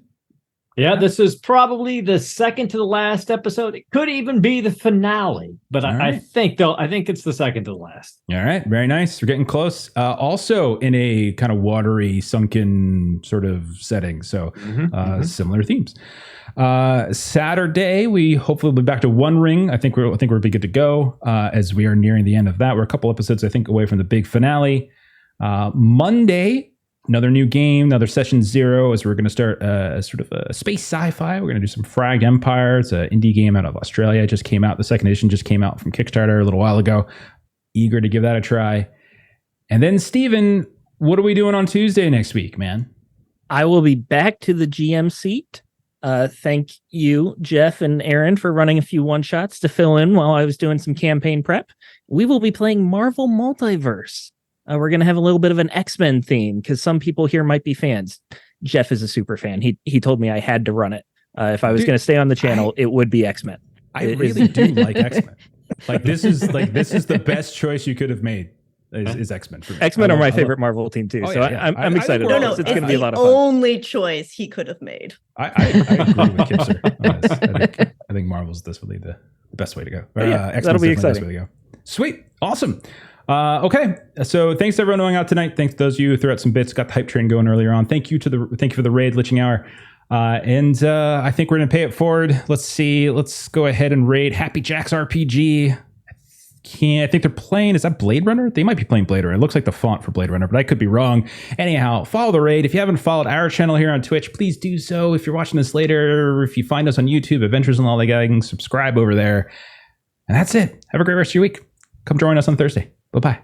Yeah, this is probably the second to the last episode. It could even be the finale, but I think it's the second to the last. All right, very nice. We're getting close. Also in a kind of watery, sunken sort of setting. So similar themes. Saturday, we hopefully will be back to One Ring. I think we'll be good to go as we are nearing the end of that. We're a couple episodes, I think, away from the big finale. Monday, another new game, another session 0, as we're going to start sort of a space sci-fi. We're going to do some Fragged Empire. It's an indie game out of Australia. It just came out. The second edition just came out from Kickstarter a little while ago. Eager to give that a try. And then, Steven, what are we doing on Tuesday next week, man? I will be back to the GM seat. Thank you, Jeff and Aaron, for running a few one-shots to fill in while I was doing some campaign prep. We will be playing Marvel Multiverse. We're going to have a little bit of an X-Men theme because some people here might be fans. Jeff is a super fan. He told me I had to run it. If I was going to stay on the channel, it would be X-Men. I really do like X-Men. Like this is the best choice you could have made. Is X-Men for me. X-Men are my favorite Marvel team too, so I'm excited I about No, this. It's going to be a lot of fun. Only choice he could have made. I agree with Kipser on this. I think Marvel's definitely the best way to go. X-Men's that'll be definitely the exciting. best way to go. Sweet, awesome. Okay, so thanks to everyone going out tonight. Thanks to those of you who threw out some bits, got the hype train going earlier on. Thank you for the raid, Liching Hour. And I think we're gonna pay it forward. Let's see. Let's go ahead and raid Happy Jack's RPG. I think they're playing. Is that Blade Runner? They might be playing Blade Runner. It looks like the font for Blade Runner, but I could be wrong. Anyhow, follow the raid. If you haven't followed our channel here on Twitch, please do so. If you're watching this later, or if you find us on YouTube, Adventures in Lollygagging, subscribe over there. And that's it. Have a great rest of your week. Come join us on Thursday. Bye-bye.